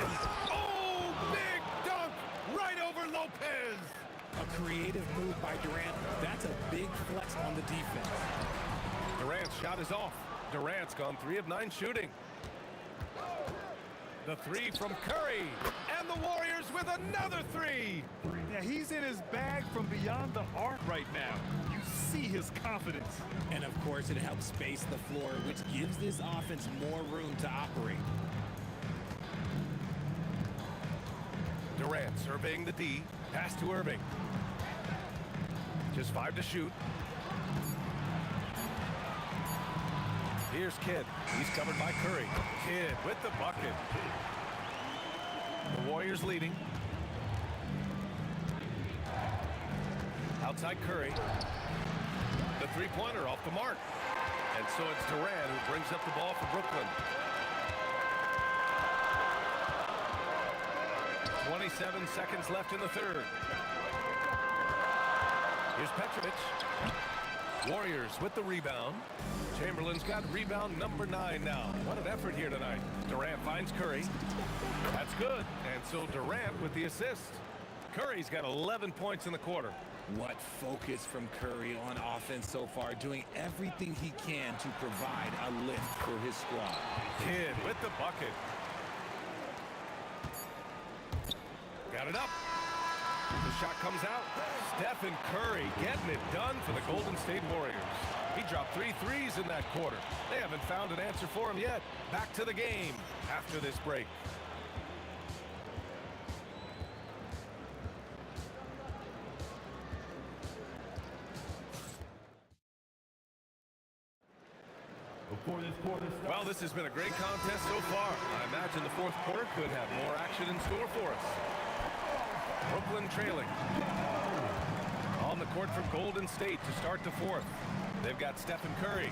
Oh, big dunk right over Lopez. A creative move by Durant. That's a big flex on the defense. Durant's shot is off. Durant's gone 3 of 9 shooting. The 3 from Curry. And the Warriors with another 3. Yeah, he's in his bag from beyond the arc right now. You see his confidence. And of course, it helps space the floor, which gives this offense more room to operate. Durant surveying the D. Pass to Irving. Just 5 to shoot. Here's Kidd. He's covered by Curry. Kidd with the bucket. The Warriors leading. Outside Curry. The three-pointer off the mark. And so it's Durant who brings up the ball for Brooklyn. 27 seconds left in the third. Here's Petrovic. Warriors with the rebound. Chamberlain's got rebound number 9 now. What an effort here tonight. Durant finds Curry. That's good. And so Durant with the assist. Curry's got 11 points in the quarter. What focus from Curry on offense so far, doing everything he can to provide a lift for his squad. Kidd with the bucket. Got it up. The shot comes out. Stephen Curry getting it done for the Golden State Warriors. He dropped 3 threes in that quarter. They haven't found an answer for him yet. Back to the game after this break. Well, this has been a great contest so far. I imagine the fourth quarter could have more action in store for us. Brooklyn trailing. On the court for Golden State to start the fourth. They've got Stephen Curry,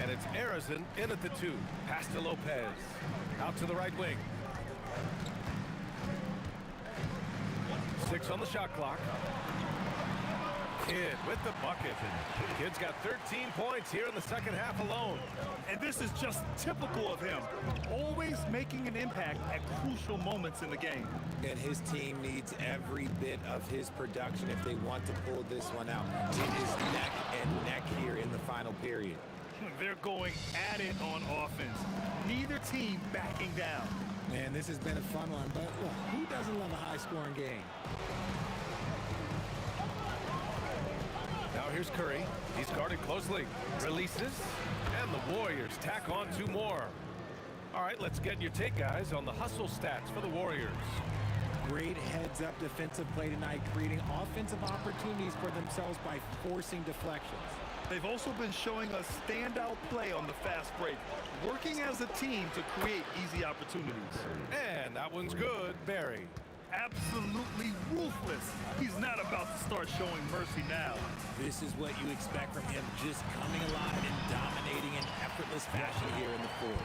and it's Arizin in at the 2. Pass to Lopez. Out to the right wing. 6 on the shot clock. Kidd with the bucket. Kidd's got 13 points here in the second half alone. And this is just typical of him. Always making an impact at crucial moments in the game. And his team needs every bit of his production if they want to pull this one out. It is neck and neck here in the final period. They're going at it on offense. Neither team backing down. Man, this has been a fun one, but look, who doesn't love a high-scoring game? Now here's Curry. He's guarded closely. Releases. And the Warriors tack on 2 more. All right, let's get your take, guys, on the hustle stats for the Warriors. Great heads-up defensive play tonight, creating offensive opportunities for themselves by forcing deflections. They've also been showing a standout play on the fast break, working as a team to create easy opportunities. And that one's good, Barry. Absolutely ruthless. He's not about to start showing mercy now. This is what you expect from him, just coming alive and dominating in effortless fashion here in the fourth.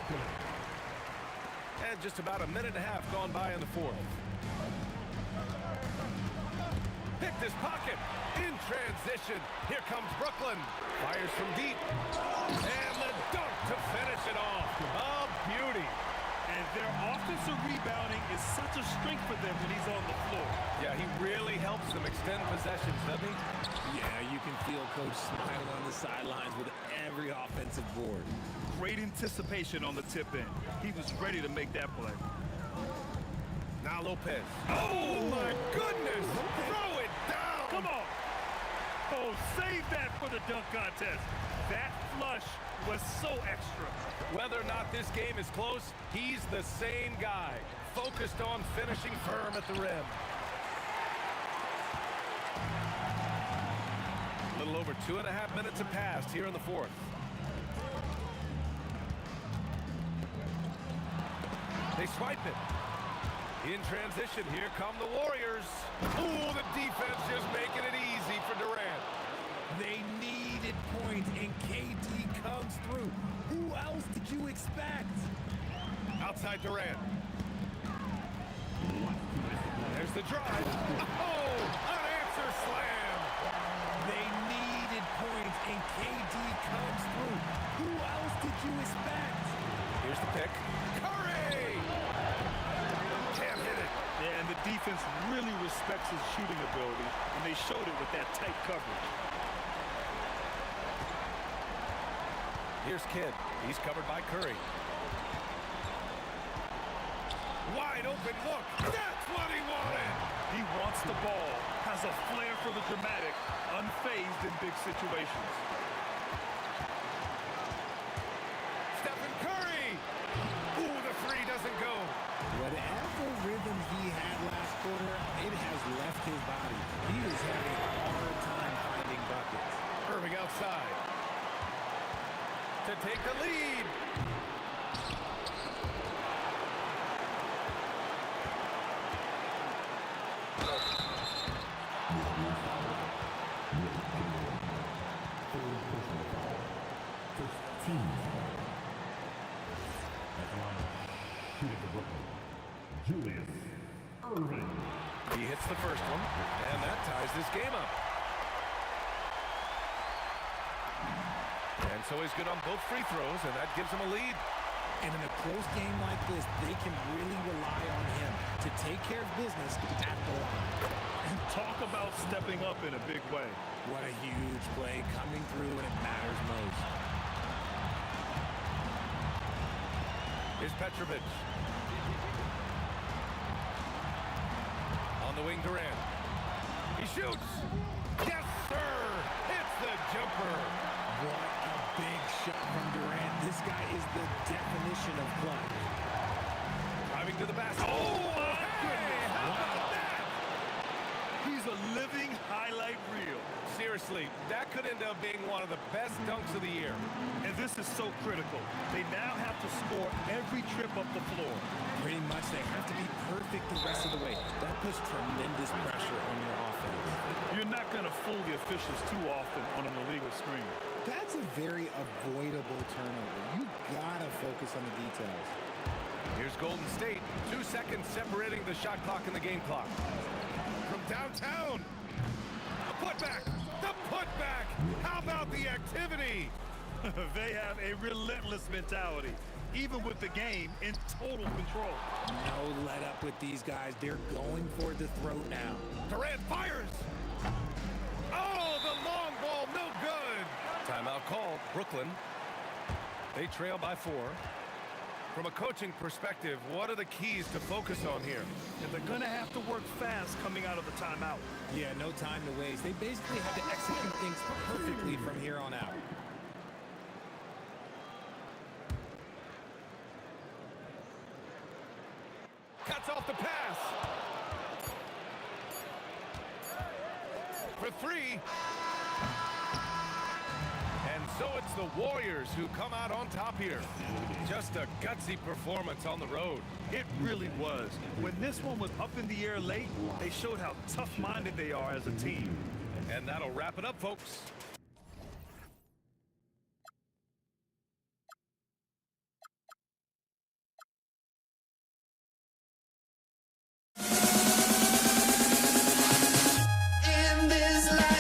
And just about a minute and a half gone by in the fourth. Picked his pocket. In transition. Here comes Brooklyn. Fires from deep. And the dunk to finish it off. A beauty. And their offensive rebounding is such a strength for them when he's on the floor. Yeah, he really helps them extend possessions, doesn't he? Yeah, you can feel Coach smiling on the sidelines with every offensive board. Great anticipation on the tip in. He was ready to make that play. Now Lopez. Oh, my goodness! Throw it down! Come on! Oh, save that for the dunk contest. That flush was so extra. Whether or not this game is close, he's the same guy, focused on finishing firm at the rim. A little over 2.5 minutes have passed here in the fourth. They swipe it. In transition, here come the Warriors. Ooh, the defense just making it easy for Durant. They needed points, and KD comes through. Who else did you expect? Outside Durant. There's the drive. Oh, an answer slam. They respects his shooting ability, and they showed it with that tight coverage. Here's Kidd. He's covered by Curry. Wide open look. That's what he wanted. He wants the ball, has a flair for the dramatic, unfazed in big situations. Stephen Curry. Ooh, the three doesn't go. Whatever rhythm he had last quarter, it has left his body. He is having a hard time finding buckets. Irving outside to take the lead. Julius Irving. He hits the first one, and that ties this game up. And so he's good on both free throws, and that gives him a lead. And in a close game like this, they can really rely on him to take care of business at the line. And talk about stepping up in a big way. What a huge play coming through when it matters most. Here's Petrovic. On the wing, Durant. He shoots. Yes, sir. Hits the jumper. What a big shot from Durant. This guy is the definition of clutch. Driving to the basket. Oh, my goodness. How about that? He's a living highlight reel. Seriously, that could end up being one of the best dunks of the year. And this is so critical. They now have to score every trip up the floor. Pretty much they have to be perfect the rest of the way. That puts tremendous pressure on your offense. You're not going to fool the officials too often on an illegal screen. That's a very avoidable turnover. You gotta focus on the details. Here's Golden State. 2 seconds separating the shot clock and the game clock. From downtown. The putback. The putback. How about the activity? They have a relentless mentality, even with the game in total control. No let up with these guys. They're going for the throat now. Durant fires. Oh, the long ball, no good. Timeout called. Brooklyn. They trail by 4. From a coaching perspective, what are the keys to focus on here? And they're going to have to work fast coming out of the timeout. Yeah, no time to waste. They basically have to execute things perfectly from here on out. Cuts off the pass. For 3. And so it's the Warriors who come out on top here. Just a gutsy performance on the road. It really was. When this one was up in the air late, they showed how tough-minded they are as a team. And that'll wrap it up, folks. In this life.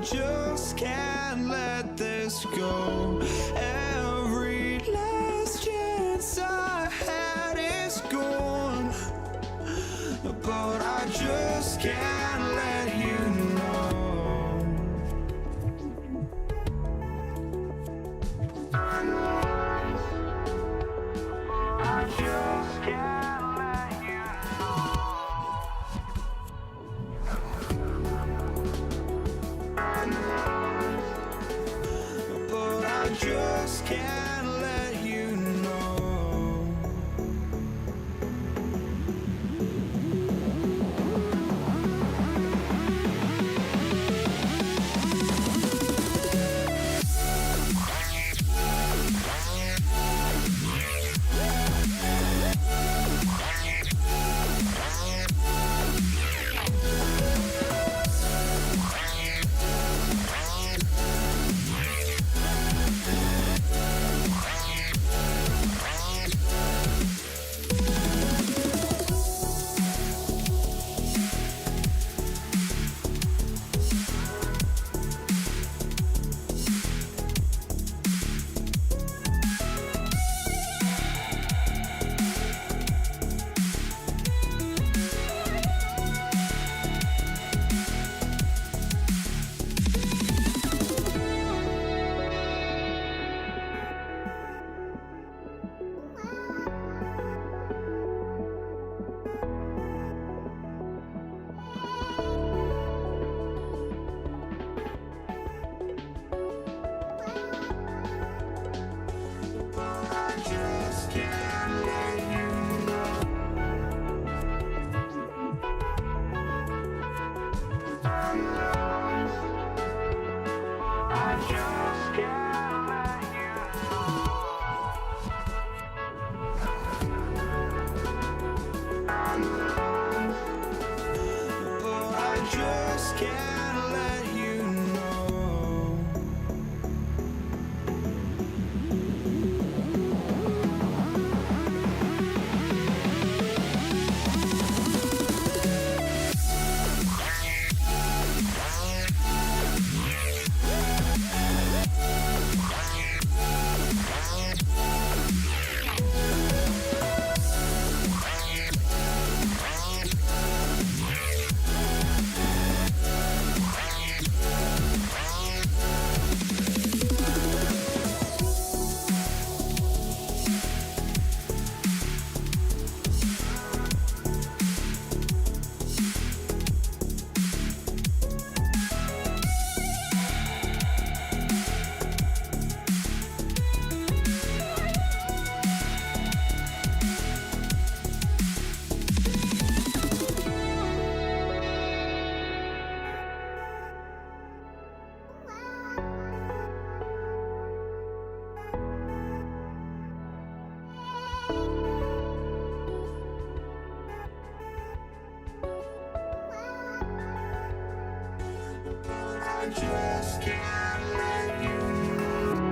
just can't let this go. Every last chance I had is gone, but I just can't let you know. I just can't let you know. But I just can't let you know. Just can't let you know.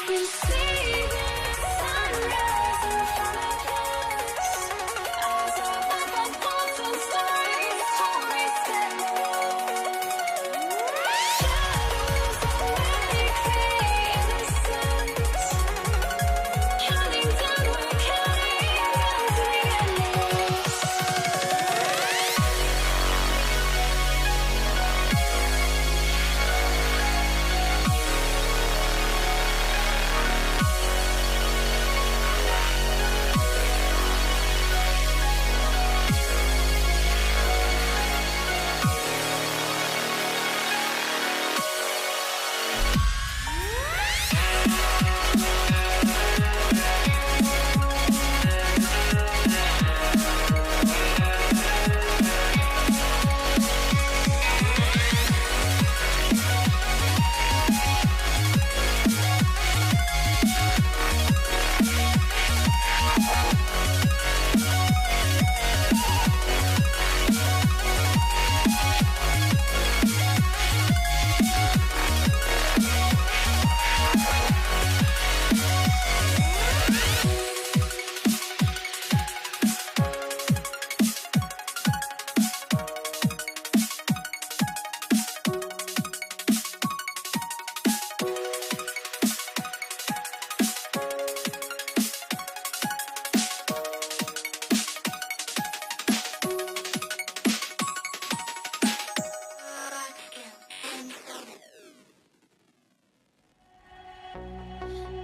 You see the sunrise in front of us. Eyes are like a thousand stories told me stand alone. Shadows already create innocence. Counting down, we're counting down to the endless.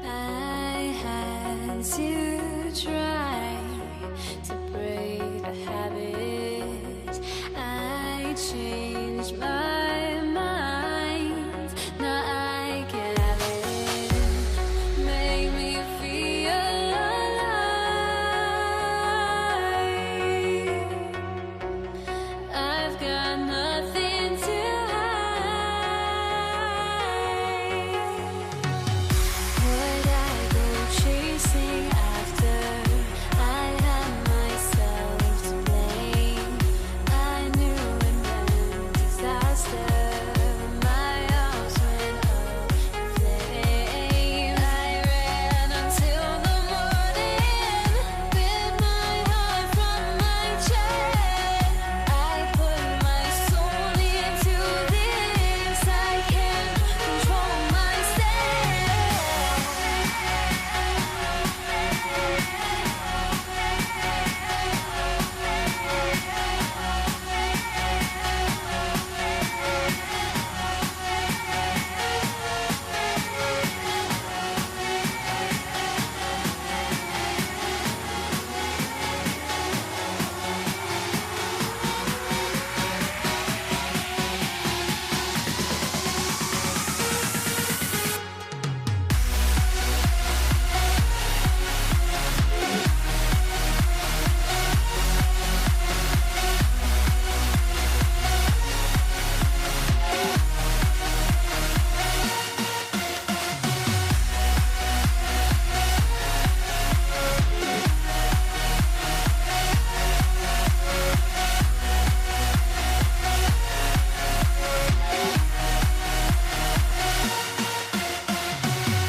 I had to try to break a habit. I changed my mind. Now I can have it. Make me feel alive. I've got nothing to hide. Would I go chasing after? I had myself to blame. I knew it meant disaster. My arms went up in flames. I ran until the morning, bit my heart from my chest. I put my soul into this. I can't control myself.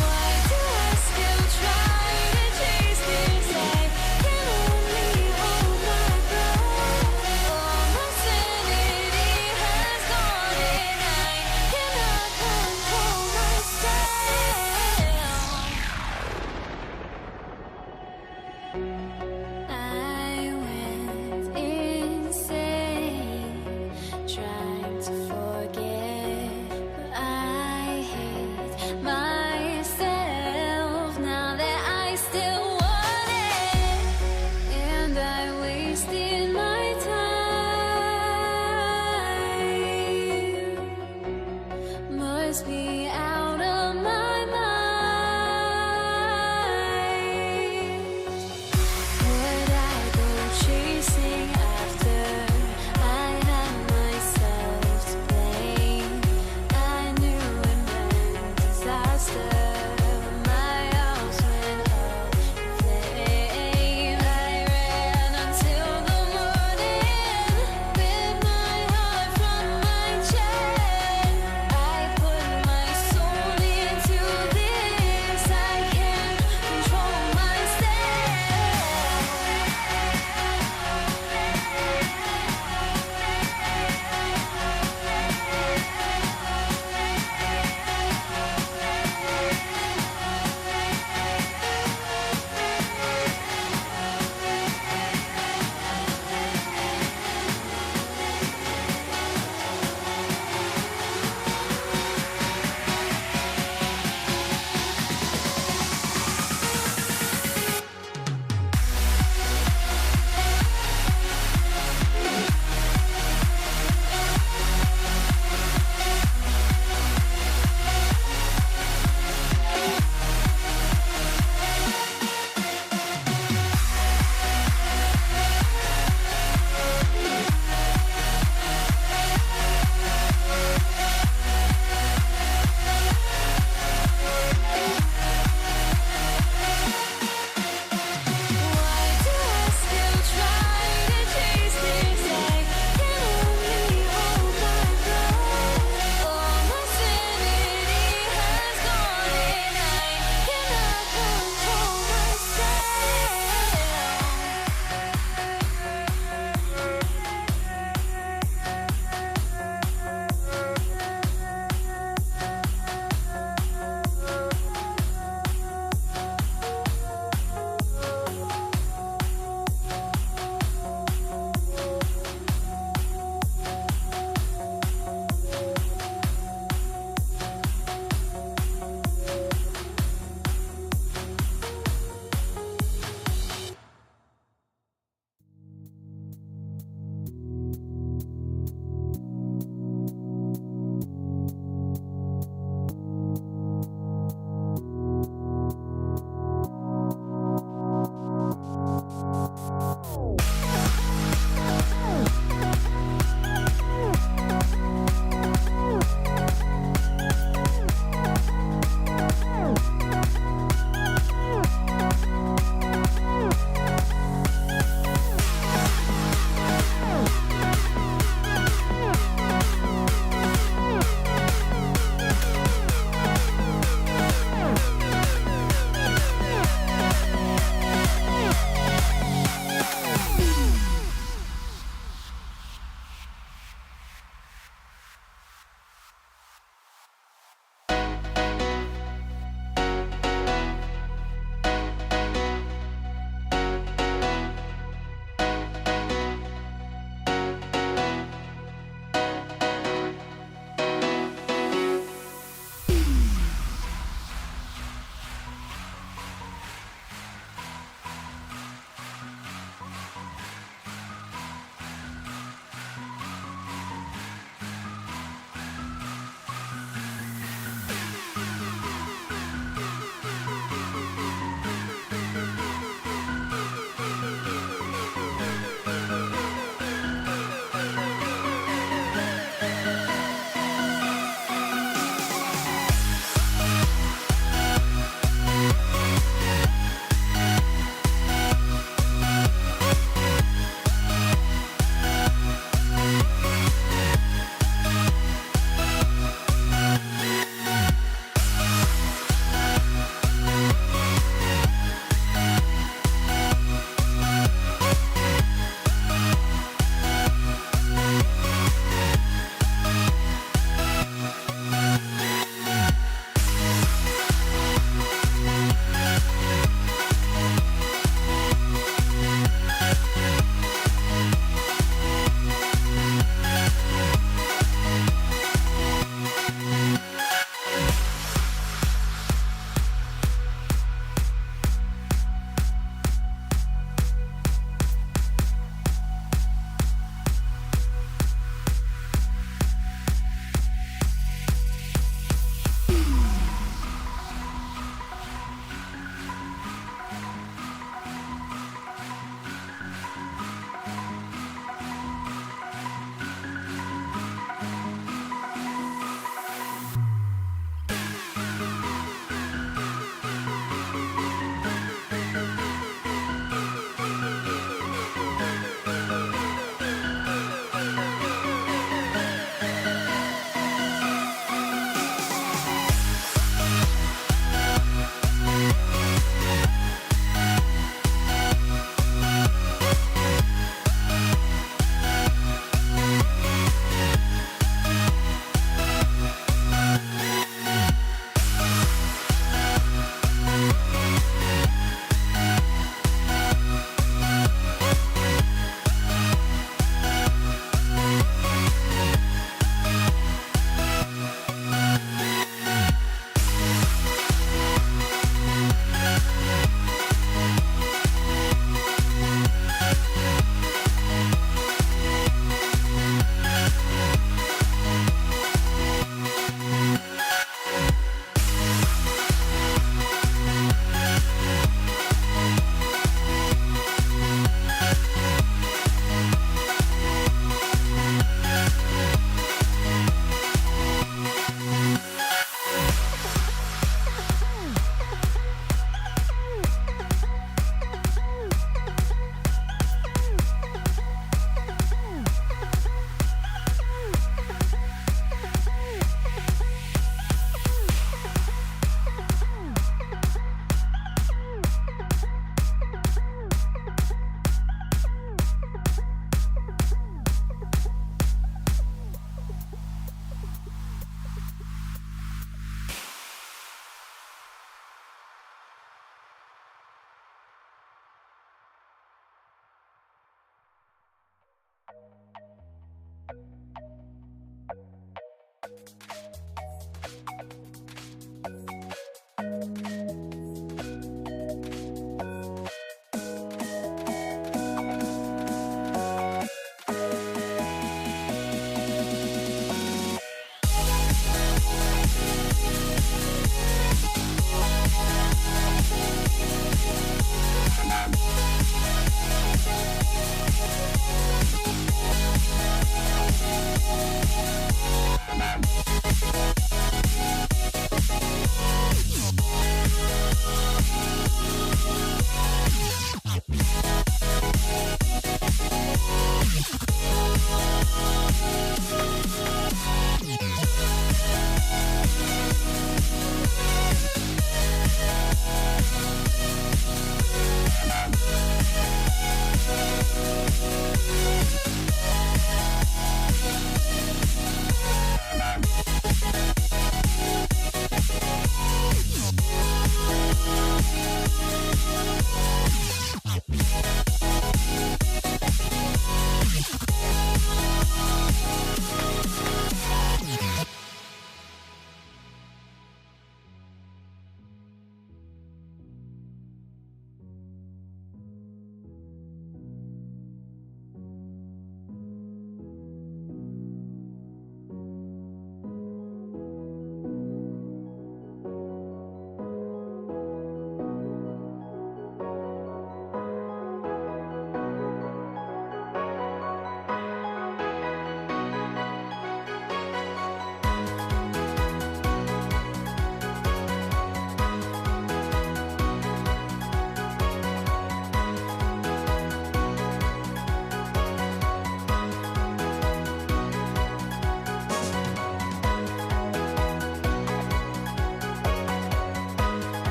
Why do I still try to chase this? I can only hold my breath. All my sanity has gone, and I cannot control myself. I went insane, trying to forget, but I hate myself now that I still want it, and I wasted my time. Must be out of my mind.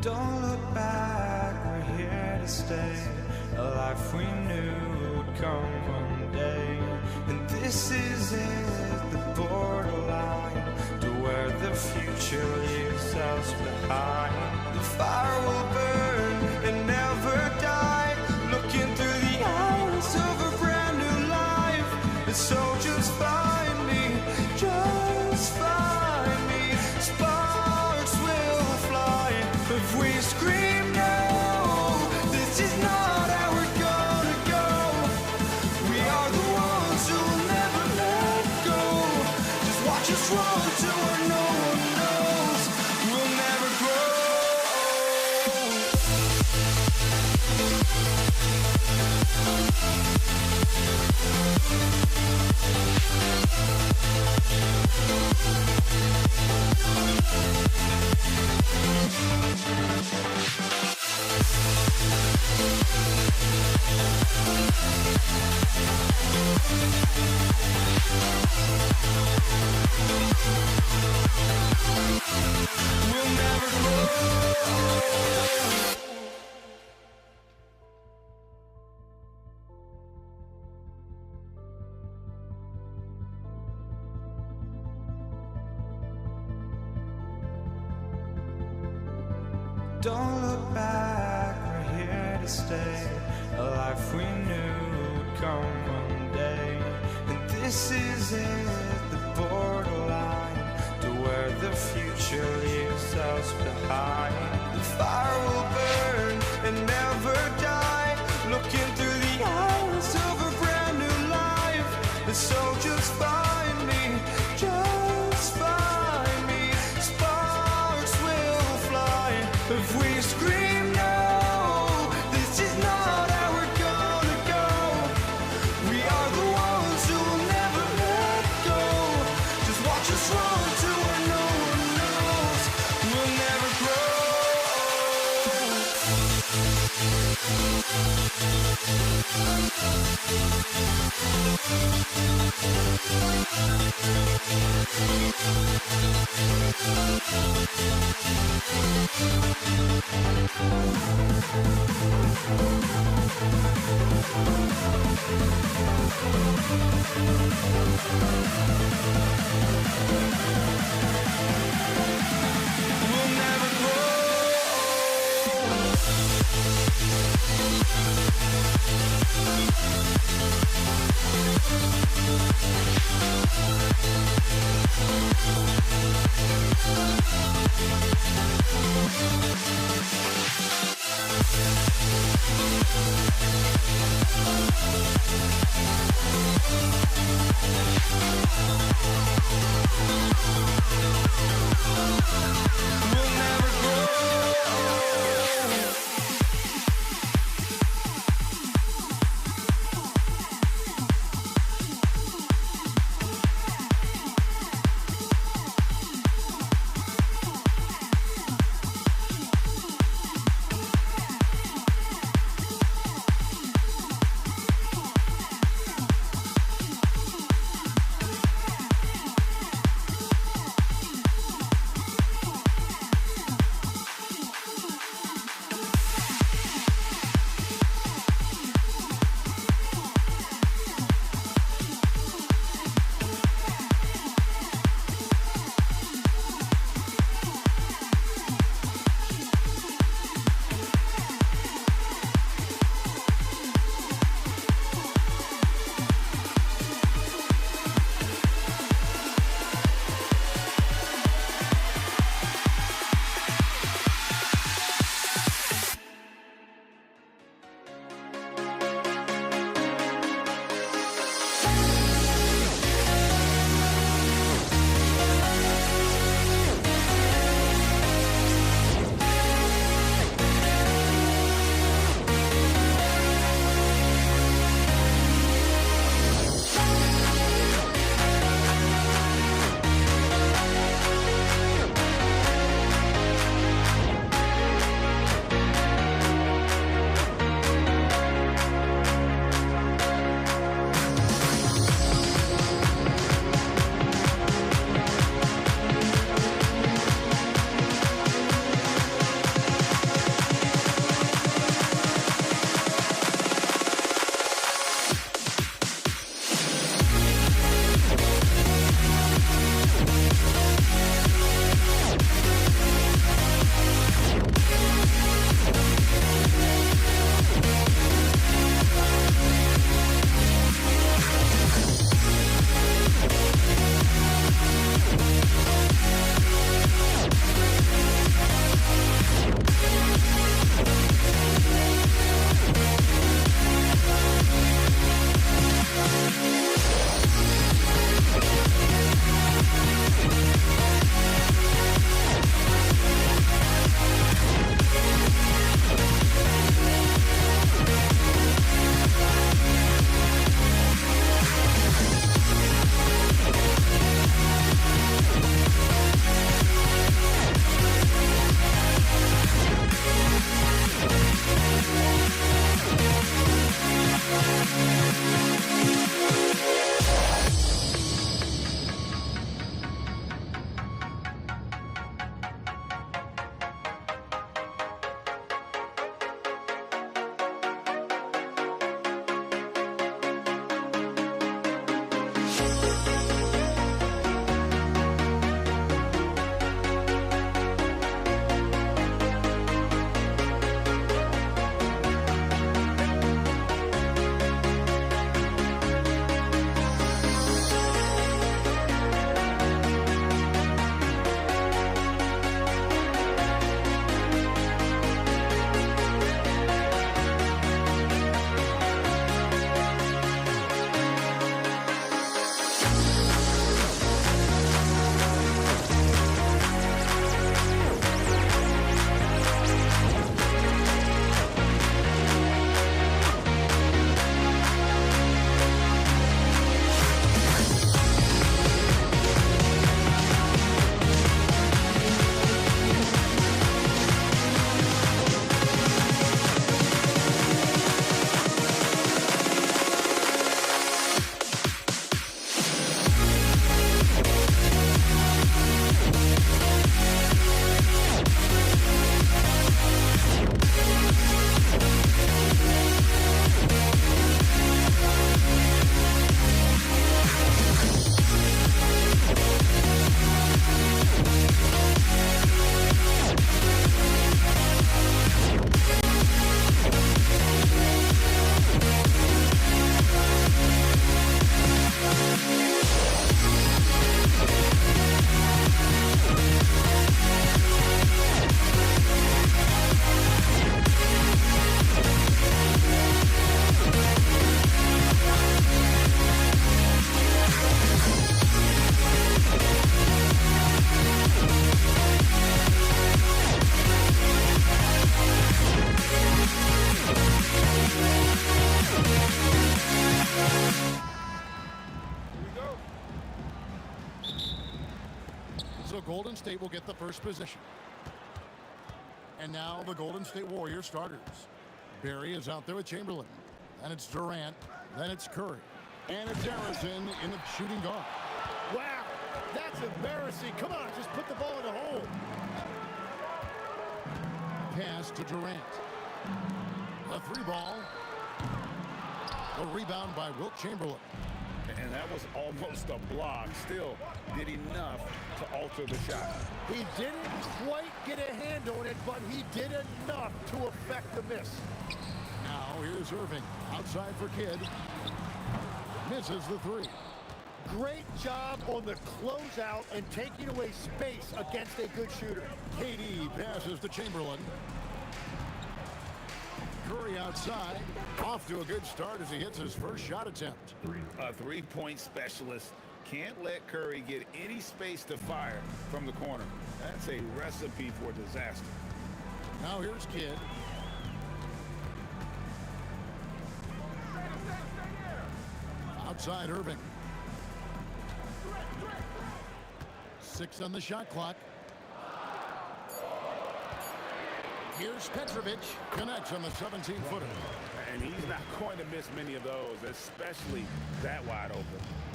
Don't look back, we're here to stay. A life we knew would come one day. And this is it, the borderline to where the future leaves us behind. The fire will burn and never die, looking through the eyes of a brand new life. And so just find me, just find me. Sparks will fly if we scream no. This is not how we're gonna go. We are the ones who will never let go. Just watch us run to where no one knows. We'll never grow. We'll never grow. Don't look back, we're here to stay. A life we knew would come one day. And this is it, the borderline to where the future leaves us behind. The fire will burn and never die, looking through the eyes of a brand new life. And so just find me, just find me. Sparks will fly if we scream no. This is not how we're gonna go. We are the ones who will never let go. Just watch us run to where no one knows. We'll never grow. We'll never grow. We'll never grow. Golden State will get the first possession. And now the Golden State Warriors starters. Barry is out there with Chamberlain. Then it's Durant. Then it's Curry. And it's Harrison in the shooting guard. Wow, that's embarrassing. Come on, just put the ball in the hole. Pass to Durant. A three ball. A rebound by Wilt Chamberlain. And that was almost a block. Still did enough to alter the shot. He didn't quite get a hand on it, but he did enough to affect the miss. Now here's Irving. Outside for Kidd. Misses the three. Great job on the closeout and taking away space against a good shooter. KD passes to Chamberlain. Curry outside. Off to a good start as he hits his first shot attempt. A three-point specialist can't let Curry get any space to fire from the corner. That's a recipe for disaster. Now here's Kidd. Outside Irving. 6 on the shot clock. Here's Petrovic. Connects on the 17-footer. And he's not going to miss many of those, especially that wide open.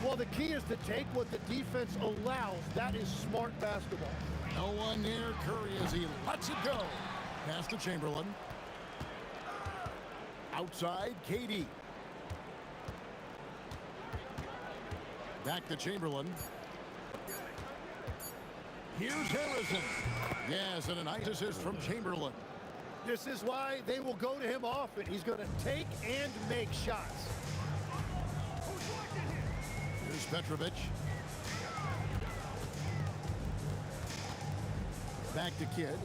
Well, the key is to take what the defense allows. That is smart basketball. No one near Curry as he lets it go. Pass to Chamberlain. Outside, KD. Back to Chamberlain. Here's Harrison. Yes, and a nice assist from Chamberlain. This is why they will go to him often. He's going to take and make shots. Here's Petrovic. Back to Kidd.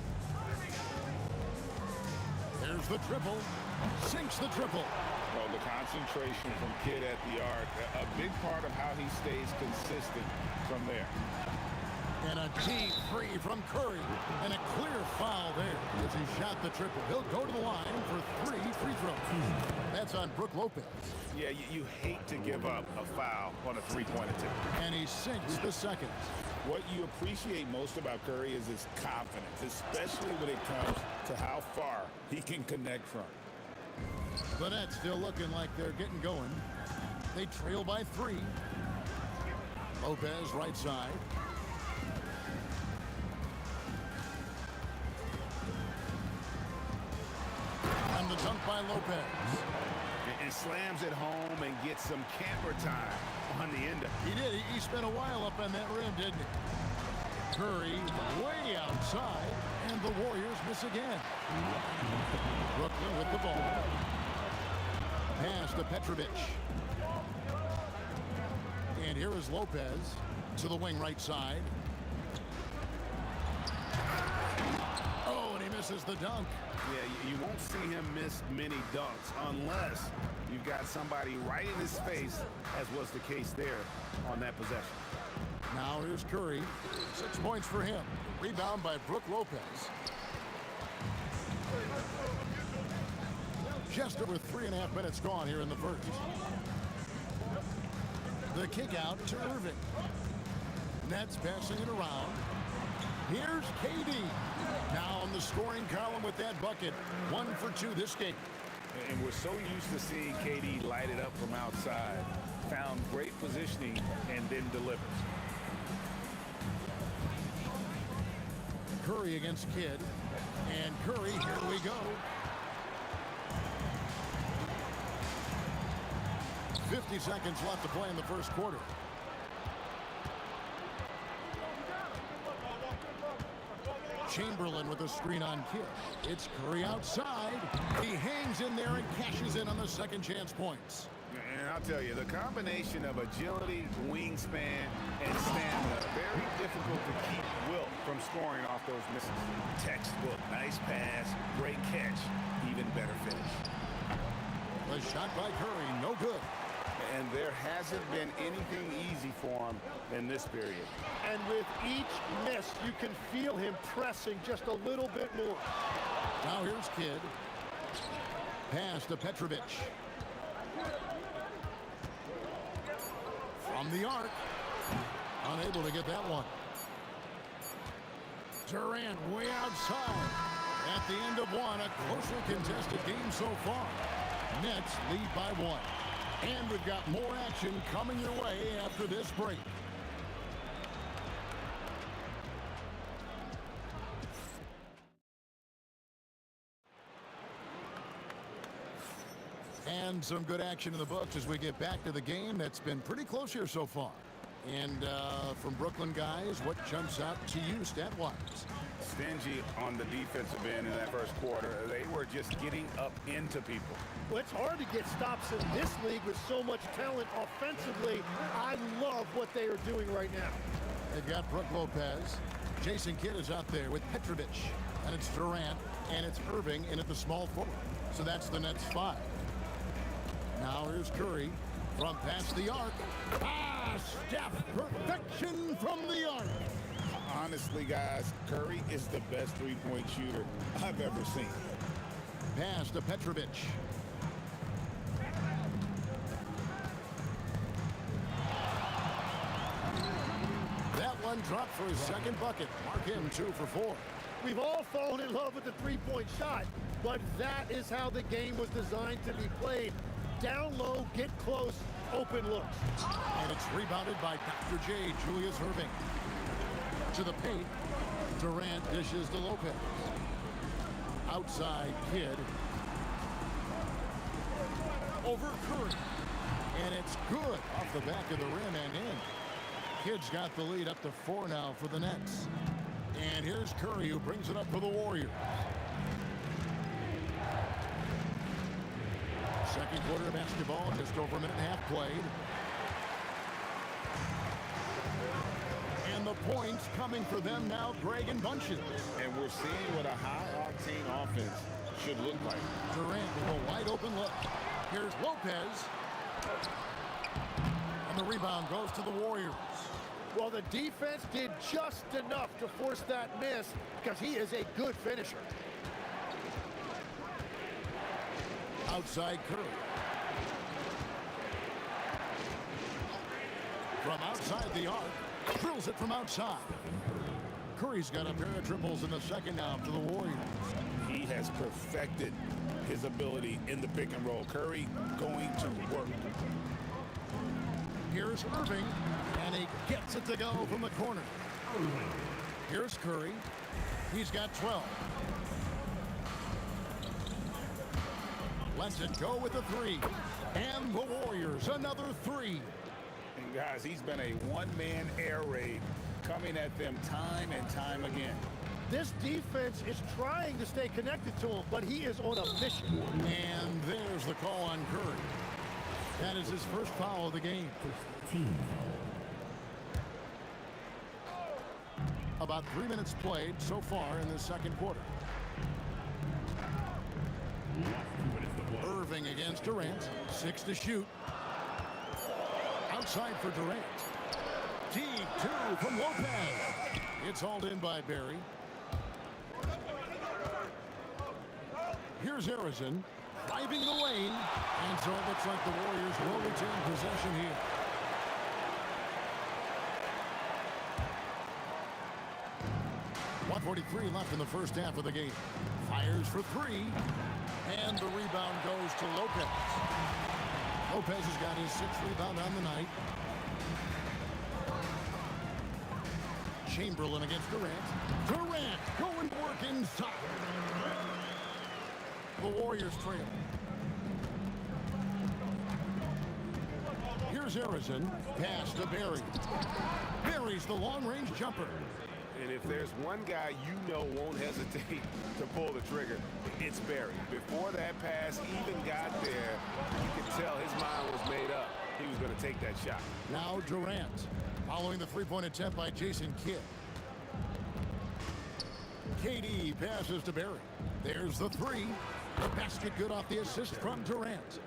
There's the triple. Sinks the triple. Well, the concentration from Kidd at the arc, a big part of how he stays consistent from there. And a deep three from Curry. And a clear foul there as he shot the triple. He'll go to the line for 3 free throws. That's on Brook Lopez. Yeah, you hate to give up a foul on a three-point attempt. And he sinks the second. What you appreciate most about Curry is his confidence, especially when it comes to how far he can connect from. The Nets still looking like they're getting going. They trail by 3. Lopez right side. And the dunk by Lopez. And slams it home and gets some camera time on the end of it. He did. He spent a while up on that rim, didn't he? Curry way outside, and the Warriors miss again. Brooklyn with the ball. Pass to Petrovic. And here is Lopez to the wing right side. Oh, and he misses the dunk. Yeah, you won't see him miss many dunks unless you've got somebody right in his face, as was the case there on that possession. Now here's Curry. 6 points for him. Rebound by Brook Lopez. Just over 3.5 minutes gone here in the first. The kick out to Irving. Nets passing it around. Here's KD. Now on the scoring column with that bucket. 1 for 2 this game. And we're so used to seeing KD light it up from outside. Found great positioning and then delivers. Curry against Kidd. And Curry, here we go. 50 seconds left to play in the first quarter. Chamberlain with a screen on Kidd. It's Curry outside. He hangs in there and cashes in on the second chance points. And I'll tell you, the combination of agility, wingspan, and stamina, very difficult to keep Wilt from scoring off those misses. Textbook, nice pass, great catch, even better finish. The shot by Curry, no good. And there hasn't been anything easy for him in this period. And with each miss, you can feel him pressing just a little bit more. Now here's Kidd. Pass to Petrovic. From the arc. Unable to get that one. Durant way outside. At the end of one, a closely contested game so far. Nets lead by 1. And we've got more action coming your way after this break. And some good action in the books as we get back to the game that's been pretty close here so far. And from Brooklyn guys, what jumps out to you stat-wise? Stingy on the defensive end in that first quarter. They were just getting up into people. Well, it's hard to get stops in this league with so much talent offensively. I love what they are doing right now. They've got Brook Lopez. Jason Kidd is out there with Petrovic. And it's Durant. And it's Irving in at the small forward. So that's the Nets 5. Now here's Curry from past the arc. Steph, perfection from the arc. Honestly, guys, Curry is the best three-point shooter I've ever seen. Pass to Petrovic. That one dropped for his second bucket. Mark him 2 for 4. We've all fallen in love with the three-point shot, but that is how the game was designed to be played. Down low, get close, open looks. And it's rebounded by Dr. J, Julius Irving. To the paint, Durant dishes to Lopez. Outside Kidd. Over Curry. And it's good off the back of the rim and in. Kidd's got the lead up to 4 now for the Nets. And here's Curry who brings it up for the Warriors. Second quarter of basketball, just over a minute and a half played. And the points coming for them now, Greg and Bunches. And we're seeing what a high-octane offense should look like. Durant with a wide open look. Here's Lopez. And the rebound goes to the Warriors. Well, the defense did just enough to force that miss because he is a good finisher. Outside Curry. From outside the arc. Drills it from outside. Curry's got a pair of triples in the second now for the Warriors. He has perfected his ability in the pick and roll. Curry going to work. Here's Irving, and he gets it to go from the corner. Here's Curry. He's got 12. Lets it go with the 3. And the Warriors, another 3. And guys, he's been a one-man air raid coming at them time and time again. This defense is trying to stay connected to him, but he is on a mission. And there's the call on Curry. That is his first foul of the game. About 3 minutes played so far in the second quarter. Irving against Durant. 6 to shoot. Outside for Durant. Deep 2 from Lopez. It's hauled in by Barry. Here's Harrison driving the lane. And so it looks like the Warriors will retain possession here. .143 left in the first half of the game. Fires for 3. And the rebound goes to Lopez. Lopez has got his 6th rebound on the night. Chamberlain against Durant. Durant going to work inside. The Warriors trail. Here's Harrison. Pass to Barry. Barry's the long-range jumper. And if there's one guy you know won't hesitate to pull the trigger, it's Barry. Before that pass even got there, you could tell his mind was made up. He was going to take that shot. Now Durant, following the three-point attempt by Jason Kidd. KD passes to Barry. There's the 3. The basket good off the assist from Durant.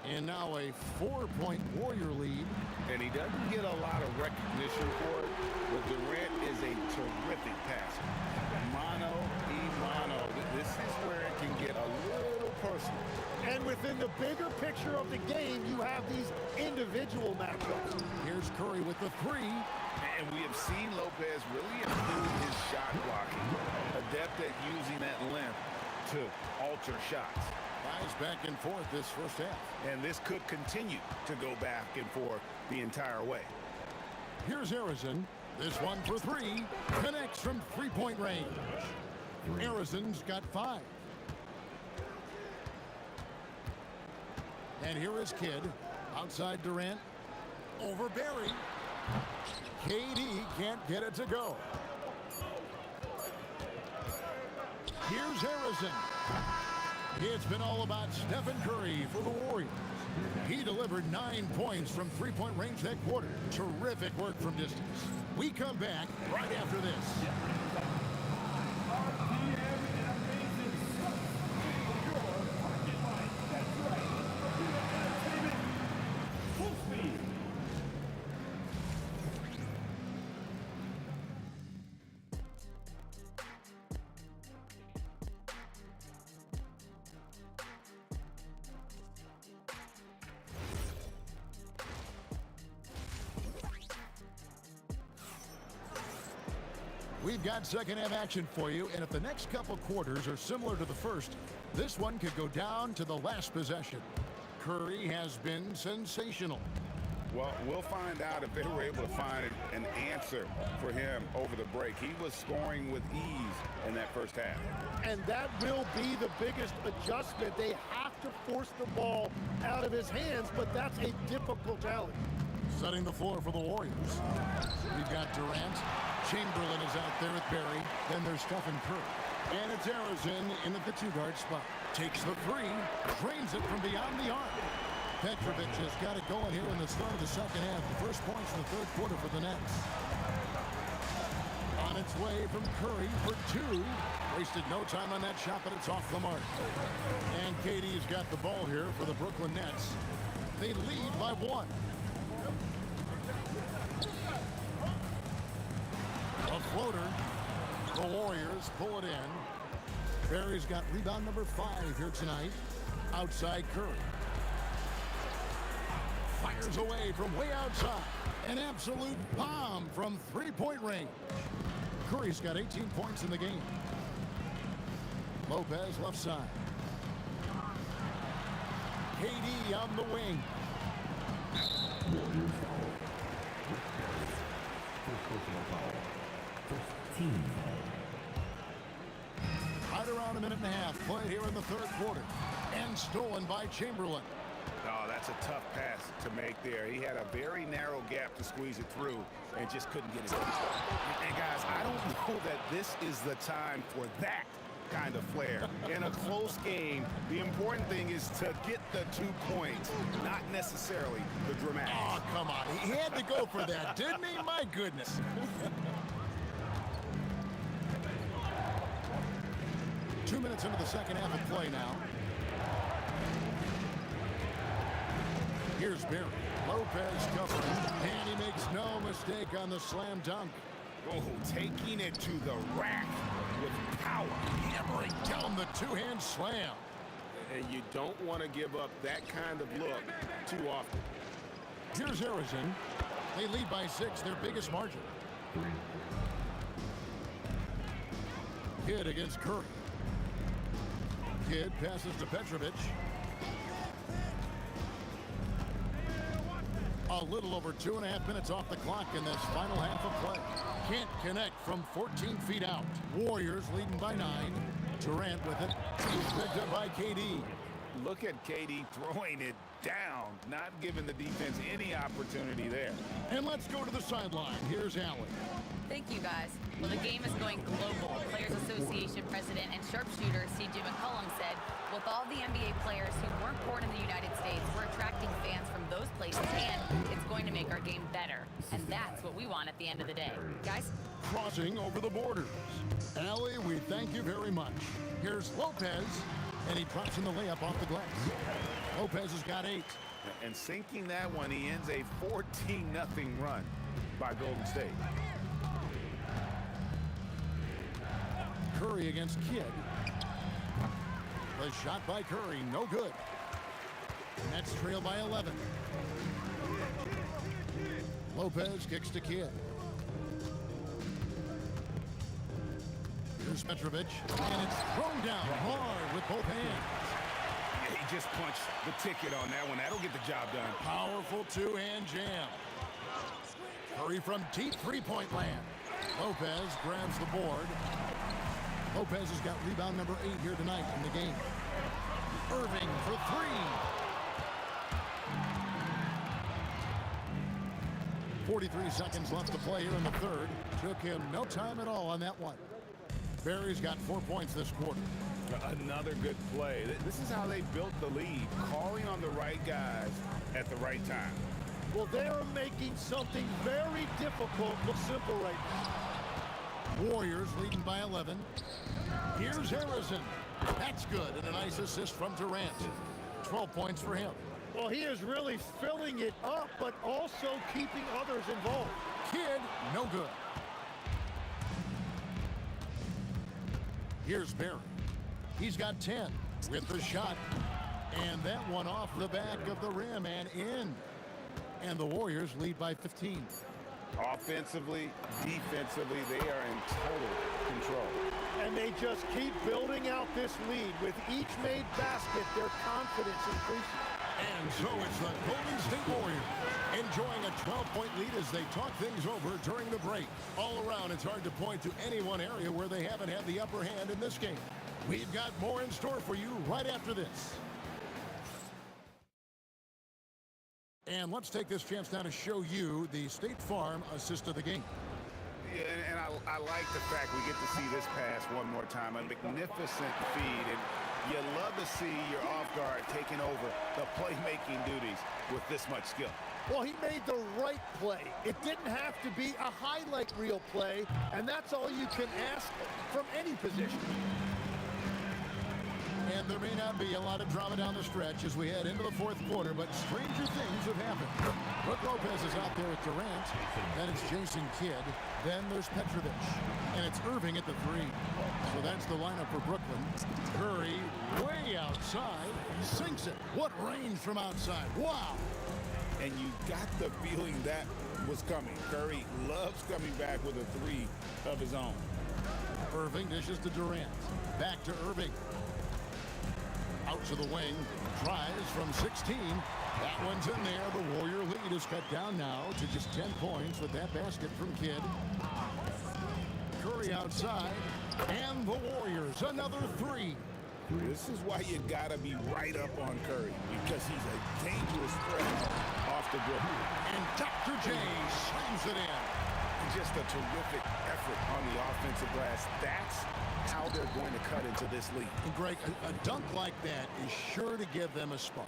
And now a 4-point Warrior lead. And he doesn't get a lot of recognition for it, but Durant is a terrific passer. Mano y mano. This is where it can get a little personal. And within the bigger picture of the game, you have these individual matchups. Here's Curry with the three. And we have seen Lopez really improve his shot blocking. Adept at using that length to alter shots. Guys back and forth this first half. And this could continue to go back and forth the entire way. Here's Harrison. This one for three. Connects from three-point range. Harrison's got 5. And here is Kidd. Outside Durant. Over Barry. KD can't get it to go. Here's Harrison. It's been all about Stephen Curry for the Warriors. He delivered 9 points from three-point range that quarter. Terrific work from distance. We come back right after this. We've got second half action for you, and if the next couple quarters are similar to the first, this one could go down to the last possession. Curry has been sensational. Well, we'll find out if they were able to find an answer for him over the break. He was scoring with ease in that first half. And that will be the biggest adjustment. They have to force the ball out of his hands, but that's a difficult challenge. Setting the floor for the Warriors. We've got Durant. Chamberlain is out there with Barry. Then there's Stephen Curry. And it's Harrison in at the 2-guard spot. Takes the three. Drains it from beyond the arc. Petrovic has got it going here in the start of the second half. The first points in the third quarter for the Nets. On its way from Curry for 2. Wasted no time on that shot, but it's off the mark. And KD's got the ball here for the Brooklyn Nets. They lead by 1. A floater. The Warriors pull it in. Barry's got rebound number 5 here tonight. Outside Curry. Fires away from way outside. An absolute bomb from three-point range. Curry's got 18 points in the game. Lopez left side. KD on the wing. Right around a minute and a half played here in the third quarter. And stolen by Chamberlain. Oh, that's a tough pass to make there. He had a very narrow gap to squeeze it through and just couldn't get it done. And guys, I don't know that this is the time for that kind of flair. In a close game, the important thing is to get the 2 points, not necessarily the dramatic. Oh, come on. He had to go for that, didn't he? My goodness. 2 minutes into the second half of play now. Here's Barry. Lopez covering, and he makes no mistake on the slam dunk. Oh, taking it to the rack with power. Hammering down the two-hand slam. And you don't want to give up that kind of look too often. Here's Harrison. They lead by 6, their biggest margin. Kidd against Curry. Kidd passes to Petrovic. A little over 2.5 minutes off the clock in this final half of play. Can't connect from 14 feet out. Warriors leading by 9. Durant with it. He's picked up by KD. Look at KD throwing it down, not giving the defense any opportunity there. And let's go to the sideline. Here's Allen. Thank you, guys. Well, the game is going global. Players Association President and sharpshooter C.J. McCollum said, with all the NBA players who weren't born in the United States, we're attracting fans from those places, and it's going to make our game better. And that's what we want at the end of the day. Guys? Crossing over the borders. Allie, we thank you very much. Here's Lopez, and he drops in the layup off the glass. Lopez has got 8. And sinking that one, he ends a 14-0 run by Golden State. Curry against Kidd. The shot by Curry, no good. Nets trail by 11. Lopez kicks to Kidd. Here's Petrovic, and it's thrown down hard with both hands. Yeah, he just punched the ticket on that one. That'll get the job done. Powerful two-hand jam. Curry from deep three-point land. Lopez grabs the board. Lopez has got rebound number 8 here tonight in the game. Irving for 3. .43 seconds left to play here in the third. Took him no time at all on that one. Barry's got 4 points this quarter. Another good play. This is how they built the lead, calling on the right guys at the right time. Well, they're making something very difficult look simple right now. Warriors leading by 11. Here's Harrison. That's good, and a nice assist from Durant. 12 points for him. Well, he is really filling it up, but also keeping others involved. Kidd, no good. Here's Barry. He's got 10 with the shot. And that one off the back of the rim and in. And the Warriors lead by 15. Offensively, defensively, they are in total control. And they just keep building out this lead. With each made basket, their confidence increases. And so it's the Golden State Warriors enjoying a 12-point lead as they talk things over during the break. All around, it's hard to point to any one area where they haven't had the upper hand in this game. We've got more in store for you right after this. And let's take this chance now to show you the State Farm assist of the game. Yeah, and I like the fact we get to see this pass one more time. A magnificent feed, and you love to see your off guard taking over the playmaking duties with this much skill. Well, he made the right play. It didn't have to be a highlight reel play, and that's all you can ask from any position. And there may not be a lot of drama down the stretch as we head into the fourth quarter, but stranger things have happened. Brook Lopez is out there with Durant. Then it's Jason Kidd. Then there's Petrovic. And it's Irving at the 3. So that's the lineup for Brooklyn. Curry way outside. Sinks it. What range from outside. Wow. And you got the feeling that was coming. Curry loves coming back with a 3 of his own. Irving dishes to Durant. Back to Irving. Out to the wing, tries from 16. That one's in there. The Warrior lead is cut down now to just 10 points with that basket from Kidd. Curry outside, and the Warriors another 3. This is why you gotta be right up on Curry, because he's a dangerous threat off the dribble. And Dr. J slams it in. Just a terrific effort on the offensive glass. That's how they're going to cut into this lead. And Greg, a dunk like that is sure to give them a spark.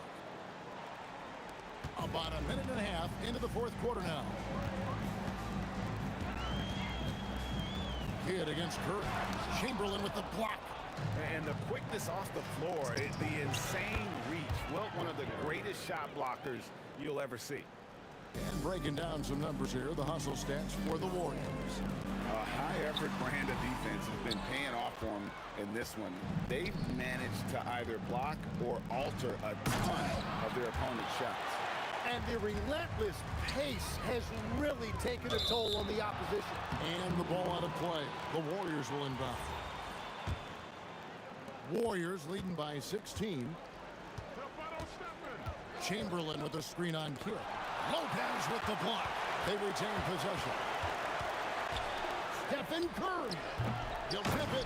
About a minute and a half into the fourth quarter now. Kidd against Curry. Chamberlain with the block. And the quickness off the floor, the insane reach. Well, one of the greatest shot blockers you'll ever see. And breaking down some numbers here, the hustle stats for the Warriors. A high-effort brand of defense has been paying off for them in this one. They've managed to either block or alter a ton of their opponent's shots. And the relentless pace has really taken a toll on the opposition. And the ball out of play. The Warriors will inbound. Warriors leading by 16. Chamberlain with a screen on Kidd. Lopez with the block. They retain possession. Stephen Curry. He'll tip it.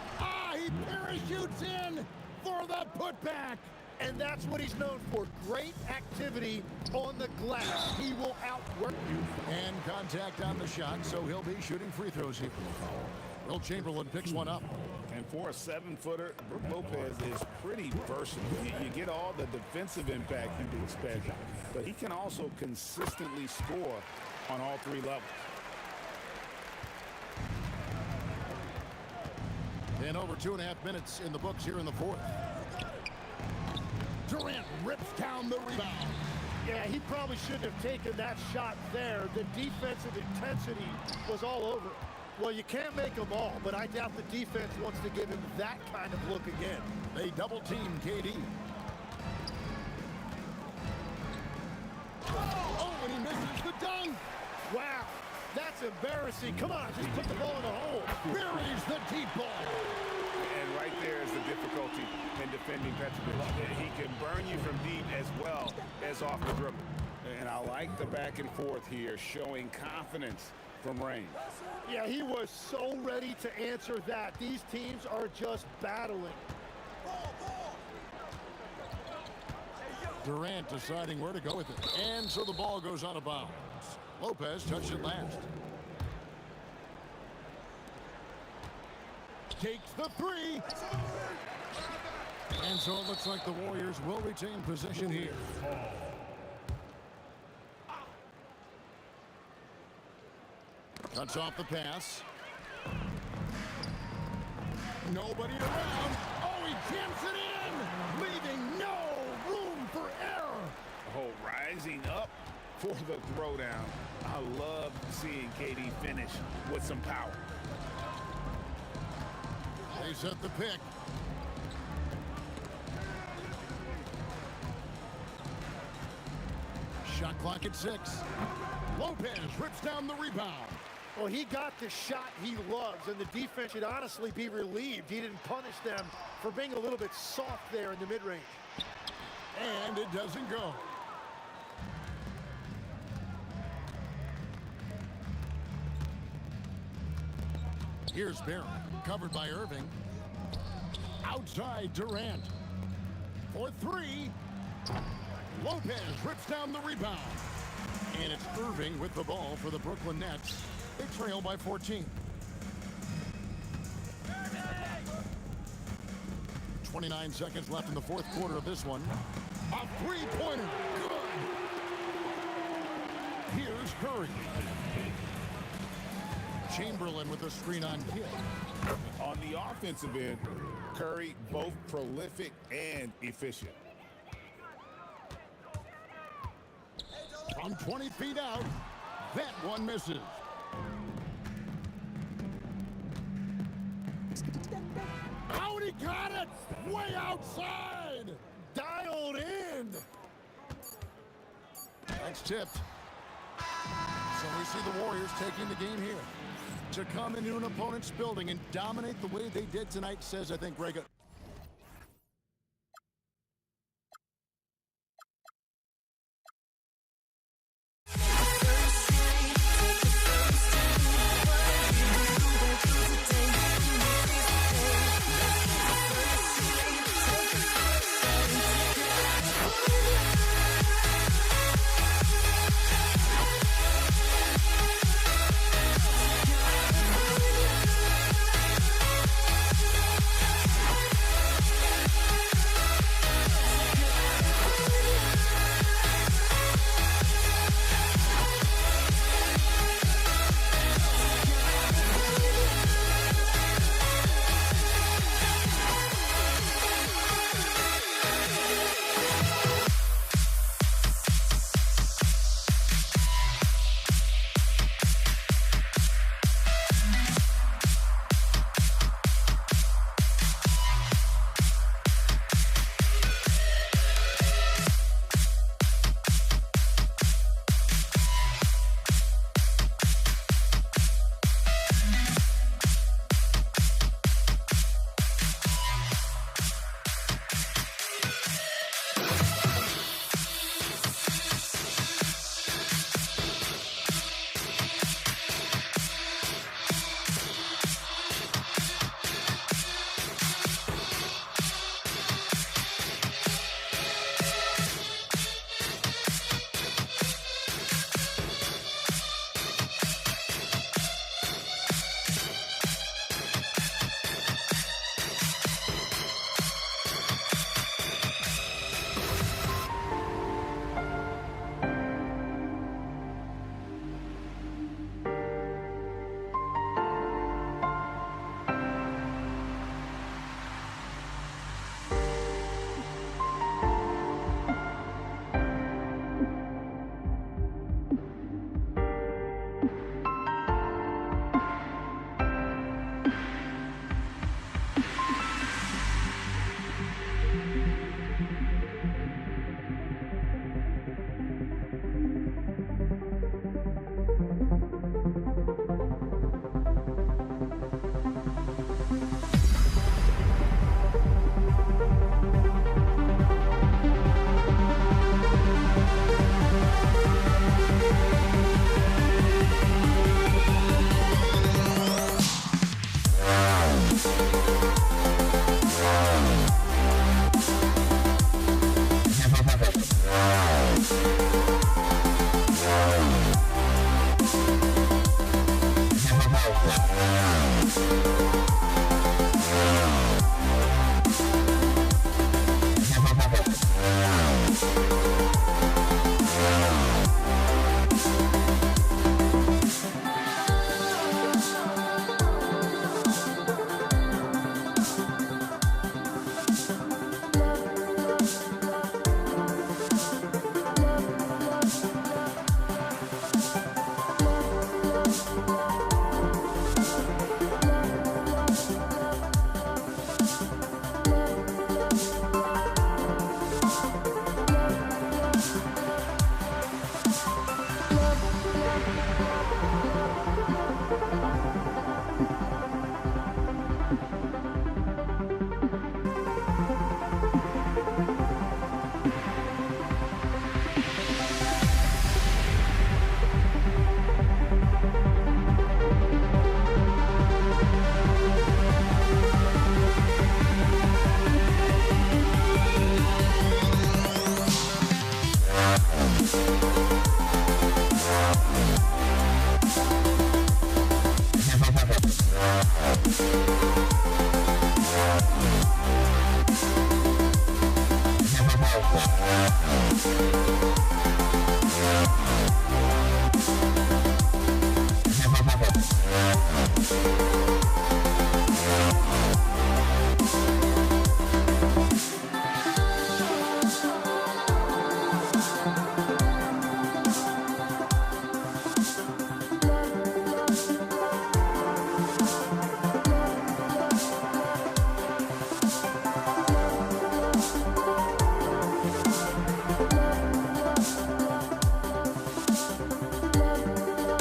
He parachutes in for the putback. And that's what he's known for. Great activity on the glass. He will outwork you. And contact on the shot, so he'll be shooting free throws here. Will Chamberlain picks one up. And for a 7-footer, Brook Lopez is pretty versatile. You get all the defensive impact you would expect, but he can also consistently score on all 3 levels. And over 2.5 minutes in the books here in the fourth. Durant rips down the rebound. Yeah, he probably shouldn't have taken that shot there. The defensive intensity was all over. Well, you can't make them all, but I doubt the defense wants to give him that kind of look again. They double-team KD. Oh, and he misses the dunk. Wow, That's embarrassing. Come on, just put the ball in the hole. Buries the deep ball. And right there is the difficulty in defending Petrovic. He can burn you from deep as well as off the dribble. And I like the back and forth here, showing confidence from Reigns. Yeah, he was so ready to answer that. These teams are just battling. Durant deciding where to go with it. And so the ball goes out of bounds. Lopez touched it last. Takes the three. And so it looks like the Warriors will retain possession here. Cuts off the pass. Nobody around. Oh, he jams it in, leaving no room for error. Oh, rising up for the throwdown. I love seeing KD finish with some power. They set the pick. Shot clock at 6. Lopez rips down the rebound. Well, he got the shot he loves, and the defense should honestly be relieved. He didn't punish them for being a little bit soft there in the mid-range. And it doesn't go. Here's Barron, covered by Irving. Outside Durant. For 3. Lopez rips down the rebound. And it's Irving with the ball for the Brooklyn Nets. They trail by 14. 29 seconds left in the fourth quarter of this one. A three-pointer. Good. Here's Curry. Chamberlain with a screen on kick. On the offensive end, Curry both prolific and efficient. From 20 feet out, that one misses. Out, he got it! Way outside! Dialed in! That's tipped. So we see the Warriors taking the game here. To come into an opponent's building and dominate the way they did tonight says, I think, Greg,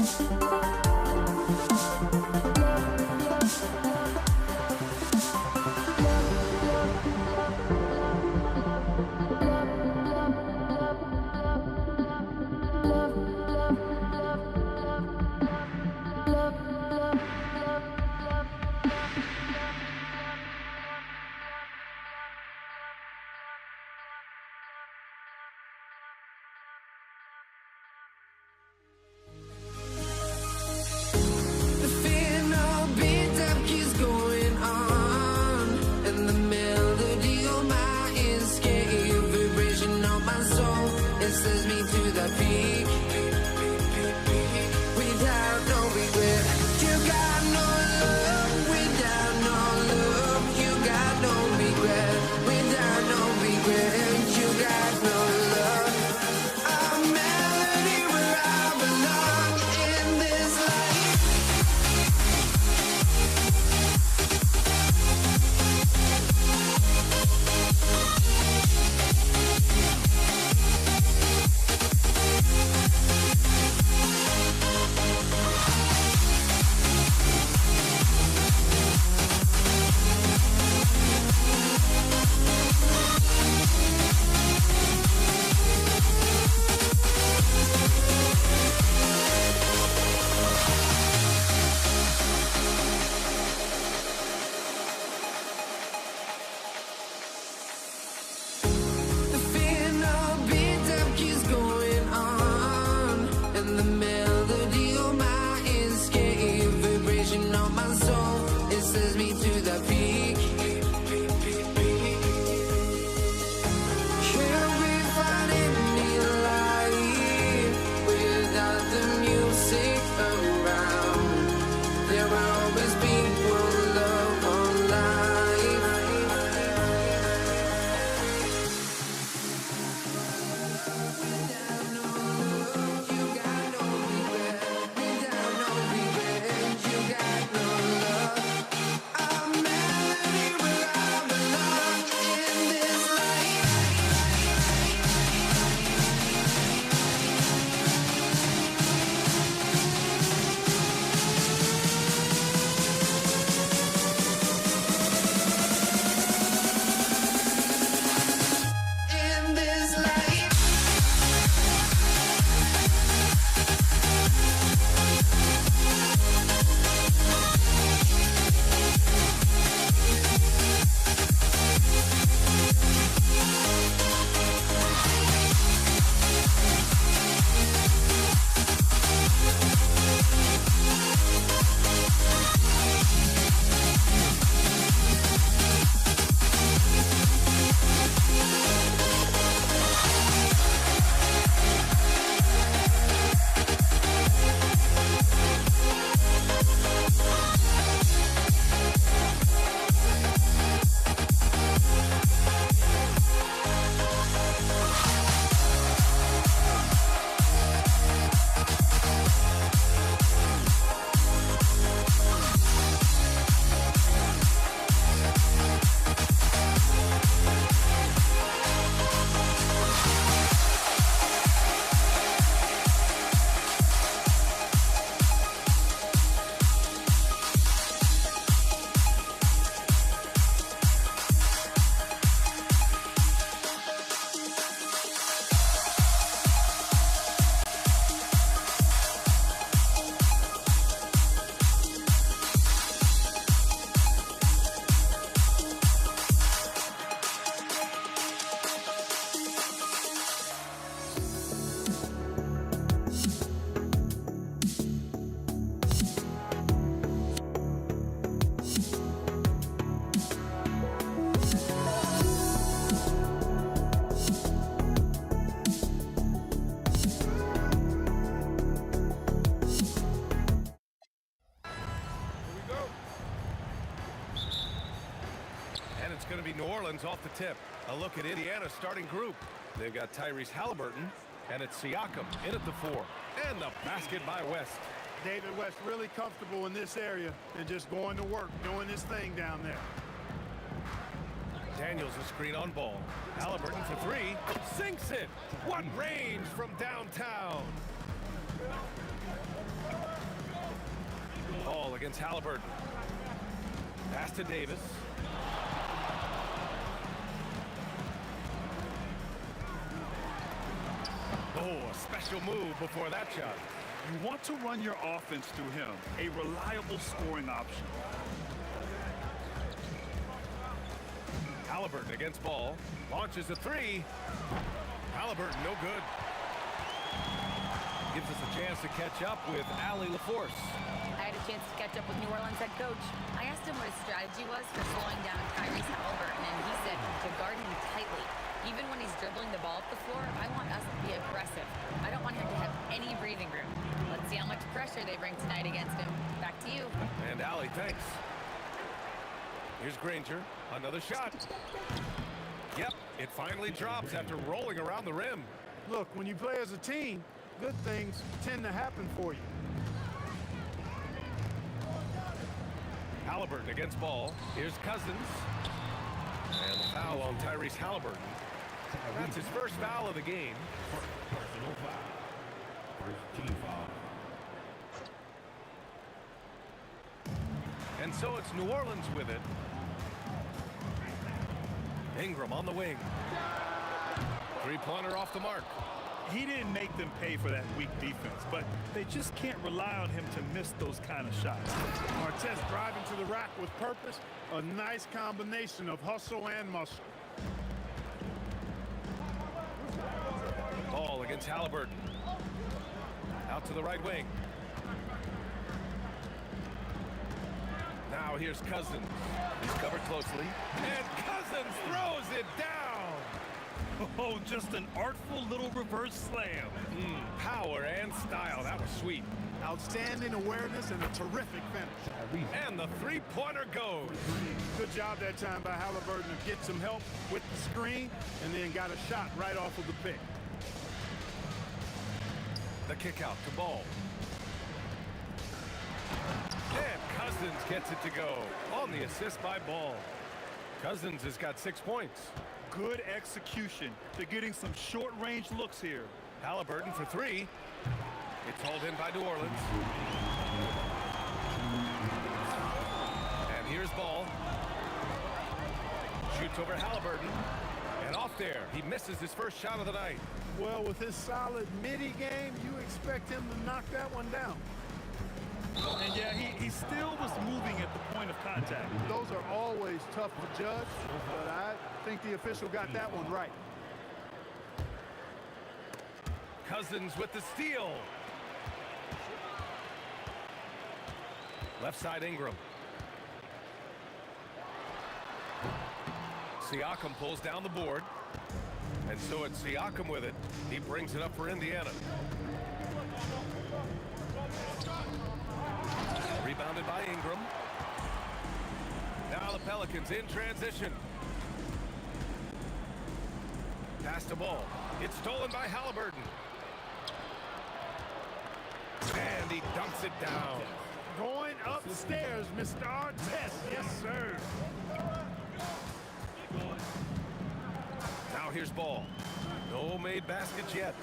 The fear no beat up keeps going on, and the melody of my escape, vibration of my soul, it sends me to the peak. Without no regret, you got no love. Without no love, you got no regret. Without no regret, you got no love. A melody where I belong in this life. The fear no beat up keeps going on, and the melody of my escape, vibration of my soul, it sends me to the peak. Can't we find any life without the music around? There will always be one love, one life. Without no love, you got no regret. Without no regret, you got no love. A melody where I belong in this life. In this life. It's going to be New Orleans off the tip. A look at Indiana's starting group. They've got Tyrese Halliburton, and it's Siakam in at the 4. And the basket by West. David West really comfortable in this area and just going to work, doing his thing down there. Daniels a screen on ball. Halliburton for 3. Sinks it. What range from downtown. against Halliburton. Pass to Davis. Oh, a special move before that shot. You want to run your offense through him, a reliable scoring option. Halliburton against ball. Launches a three. Halliburton, no good. Gives us a chance to catch up with Allie LaForce. I had a chance to catch up with New Orleans head coach. I asked him what his strategy was for slowing down Tyrese Halliburton, and he said to guard him tightly. Even when he's dribbling the ball up the floor, I want us to be aggressive. I don't want him to have any breathing room. Let's see how much pressure they bring tonight against him. Back to you. And Allie, thanks. Here's Granger. Another shot. Yep, it finally drops after rolling around the rim. Look, when you play as a team, good things tend to happen for you. Halliburton against ball. Here's Cousins. And the foul on Tyrese Halliburton. That's his first foul of the game. Personal foul. First team foul. And so it's New Orleans with it. Ingram on the wing. Three-pointer off the mark. He didn't make them pay for that weak defense, but they just can't rely on him to miss those kind of shots. Artest driving to the rack with purpose. A nice combination of hustle and muscle. Ball against Halliburton. Out to the right wing. Now here's Cousins. He's covered closely. And Cousins throws it down. Oh, just an artful little reverse slam. Power and style. That was sweet. Outstanding awareness and a terrific finish. And the three-pointer goes. Good job that time by Halliburton to get some help with the screen and then got a shot right off of the pick. The kick out to Ball. And Cousins gets it to go on the assist by Ball. Cousins has got 6 points. Good execution. They're getting some short-range looks here. Halliburton for three. It's hauled in by New Orleans. And here's Ball. Shoots over Halliburton. And off there. He misses his first shot of the night. Well, with his solid midi game, you expect him to knock that one down. And yeah, he still was moving at the point of contact. Those are always tough to judge, but I think the official got that one right. Cousins with the steal. Left side Ingram. Siakam pulls down the board. And so it's Siakam with it. He brings it up for Indiana. Rebounded by Ingram. Now the Pelicans in transition. Pass to Ball. It's stolen by Halliburton. And he dunks it down. Going upstairs, Mr. Artest. Yes, sir. Now here's Ball. No made baskets yet.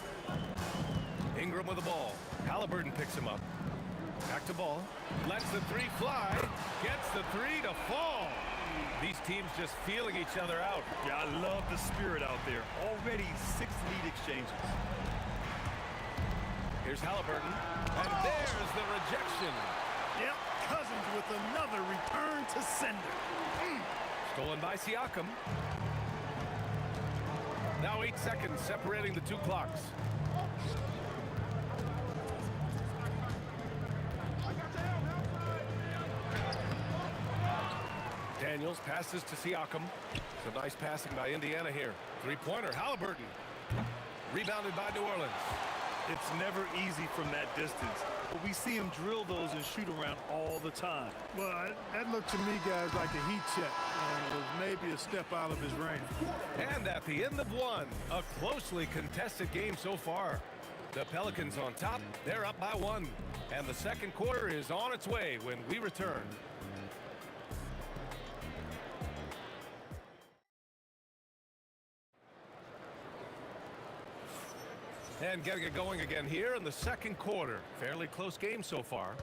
Ingram with the ball. Halliburton picks him up. Back to Ball. Lets the three fly. Gets the three to fall. These teams just feeling each other out. Yeah, I love the spirit out there. Already 6 lead exchanges. Here's Halliburton. And there's the rejection. Yep, Cousins with another return to sender. Stolen by Siakam. Now 8 seconds separating the two clocks. Daniels passes to Siakam. Some nice passing by Indiana here. Three-pointer, Halliburton. Rebounded by New Orleans. It's never easy from that distance, but we see him drill those and shoot around all the time. Well, that looked to me, guys, like a heat check. And it was maybe a step out of his range. And at the end of one, a closely contested game so far. The Pelicans on top, they're up by 1. And the second quarter is on its way when we return. And getting it going again here in the second quarter. Fairly close game so far.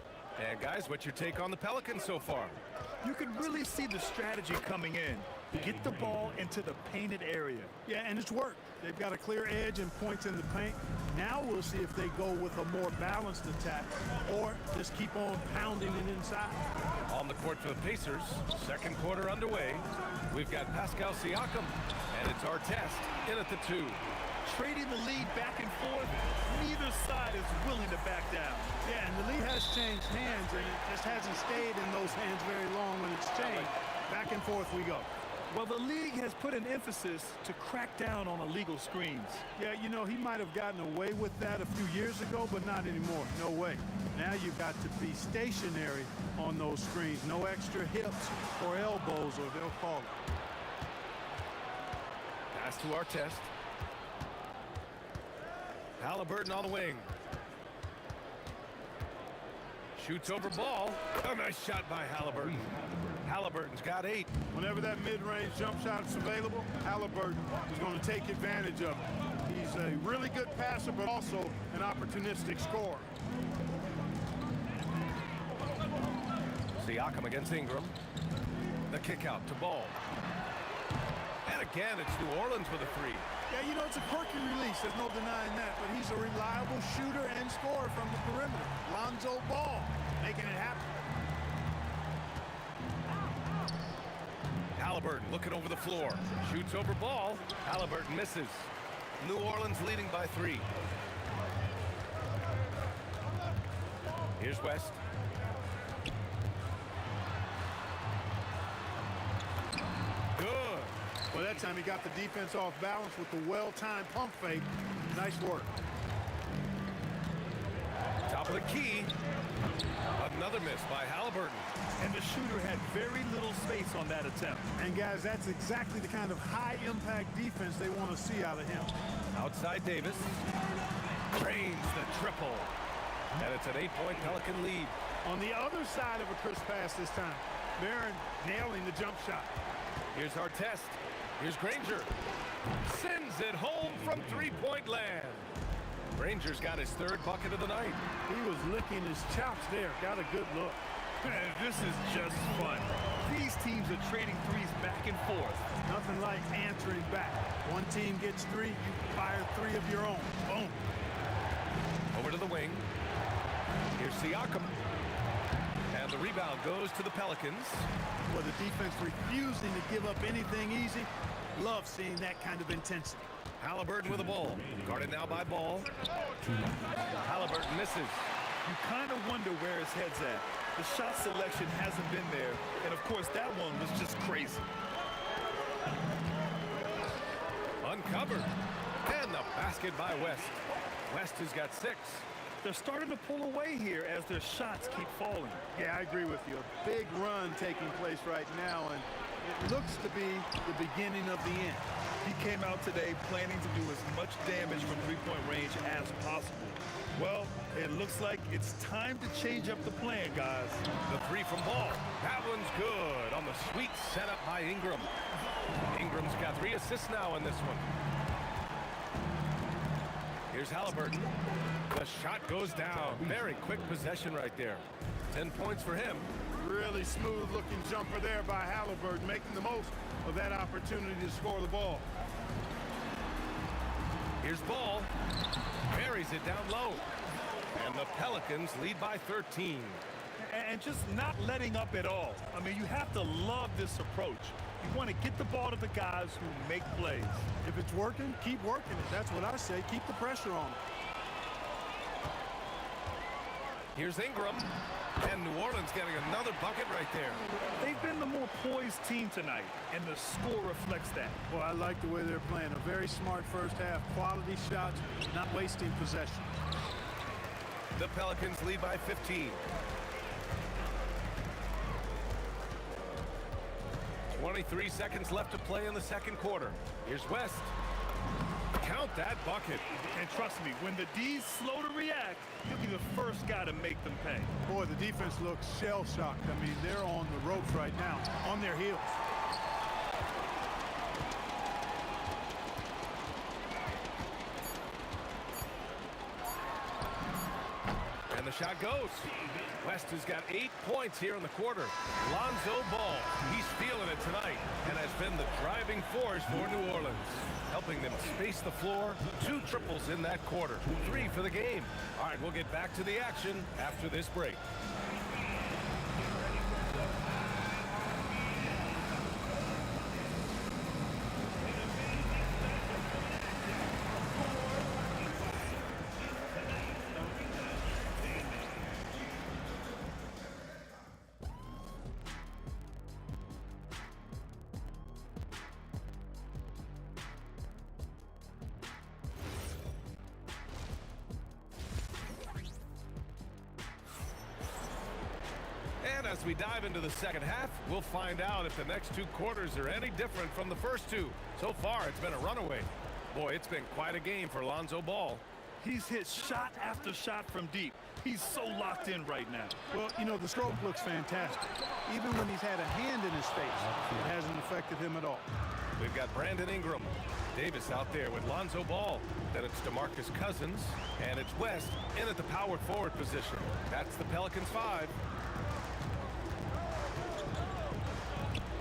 And guys, what's your take on the Pelicans so far? You can really see the strategy coming in. Get the ball into the painted area. Yeah, and it's worked. They've got a clear edge and points in the paint. Now we'll see if they go with a more balanced attack or just keep on pounding it inside. On the court for the Pacers, second quarter underway. We've got Pascal Siakam, and it's our test in at the 2. Trading the lead back and forth, neither side is willing to back down. Yeah, and the lead has changed hands, and it just hasn't stayed in those hands very long when it's changed. Back and forth we go. Well, the league has put an emphasis to crack down on illegal screens. Yeah, you know, he might have gotten away with that a few years ago, but not anymore. No way. Now you've got to be stationary on those screens. No extra hips or elbows, or they'll call it. Pass to our test. Halliburton on the wing. Shoots over ball. A nice shot by Halliburton. Halliburton's got 8. Whenever that mid-range jump shot's available, Halliburton is going to take advantage of it. He's a really good passer, but also an opportunistic scorer. Siakam against Ingram. The kick out to Ball. And again, it's New Orleans with a 3. Yeah, you know, it's a quirky release. There's no denying that. But he's a reliable shooter and scorer from the perimeter. Lonzo Ball making it happen. Halliburton looking over the floor. Shoots over Ball. Halliburton misses. New Orleans leading by 3. Here's West. Good. Well, that time he got the defense off balance with the well-timed pump fake. Nice work. Top of the key. Another miss by Halliburton. And the shooter had very little space on that attempt. And guys, that's exactly the kind of high-impact defense they want to see out of him. Outside Davis. Drains the triple. And it's an 8-point Pelican lead. On the other side of a crisp pass this time, Barron nailing the jump shot. Here's our test. Here's Granger. Sends it home from 3-point land. Granger's got his 3rd bucket of the night. He was licking his chops there. Got a good look. This is just fun. These teams are trading threes back and forth. Nothing like answering back. One team gets 3, you fire 3 of your own. Boom. Over to the wing. Here's Siakam. And the rebound goes to the Pelicans. Well, the defense refusing to give up anything easy. Love seeing that kind of intensity. Halliburton with the ball. Guarded now by Ball. Halliburton misses. You kind of wonder where his head's at. The shot selection hasn't been there. And, of course, that one was just crazy. Uncovered. And the basket by West. West has got 6. They're starting to pull away here as their shots keep falling. Yeah, I agree with you. A big run taking place right now, and it looks to be the beginning of the end. He came out today planning to do as much damage from three-point range as possible. Well, it looks like it's time to change up the plan, guys. The 3 from Ball. That one's good on the sweet setup by Ingram. Ingram's got 3 assists now in this one. Here's Halliburton. The shot goes down. Very quick possession right there. 10 points for him. Really smooth-looking jumper there by Halliburton, making the most of that opportunity to score the ball. Here's Ball. Buries it down low. And the Pelicans lead by 13. And just not letting up at all. I mean, you have to love this approach. You want to get the ball to the guys who make plays. If it's working, keep working it. That's what I say. Keep the pressure on. Here's Ingram. And New Orleans getting another bucket right there. They've been the more poised team tonight, and the score reflects that. Well, I like the way they're playing. A very smart first half. Quality shots, not wasting possession. The Pelicans lead by 15. 23 seconds left to play in the second quarter. Here's West. Count that bucket. And trust me, when the D's slow to react, you'll be the first guy to make them pay. Boy, the defense looks shell-shocked. I mean, they're on the ropes right now, on their heels. And the shot goes. West has got 8 points here in the quarter. Lonzo Ball, he's feeling it tonight and has been the driving force for New Orleans, helping them space the floor. 2 triples in that quarter, 3 for the game. All right, we'll get back to the action after this break. And as we dive into the second half, we'll find out if the next 2 quarters are any different from the first 2. So far, it's been a runaway. Boy, it's been quite a game for Lonzo Ball. He's hit shot after shot from deep. He's so locked in right now. Well, you know, the stroke looks fantastic. Even when he's had a hand in his face, it hasn't affected him at all. We've got Brandon Ingram. Davis out there with Lonzo Ball. Then it's DeMarcus Cousins. And it's West in at the power forward position. That's the Pelicans 5.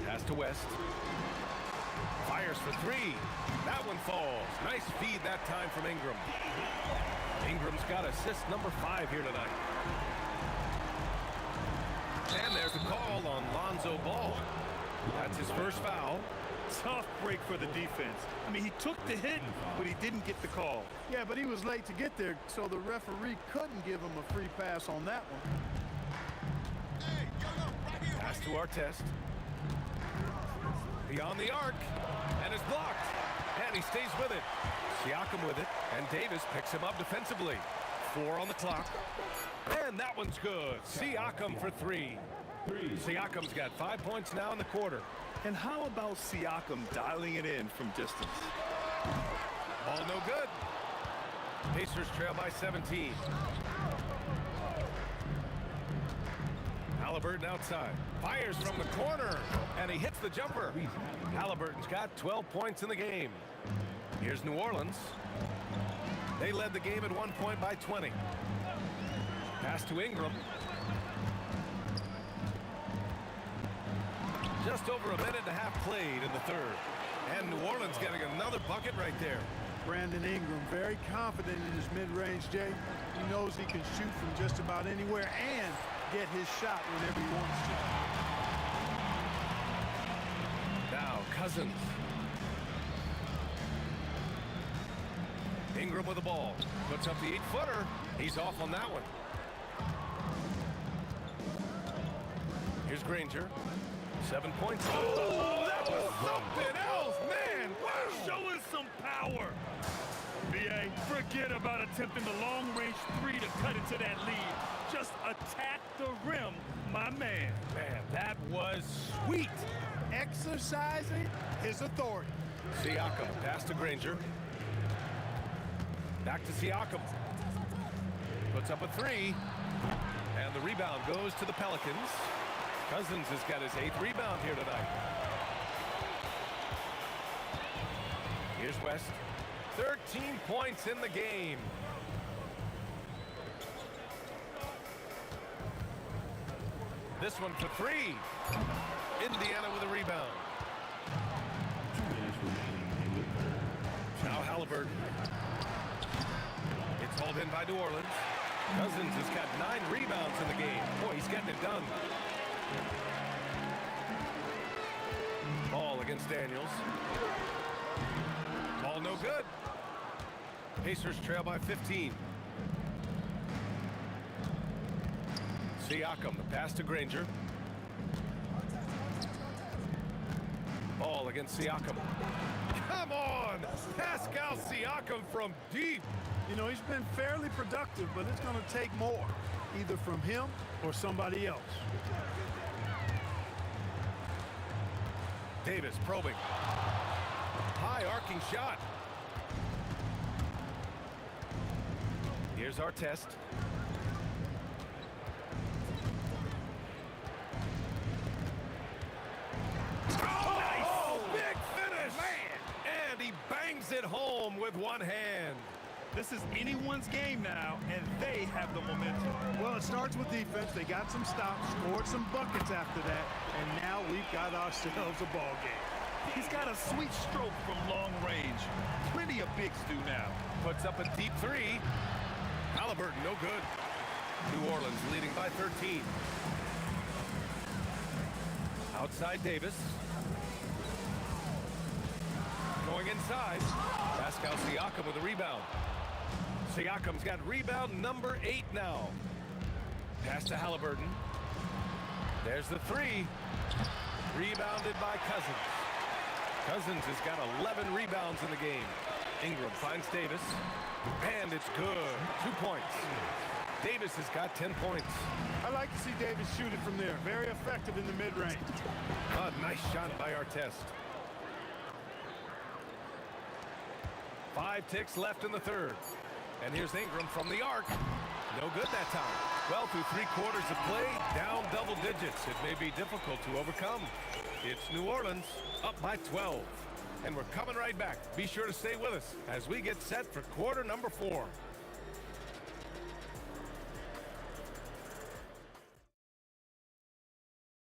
Pass to West. Fires for 3. That one falls. Nice feed that time from Ingram. Ingram's got assist number 5 here tonight. And there's a call on Lonzo Ball. That's his first foul. Tough break for the defense. I mean, he took the hit, but he didn't get the call. Yeah, but he was late to get there, so the referee couldn't give him a free pass on that one. Pass to Artest. Beyond the arc, and is blocked. And he stays with it. Siakam with it, and Davis picks him up defensively. 4 on the clock. And that one's good. Siakam for 3. Siakam's got 5 points now in the quarter. And how about Siakam dialing it in from distance? Ball no good. Pacers trail by 17. Halliburton outside. Fires from the corner, and he hits the jumper. Halliburton's got 12 points in the game. Here's New Orleans. They led the game at 1 point by 20. Pass to Ingram. Just over a minute and a half played in the third. And New Orleans getting another bucket right there. Brandon Ingram, very confident in his mid-range, Jay. He knows he can shoot from just about anywhere and get his shot whenever he wants to. Now Cousins. Ingram with the ball. Puts up the 8-footer. He's off on that one. Here's Granger. 7 points. Oh, that was something else, man. We're showing some power. BA, forget about attempting the long-range 3 to cut into that lead. Just attack the rim, my man. Man, that was sweet. Exercising his authority. Siakam, pass to Granger. Back to Siakam. Puts up a 3. And the rebound goes to the Pelicans. Cousins has got his 8th rebound here tonight. Here's West. 13 points in the game. This one for 3. Indiana with a rebound. Now Halliburton. It's hauled in by New Orleans. Cousins has got 9 rebounds in the game. Boy, he's getting it done. Ball against Daniels. Ball no good. Pacers trail by 15. Siakam, the pass to Granger. Ball against Siakam. Come on! Pascal Siakam from deep. You know, he's been fairly productive, but it's going to take more, either from him or somebody else. Davis probing. High arcing shot. Here's Artest. Oh, nice! Big finish! Man! And he bangs it home with one hand. This is anyone's game now, and they have the momentum. Well, it starts with defense. They got some stops, scored some buckets after that, and now we've got ourselves a ball game. He's got a sweet stroke from long range. Plenty of bigs do now. Puts up a deep three. Halliburton, no good. New Orleans leading by 13. Outside Davis. Going inside. Pascal Siakam with a rebound. Siakam's got rebound number 8 now. Pass to Halliburton. There's the three. Rebounded by Cousins. Cousins has got 11 rebounds in the game. Ingram finds Davis. And it's good. 2 points. Davis has got 10 points. I like to see Davis shoot it from there. Very effective in the mid-range. A nice shot by Artest. 5 ticks left in the third. And here's Ingram from the arc. No good that time. Well, through 3 quarters of play, down double digits. It may be difficult to overcome. It's New Orleans up by 12. And we're coming right back. Be sure to stay with us as we get set for quarter number 4.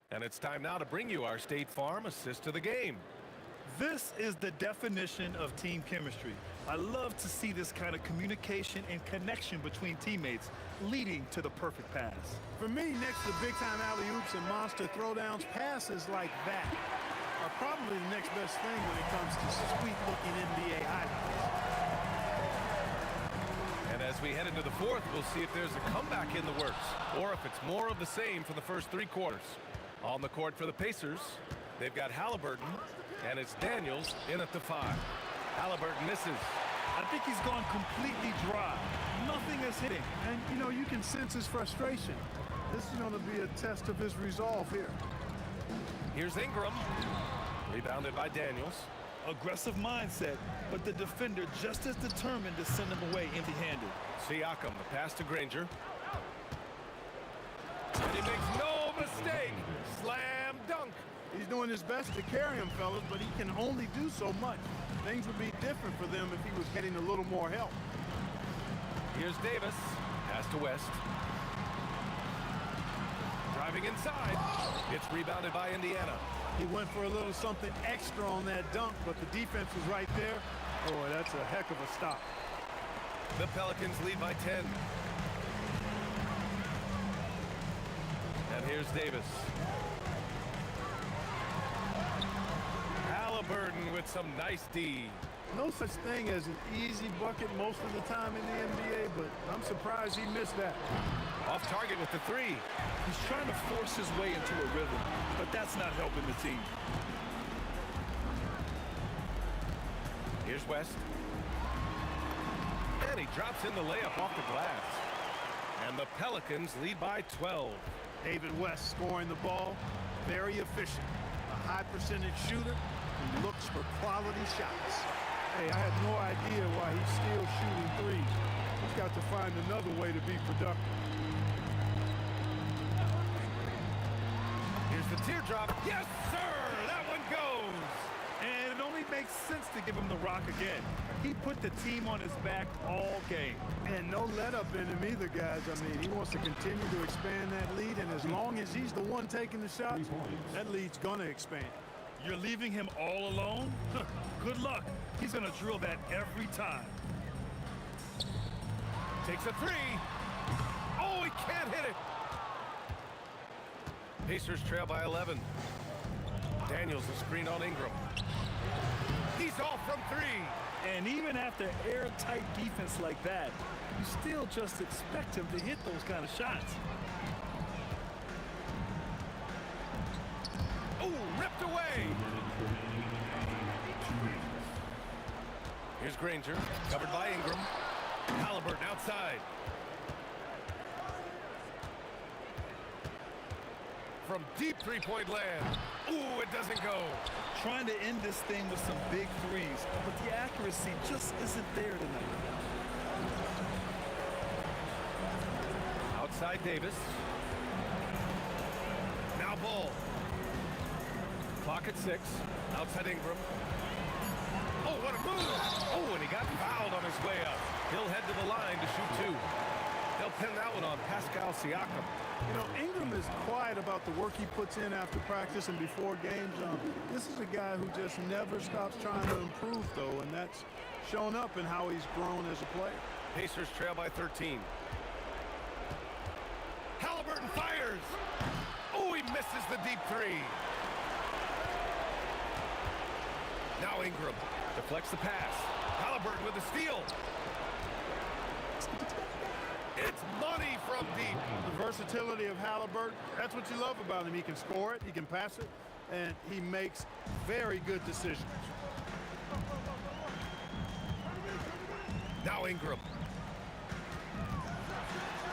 And it's time now to bring you our State Farm assist to the game. This is the definition of team chemistry. I love to see this kind of communication and connection between teammates leading to the perfect pass. For me, next to big-time alley-oops and monster throwdowns, passes like that are probably the next best thing when it comes to sweet-looking NBA highlights. And as we head into the fourth, we'll see if there's a comeback in the works or if it's more of the same for the first 3 quarters. On the court for the Pacers, they've got Halliburton, and it's Daniels in at the 5. Halliburton misses. I think he's gone completely dry. Nothing is hitting. And, you know, you can sense his frustration. This is going to be a test of his resolve here. Here's Ingram. Rebounded by Daniels. Aggressive mindset, but the defender just as determined to send him away empty-handed. Siakam, the pass to Granger. And he makes no mistake. Slam dunk. He's doing his best to carry him, fellas, but he can only do so much. Things would be different for them if he was getting a little more help. Here's Davis. Pass to West. Driving inside. It's rebounded by Indiana. He went for a little something extra on that dunk, but the defense was right there. Boy, that's a heck of a stop. The Pelicans lead by 10. And here's Davis. Halliburton with some nice D. No such thing as an easy bucket most of the time in the NBA, but I'm surprised he missed that. Off target with the 3. He's trying to force his way into a rhythm, but that's not helping the team. Here's West. And he drops in the layup off the glass. And the Pelicans lead by 12. David West scoring the ball, very efficient. A high percentage shooter who looks for quality shots. Hey, I had no idea why he's still shooting threes. He's got to find another way to be productive. Here's the teardrop. Yes, sir! That one goes! And it only makes sense to give him the rock again. He put the team on his back all game. And no let-up in him either, guys. I mean, he wants to continue to expand that lead, and as long as he's the one taking the shots, that lead's going to expand. You're leaving him all alone? Good luck. He's going to drill that every time. Takes a 3. Oh, he can't hit it. Pacers trail by 11. Daniels a screen on Ingram. He's off from 3. And even after airtight defense like that, you still just expect him to hit those kind of shots. Oh, ripped away. Here's Granger, covered by Ingram. Halliburton outside. From deep three-point land. Ooh, it doesn't go. Trying to end this thing with some big threes, but the accuracy just isn't there tonight. Outside Davis. Now Ball. Clock at 6. Outside Ingram. Oh, what a move! Oh, and he got fouled on his way up. He'll head to the line to shoot 2. They'll pin that one on Pascal Siakam. You know, Ingram is quiet about the work he puts in after practice and before games. This is a guy who just never stops trying to improve, though, and that's shown up in how he's grown as a player. Pacers trail by 13. Halliburton fires. Oh, he misses the deep 3. Now Ingram deflects the pass. Halliburton with the steal. It's money from deep. The versatility of Halliburton, that's what you love about him. He can score it, he can pass it, and he makes very good decisions. Now Ingram.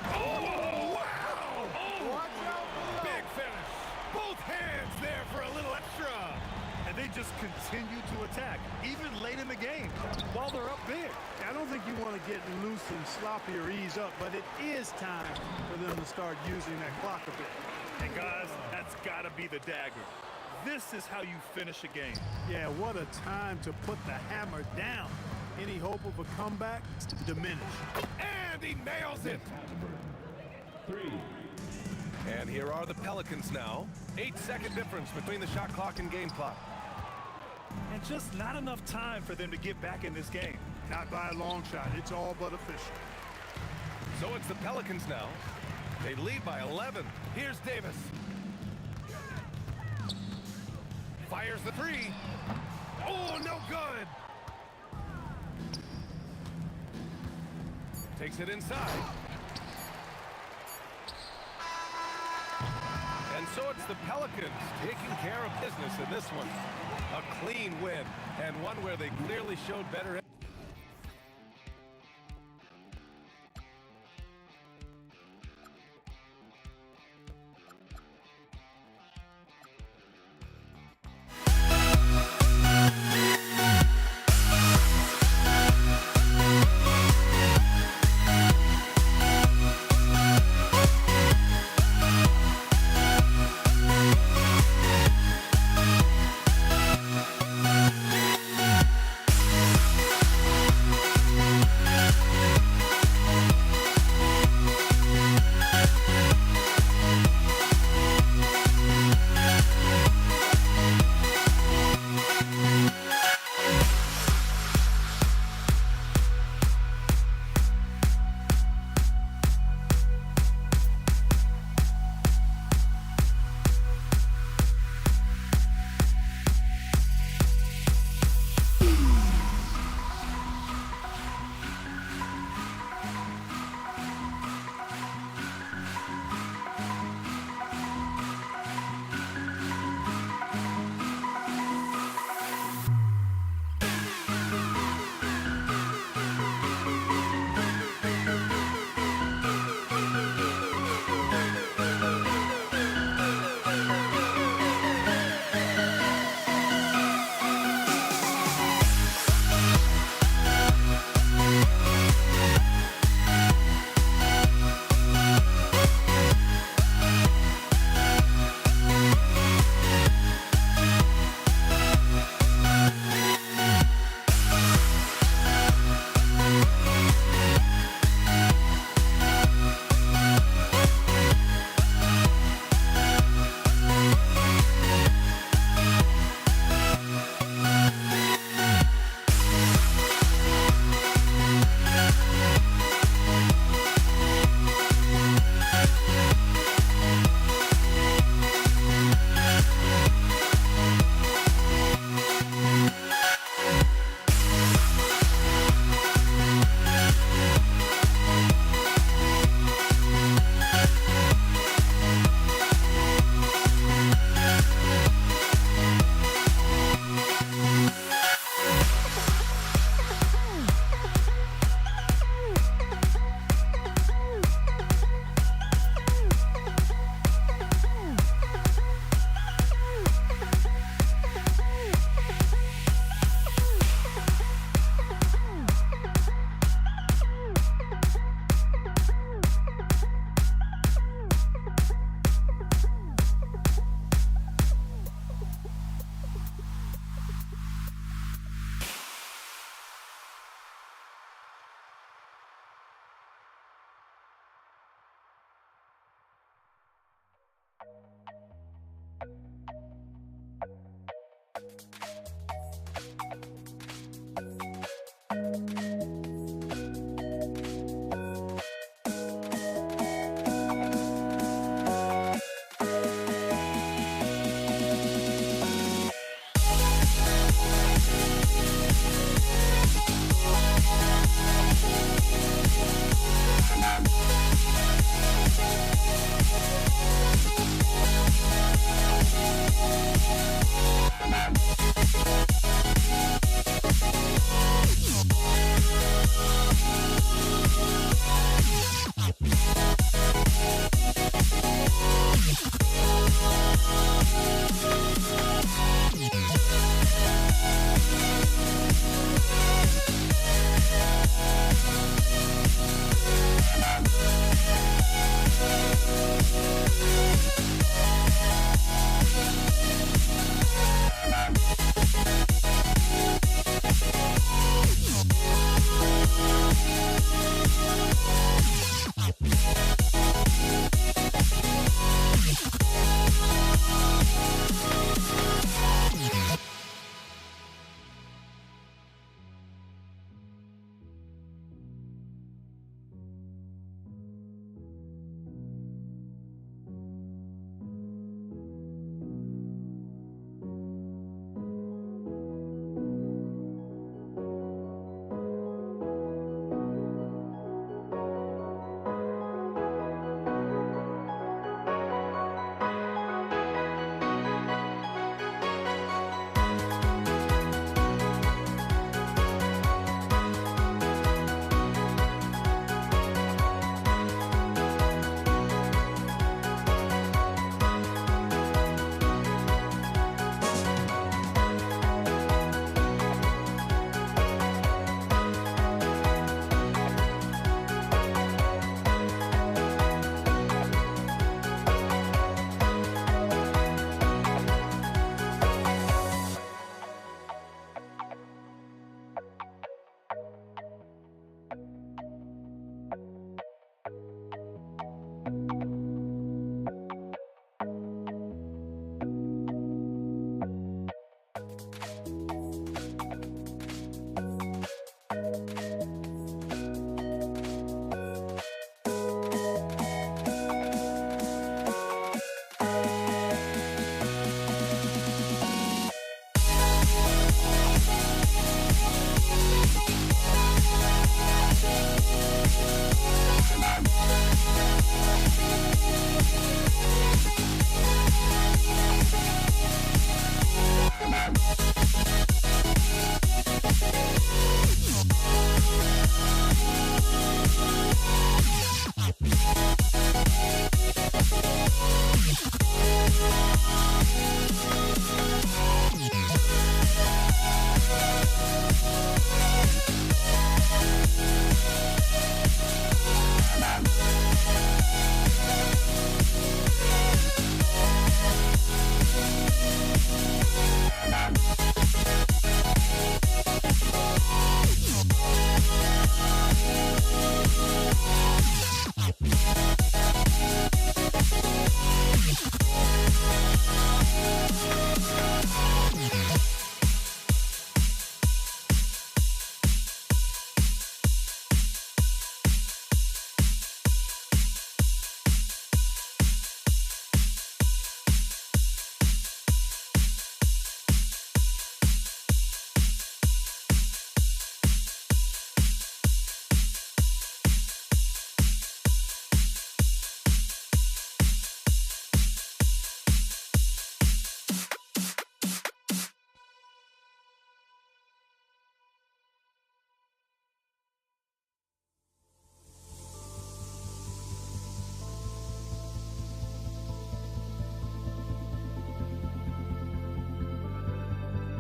Oh, wow! Oh, Watch out! big finish. Both hands there for a little extra. And they just continue to attack, even late in the game, while they're up big. I don't think you want to get loose and sloppy or ease up, but it is time for them to start using that clock a bit. And guys, that's got to be the dagger. This is how you finish a game. Yeah, what a time to put the hammer down. Any hope of a comeback diminished. And he nails it. 3. And here are the Pelicans now. 8-second difference between the shot clock and game clock. And just not enough time for them to get back in this game. Not by a long shot. It's all but official. So it's the Pelicans now. They lead by 11. Here's Davis. Fires the 3. Oh, no good. Takes it inside. And so it's the Pelicans taking care of business in this one. A clean win, and one where they clearly showed better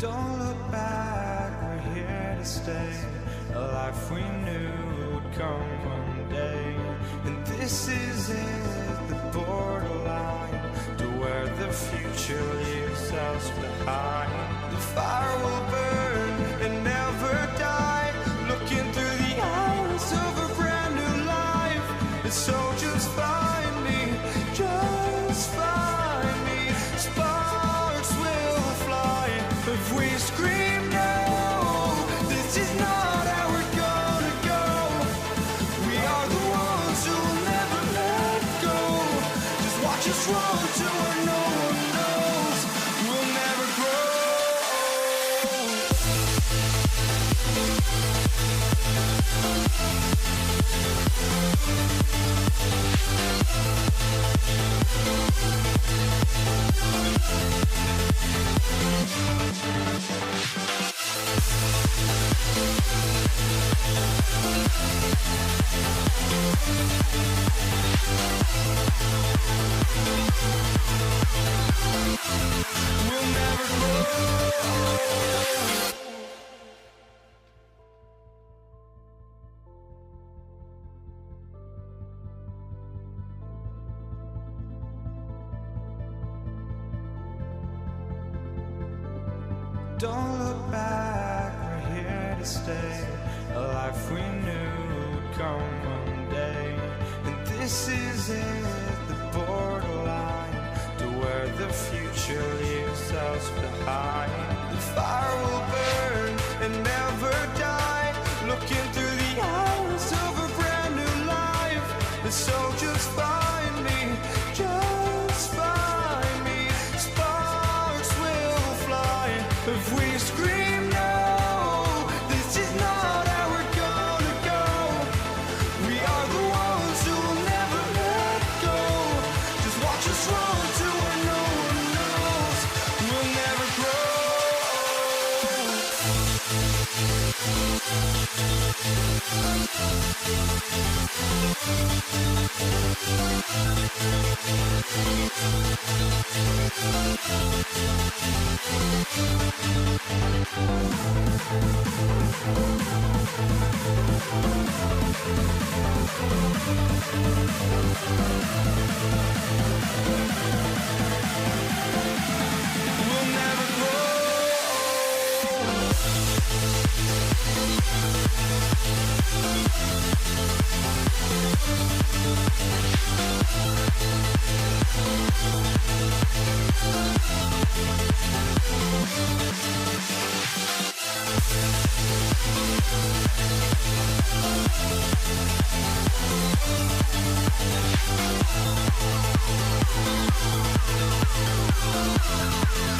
Don't look back, we're here to stay. A life we knew would come one day. And this is it, the borderline to where the future leaves us behind. The fire will burn and never die, looking through the eyes of a brand new life. And so just find me, just find me. Sparks will fly if we scream no. This is not how we're gonna go. We are the ones who will never let go. Just watch us run to where no one knows. We'll never grow. We'll never grow. Don't look back, we're here to stay. A life we knew would come one day. And this is it, the borderline to where the future leaves us behind. The fire will burn and never die, looking through the eyes of a brand new life. And so just find me, just find me. Sparks will fly if we scream no. This is not how we're gonna go. We are the ones who will never let go. Just watch us run to where no one knows. We'll never grow. We'll never grow.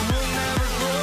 We'll never grow.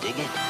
Dig it?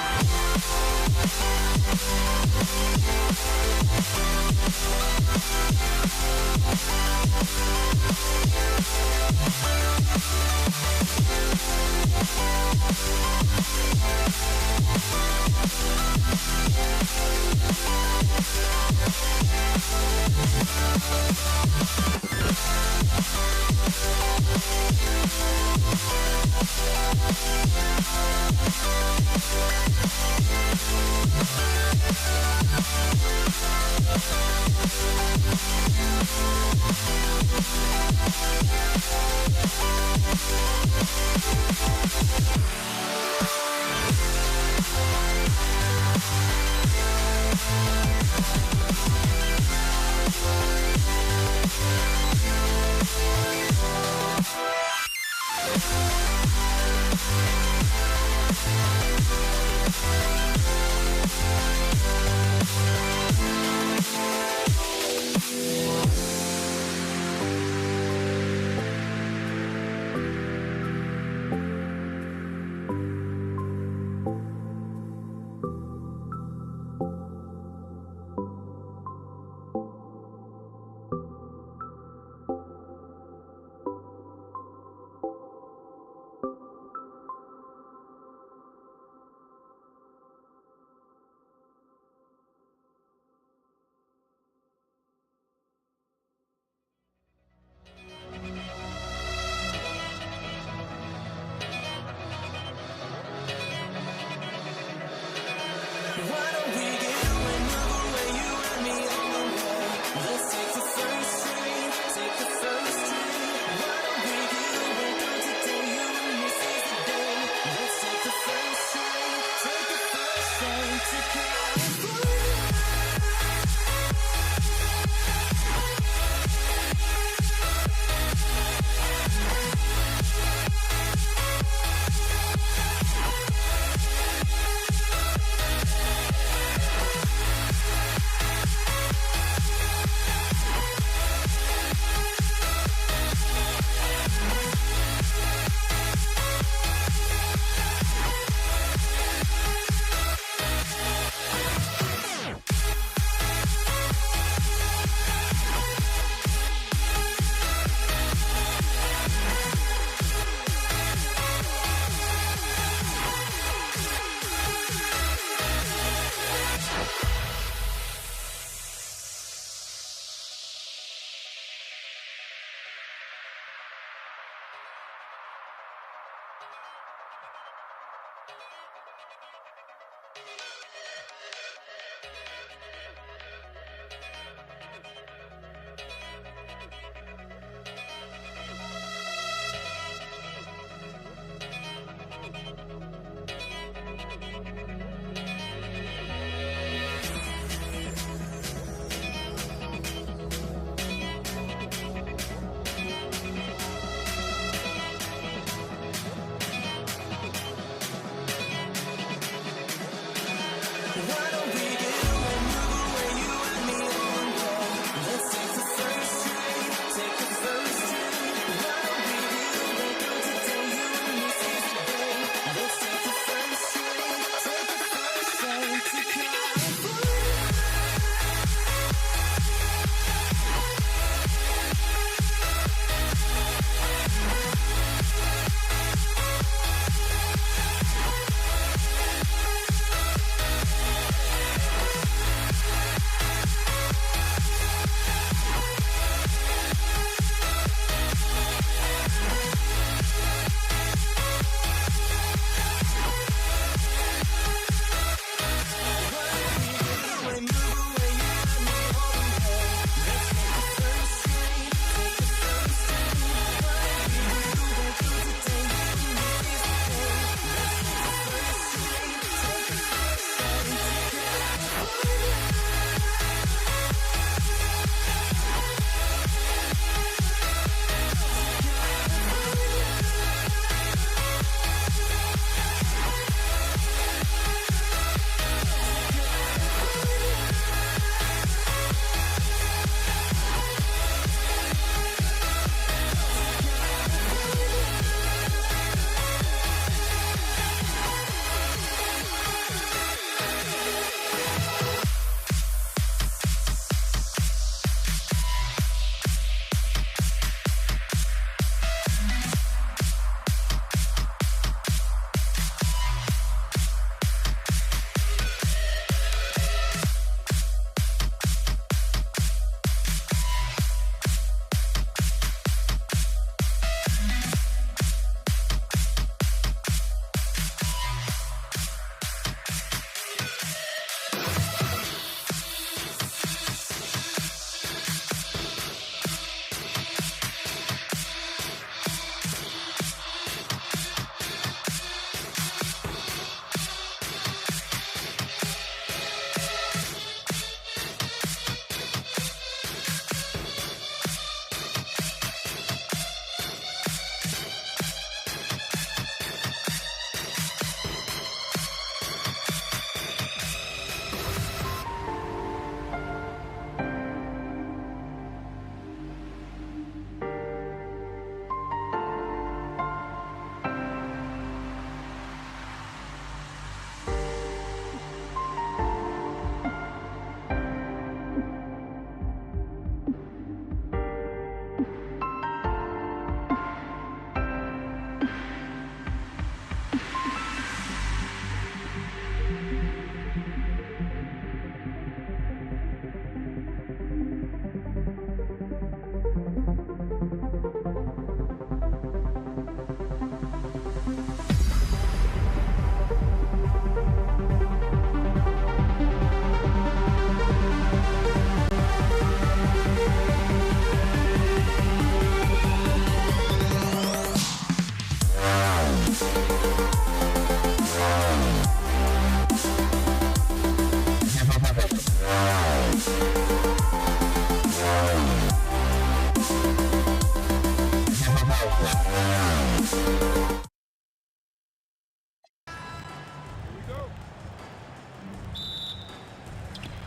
Why don't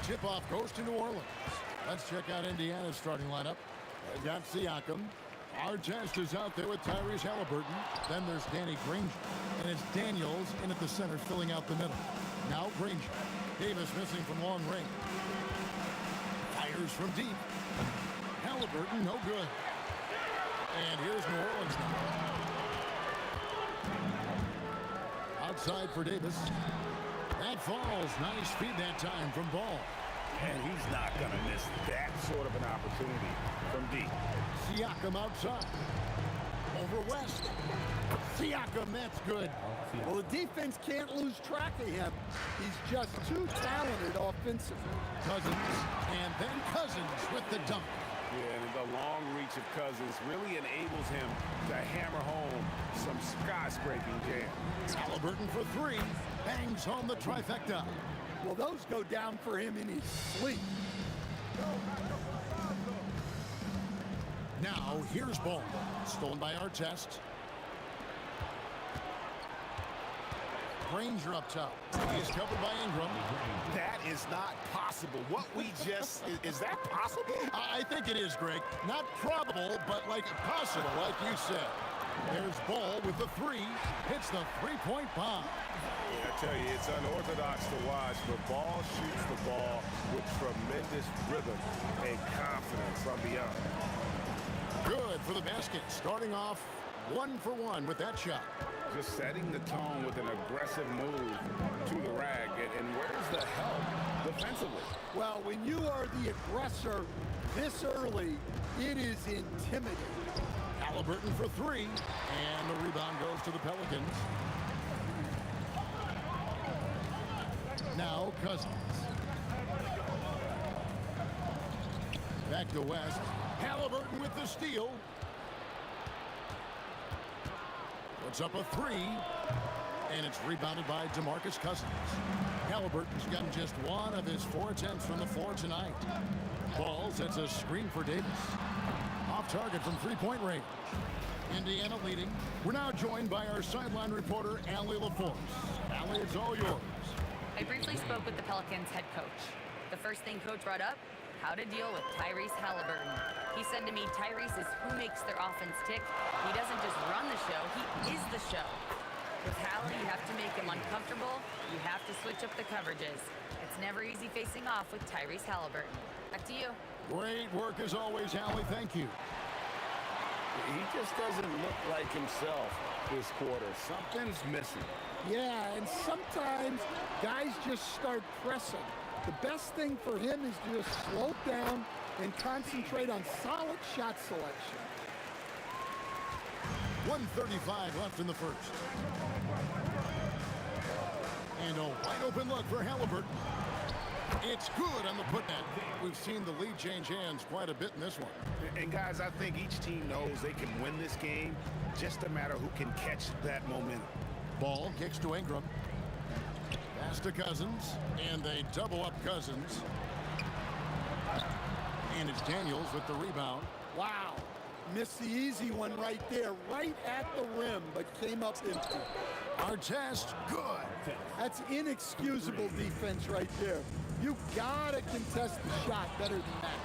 tip-off goes to New Orleans. Let's check out Indiana's starting lineup. They've got Siakam. Artest is out there with Tyrese Halliburton. Then there's Danny Granger. And it's Daniels in at the center, filling out the middle. Now Granger. Davis missing from long range. Fires from deep. Halliburton, no good. And here's New Orleans now. Outside for Davis. That falls. Nice feed that time from Ball. And he's not going to miss that sort of an opportunity from deep. Siakam outside. Over West. Siakam, that's good. Well, the defense can't lose track of him. He's just too talented offensively. Cousins, and then Cousins with the dunk. Yeah, and the long reach of Cousins really enables him to hammer home some skyscraping jams. Halliburton for three. Bangs home the trifecta. Well, those go down for him in his sleep. Now, here's Ball. Stolen by Artest. Granger up top. He's covered by Ingram. That is not possible. What we just... is that possible? I think it is, Greg. Not probable, but like possible, like you said. There's Ball with the three. Hits the three-point bomb. I tell you, it's unorthodox to watch, but Ball shoots the ball with tremendous rhythm and confidence from beyond. Good for the basket. Starting off 1-for-1 with that shot. Just setting the tone with an aggressive move to the rack. And where's the help defensively? Well, when you are the aggressor this early, it is intimidating. Halliburton for three. And the rebound goes to the Pelicans. Now Cousins. Back to West. Halliburton with the steal. Puts up a three. And it's rebounded by DeMarcus Cousins. Halliburton's gotten just one of his 4 attempts from the floor tonight. Ball sets a screen for Davis. Off target from three-point range. Indiana leading. We're now joined by our sideline reporter, Allie LaForce. Allie, it's all yours. I briefly spoke with the Pelicans head coach. The first thing coach brought up, how to deal with Tyrese Halliburton. He said to me, Tyrese is who makes their offense tick. He doesn't just run the show, he is the show. With Hall, you have to make him uncomfortable. You have to switch up the coverages. It's never easy facing off with Tyrese Halliburton. Back to you. Great work as always, Allie. Thank you. He just doesn't look like himself this quarter. Something's missing. Yeah, and sometimes guys just start pressing. The best thing for him is to just slow down and concentrate on solid shot selection. 1:35 left in the first. And a wide open look for Halliburton. It's good on the putback. We've seen the lead change hands quite a bit in this one. And guys, I think each team knows they can win this game, just a matter who can catch that momentum. Ball kicks to Ingram. Pass to Cousins, and they double up Cousins. And it's Daniels with the rebound. Wow. Missed the easy one right there, right at the rim, but came up empty. Artest, good. That's inexcusable defense right there. You gotta contest the shot better than that.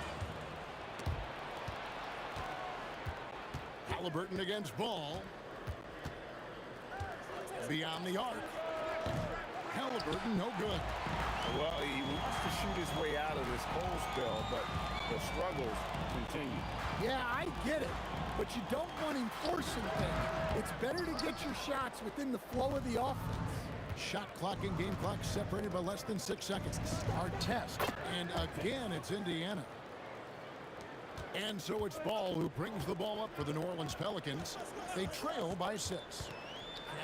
Halliburton against Ball. Beyond the arc. Halliburton, no good. Well, he wants to shoot his way out of this cold spell, but the struggles continue. Yeah, I get it, but you don't want him forcing things. It's better to get your shots within the flow of the offense. Shot clock and game clock separated by less than 6 seconds. Artest, and again it's Indiana. And so it's Ball who brings the ball up for the New Orleans Pelicans. They trail by 6.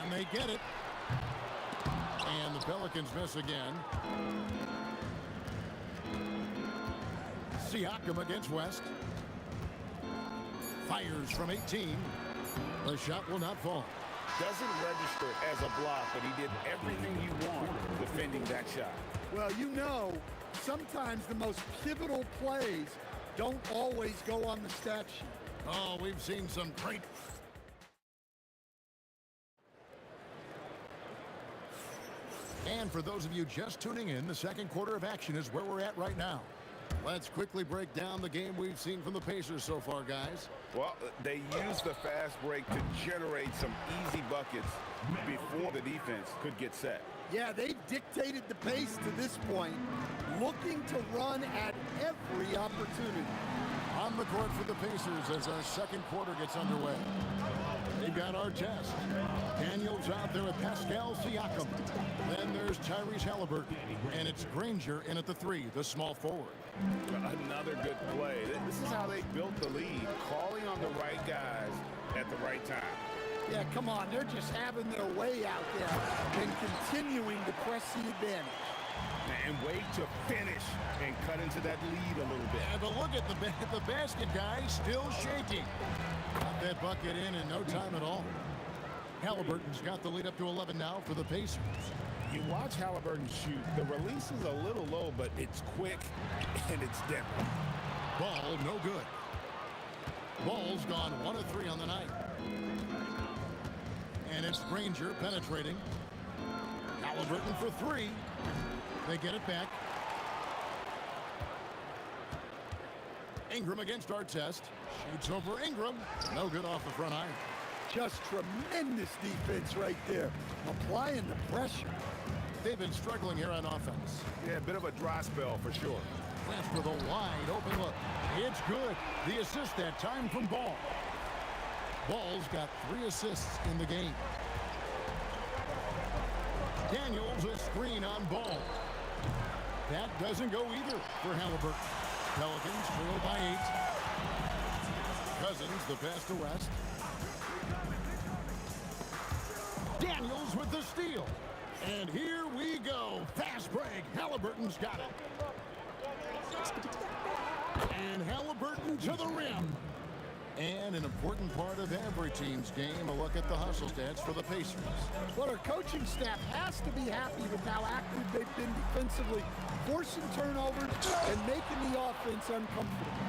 And they get it. And the Pelicans miss again. Siakam against West. Fires from 18. The shot will not fall. Doesn't register as a block, but he did everything you want defending that shot. Well, you know, sometimes the most pivotal plays don't always go on the stat sheet. Oh, we've seen some great... And for those of you just tuning in, the second quarter of action is where we're at right now. Let's quickly break down the game we've seen from the Pacers so far, guys. Well, they used the fast break to generate some easy buckets before the defense could get set. Yeah, they've dictated the pace to this point, looking to run at every opportunity. On the court for the Pacers as our second quarter gets underway. They've got Artest. Daniels out there with Pascal Siakam. Then there's Tyrese Halliburton. And it's Granger in at the 3, the small forward. Another good play. This is how they built the lead, calling on the right guys at the right time. Yeah, come on, they're just having their way out there and continuing to press the advantage. And wait to finish and cut into that lead a little bit. And but look at the basket, guys, still shaking. Got that bucket in no time at all. Halliburton's got the lead up to 11 now for the Pacers. You watch Halliburton shoot. The release is a little low, but it's quick and it's deadly. Ball no good. Ball's gone 1 of 3 on the night. And it's Granger penetrating. Halliburton for 3. They get it back. Ingram against Artest. Shoots over Ingram. No good off the front iron. Just tremendous defense right there. Applying the pressure. They've been struggling here on offense. Yeah, a bit of a dry spell for sure. That's for the wide open look. It's good. The assist that time from Ball. Ball's got 3 assists in the game. Daniels a screen on Ball. That doesn't go either for Halliburton. Pelicans trail by 8. Cousins the pass to West. Daniels with the steal. And here we go. Fast break. Halliburton's got it. And Halliburton to the rim. And an important part of every team's game, a look at the hustle stats for the Pacers. Well, our coaching staff has to be happy with how active they've been defensively, forcing turnovers and making the offense uncomfortable.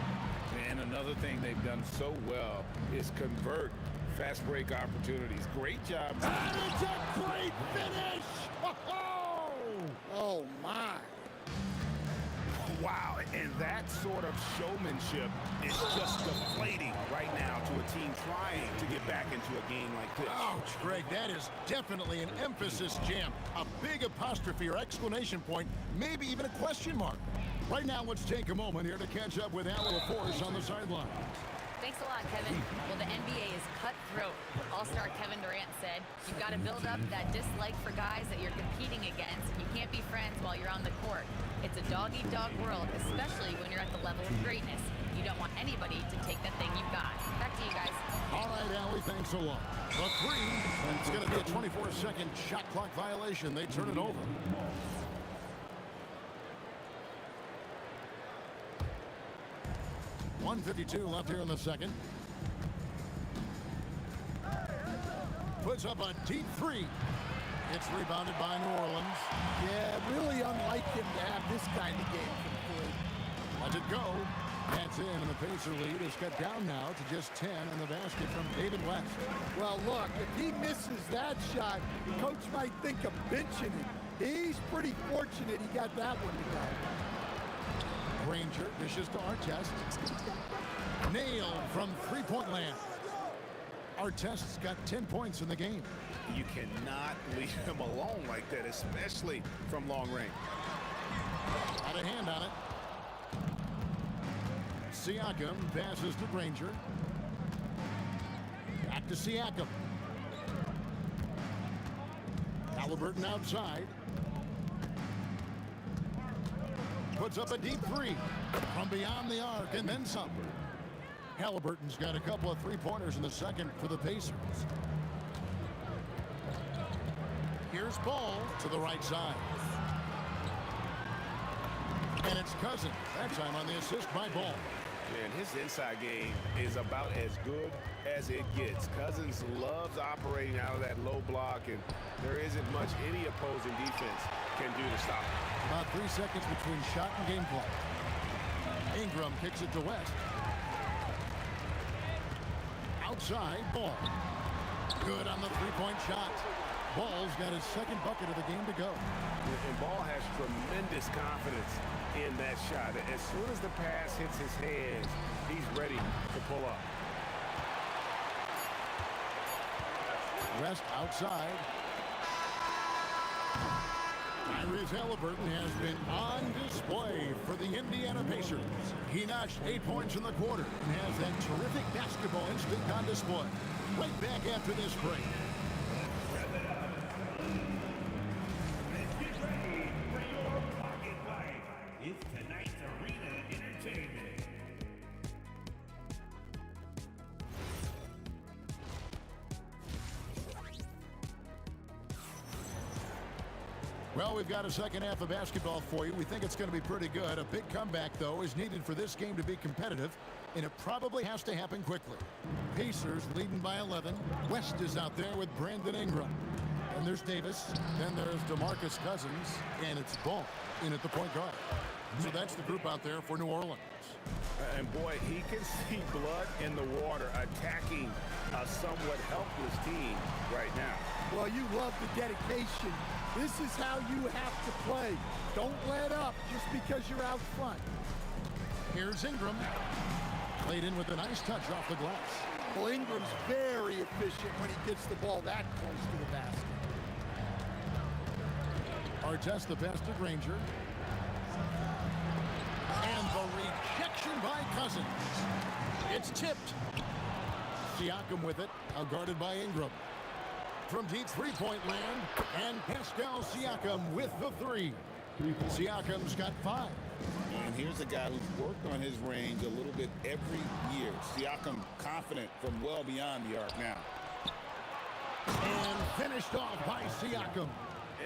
And another thing they've done so well is convert fast break opportunities. Great job. And it's a great finish! Oh, my. Wow, and that sort of showmanship is just deflating right now to a team trying to get back into a game like this. Ouch, Greg, that is definitely an emphasis jam. A big apostrophe or exclamation point, maybe even a question mark. Right now, let's take a moment here to catch up with Al LaForce on the sideline. Thanks a lot, Kevin. Well, the NBA is cutthroat. All-star Kevin Durant said, you've got to build up that dislike for guys that you're competing against. You can't be friends while you're on the court. It's a dog-eat-dog world, especially when you're at the level of greatness. You don't want anybody to take the thing you've got. Back to you guys. All right, Allie, thanks a lot. The 3, and it's going to be a 24-second shot clock violation. They turn it over. .152 left here in the second. Puts up a deep 3. It's rebounded by New Orleans. Yeah, really unlike him to have this kind of game from Floyd. Let it go. That's in, and the Pacer lead is cut down now to just 10 in the basket from David West. Well, look, if he misses that shot, the coach might think of benching him. He's pretty fortunate he got that one to go. Granger dishes to Artest. Nailed from three-point land. Artest's got 10 points in the game. You cannot leave him alone like that, especially from long range. Got a hand on it. Siakam passes to Granger. Back to Siakam. Halliburton outside. Puts up a deep 3 from beyond the arc and then some. Halliburton's got a couple of three-pointers in the second for the Pacers. Here's Ball to the right side. And it's Cousins, that time on the assist by Ball. And his inside game is about as good as it gets. Cousins loves operating out of that low block, and there isn't much any opposing defense can do to stop him. About 3 seconds between shot and game clock. Ingram kicks it to West. Outside, Ball. Good on the three-point shot. Ball's got his second bucket of the game to go. And Ball has tremendous confidence in that shot. As soon as the pass hits his hands, he's ready to pull up. West outside. Tyrese Halliburton has been on display for the Indiana Pacers. He notched 8 points in the quarter and has that terrific basketball instinct on display. Right back after this break. It's tonight's Arena Entertainment. Well, we've got a second half of basketball for you. We think it's going to be pretty good. A big comeback, though, is needed for this game to be competitive, and it probably has to happen quickly. Pacers leading by 11. West is out there with Brandon Ingram. And there's Davis. Then there's DeMarcus Cousins, and it's Ball in at the point guard. So that's the group out there for New Orleans. And boy, he can see blood in the water attacking a somewhat helpless team right now. Well, you love the dedication. This is how you have to play. Don't let up just because you're out front. Here's Ingram. Played in with a nice touch off the glass. Well, Ingram's very efficient when he gets the ball that close to the basket. Artest the pass to Granger. And the rejection by Cousins. It's tipped. Siakam with it, guarded by Ingram. From deep three-point land, and Pascal Siakam with the three. Siakam's got 5. And here's a guy who's worked on his range a little bit every year. Siakam confident from well beyond the arc now. And finished off by Siakam.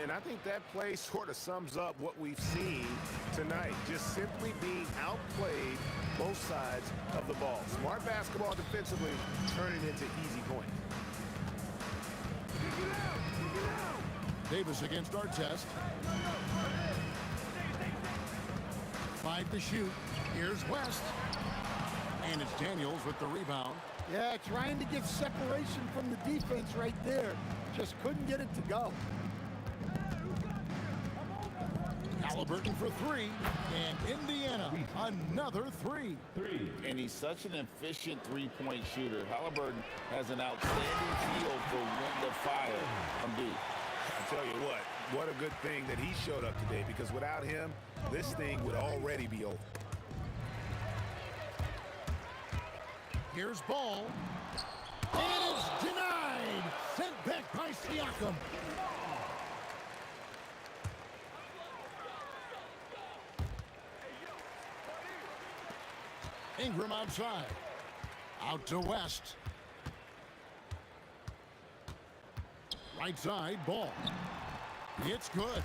And I think that play sort of sums up what we've seen tonight. Just simply being outplayed both sides of the ball. Smart basketball defensively, turning into easy points. Davis against Artest. 5 to shoot. Here's West. And it's Daniels with the rebound. Yeah, trying to get separation from the defense right there. Just couldn't get it to go. Halliburton for 3. And Indiana, another 3. And he's such an efficient three-point shooter. Halliburton has an outstanding feel for when to fire from deep. I tell you what a good thing that he showed up today, because without him, this thing would already be over. Here's Ball. And it's denied. Sent back by Siakam. Ingram outside. Out to West. Right side, Ball. It's good.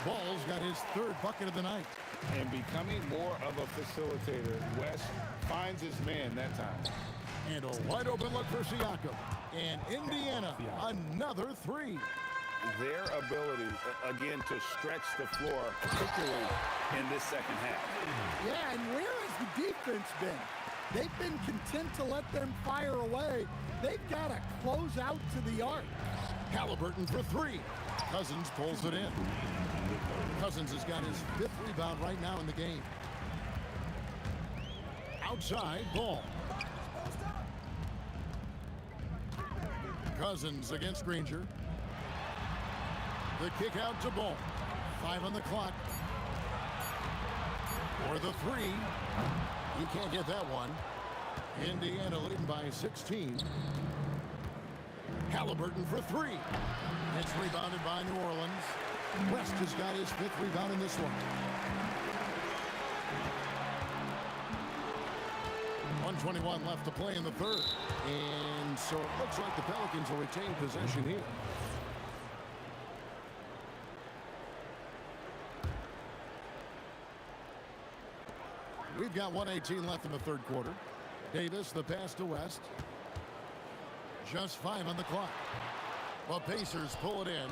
Ball's got his 3rd bucket of the night. And becoming more of a facilitator, West finds his man that time. And a wide open look for Siakam. And Indiana, another 3. Their ability, again, to stretch the floor, particularly in this second half. Yeah, and where has the defense been? They've been content to let them fire away. They've got to close out to the arc. Halliburton for 3. Cousins pulls it in. Cousins has got his 5th rebound right now in the game. Outside, Ball. Cousins against Granger. The kick out to Ball. 5 on the clock. For the 3. He can't get that one. Indiana leading by 16. Halliburton for 3. It's rebounded by New Orleans. West has got his 5th rebound in this one. 1:21 left to play in the 3rd. And so it looks like the Pelicans will retain possession here. We've got 1:18 left in the 3rd quarter. Davis, the pass to West. Just 5 on the clock. Well, Pacers pull it in.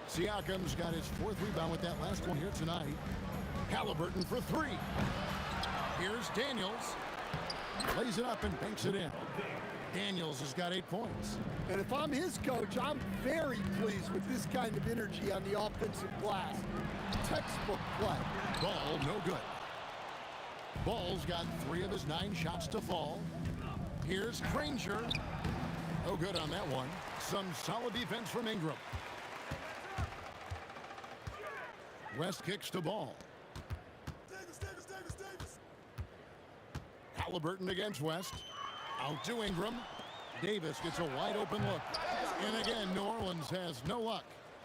Siakam's got his 4th rebound with that last one here tonight. Halliburton for 3. Here's Daniels. Lays it up and banks it in. Daniels has got 8 points. And if I'm his coach, I'm very pleased with this kind of energy on the offensive glass. Textbook play. Ball, no good. Ball's got 3 of his 9 shots to fall. Here's Granger. No good on that one. Some solid defense from Ingram. West kicks to Ball. Halliburton against West. Out to Ingram. Davis gets a wide open look. And again, New Orleans has no luck.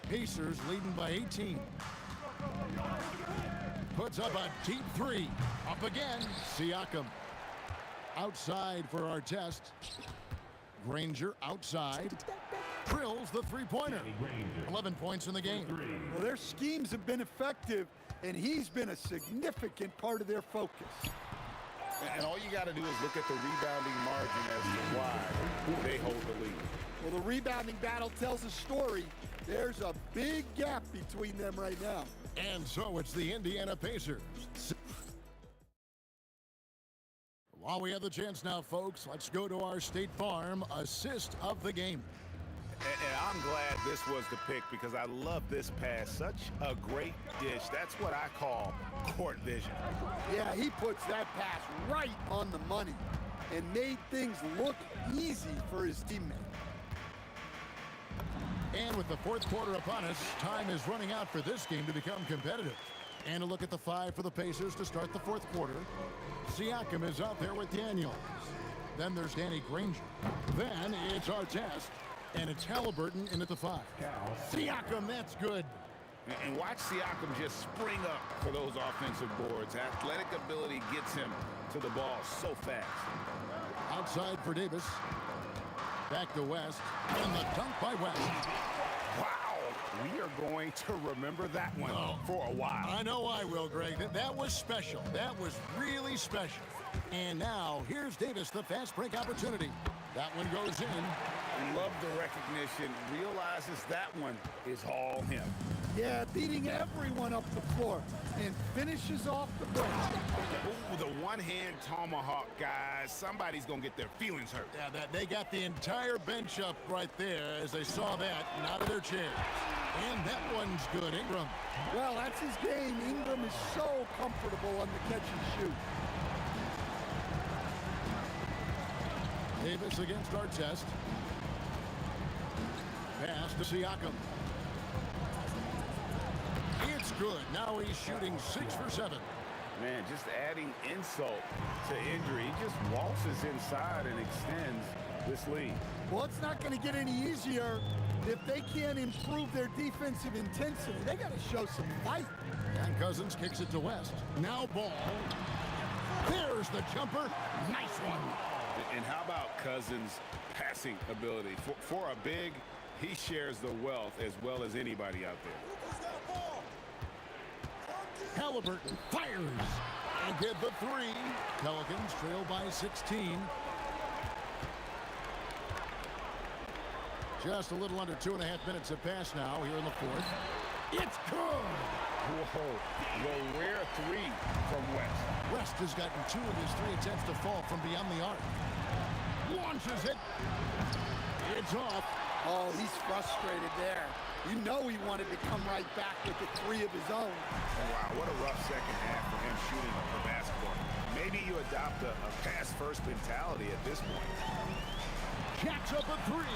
Pacers leading by 18. Puts up a deep 3. Up again. Siakam. Outside for Artest. Granger outside. Drills the three-pointer. 11 points in the game. Well, their schemes have been effective, and he's been a significant part of their focus. And all you got to do is look at the rebounding margin as to why they hold the lead. Well, the rebounding battle tells a story. There's a big gap between them right now. And so it's the Indiana Pacers. While we have the chance now, folks, let's go to our State Farm assist of the game. And I'm glad this was the pick because I love this pass. Such a great dish. That's what I call court vision. Yeah, he puts that pass right on the money and made things look easy for his teammate. And with the fourth quarter upon us, time is running out for this game to become competitive. And a look at the 5 for the Pacers to start the fourth quarter. Siakam is out there with Daniels. Then there's Danny Granger. Then it's Artest. And it's Halliburton in at the 5. Siakam, that's good. And watch Siakam just spring up for those offensive boards. Athletic ability gets him to the ball so fast. Outside for Davis. Back to West. And the dunk by West. Wow. We are going to remember that one for a while. I know I will, Greg. That was special. That was really special. And now, here's Davis, the fast break opportunity. That one goes in. Love the recognition. Realizes that one is all him. Yeah, beating everyone up the floor and finishes off the break. Ooh, the one-hand tomahawk, guys. Somebody's going to get their feelings hurt. Yeah, they got the entire bench up right there as they saw that and out of their chairs. And that one's good. Ingram. Well, that's his game. Ingram is so comfortable on the catch and shoot. Davis against Artest. Pass to Siakam. It's good. Now he's shooting 6 for 7. Man, just adding insult to injury. He just waltzes inside and extends this lead. Well, it's not going to get any easier if they can't improve their defensive intensity. They got to show some fight. And Cousins kicks it to West. Now Ball. There's the jumper. Nice one. And how about Cousins' passing ability? For a big, he shares the wealth as well as anybody out there. Halliburton fires and get the 3. Pelicans trail by 16. Just a little under 2.5 minutes have passed now here in the fourth. It's good. Whoa, the rare 3 from West. West has gotten 2 of his 3 attempts to fall from beyond the arc. Launches it. It's off. Oh, he's frustrated there. You know he wanted to come right back with the 3 of his own. Wow, what a rough second half for him shooting the basketball. Maybe you adopt a pass-first mentality at this point. Jacks up a 3.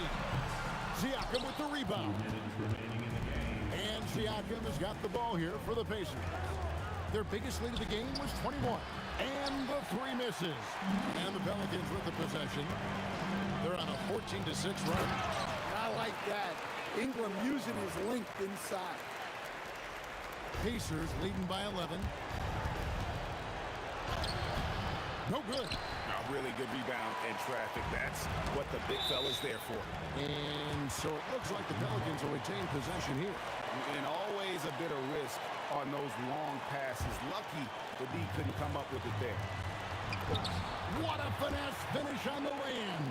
Siakam with the rebound. And Siakam has got the ball here for the Pacers. Their biggest lead of the game was 21. And the 3 misses. And the Pelicans with the possession. They're on a 14-6 run. I like that. Ingram using his length inside. Pacers leading by 11. No good. A really good rebound and traffic. That's what the big fella's there for. And so it looks like the Pelicans will retain possession here. And always a bit of risk on those long passes. Lucky the D couldn't come up with it there. What a finesse finish on the lay-in.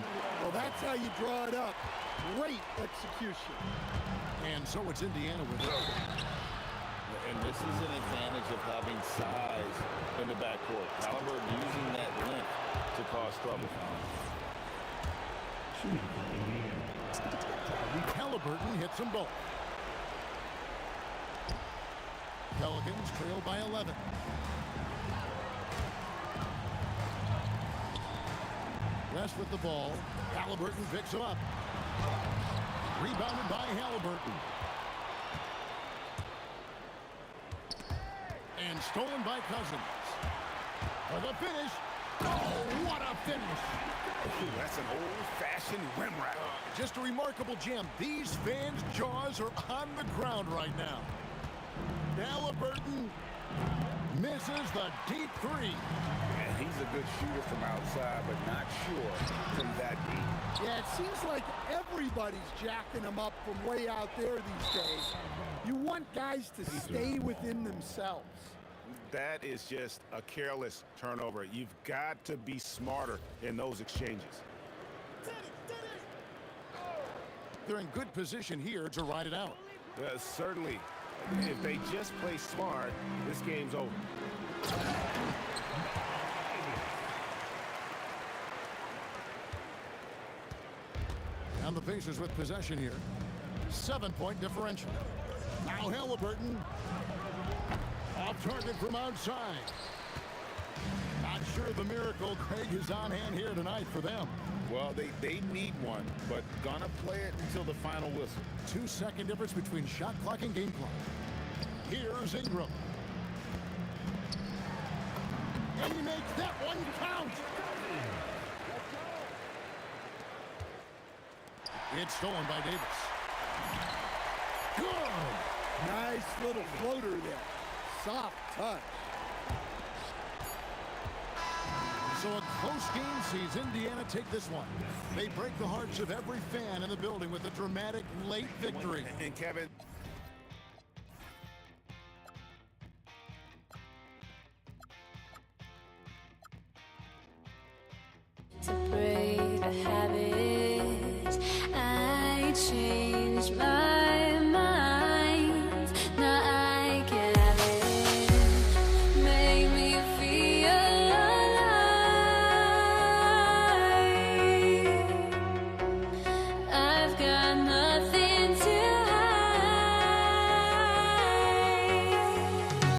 Well, that's how you draw it up. Great execution. And so it's Indiana with it. And this is an advantage of having size in the backcourt. Halliburton using that length to cause trouble. Halliburton hits them both. Pelicans trail by 11. West with the ball. Halliburton picks him up. Rebounded by Halliburton. And stolen by Cousins. For the finish. Oh, what a finish. Ooh, that's an old-fashioned rim wrap. Just a remarkable gem. These fans' jaws are on the ground right now. Halliburton misses the deep three. And he's a good shooter from outside, but not sure from that deep. Yeah, it seems like everybody's jacking him up from way out there these days. You want guys to stay within themselves. That is just a careless turnover. You've got to be smarter in those exchanges. They're in good position here to ride it out. Certainly. If they just play smart, this game's over. And the Pacers with possession here. 7-point differential. Now Halliburton. Off target from outside. Not sure the miracle Craig is on hand here tonight for them. Well, they need one, but gonna play it until the final whistle. 2-second difference between shot clock and game clock. Here's Ingram. And he makes that one count. It's stolen by Davis. Good. Nice little floater there. Soft touch. So a close game sees Indiana take this one. They break the hearts of every fan in the building with a dramatic late victory. And Kevin, To break the habit.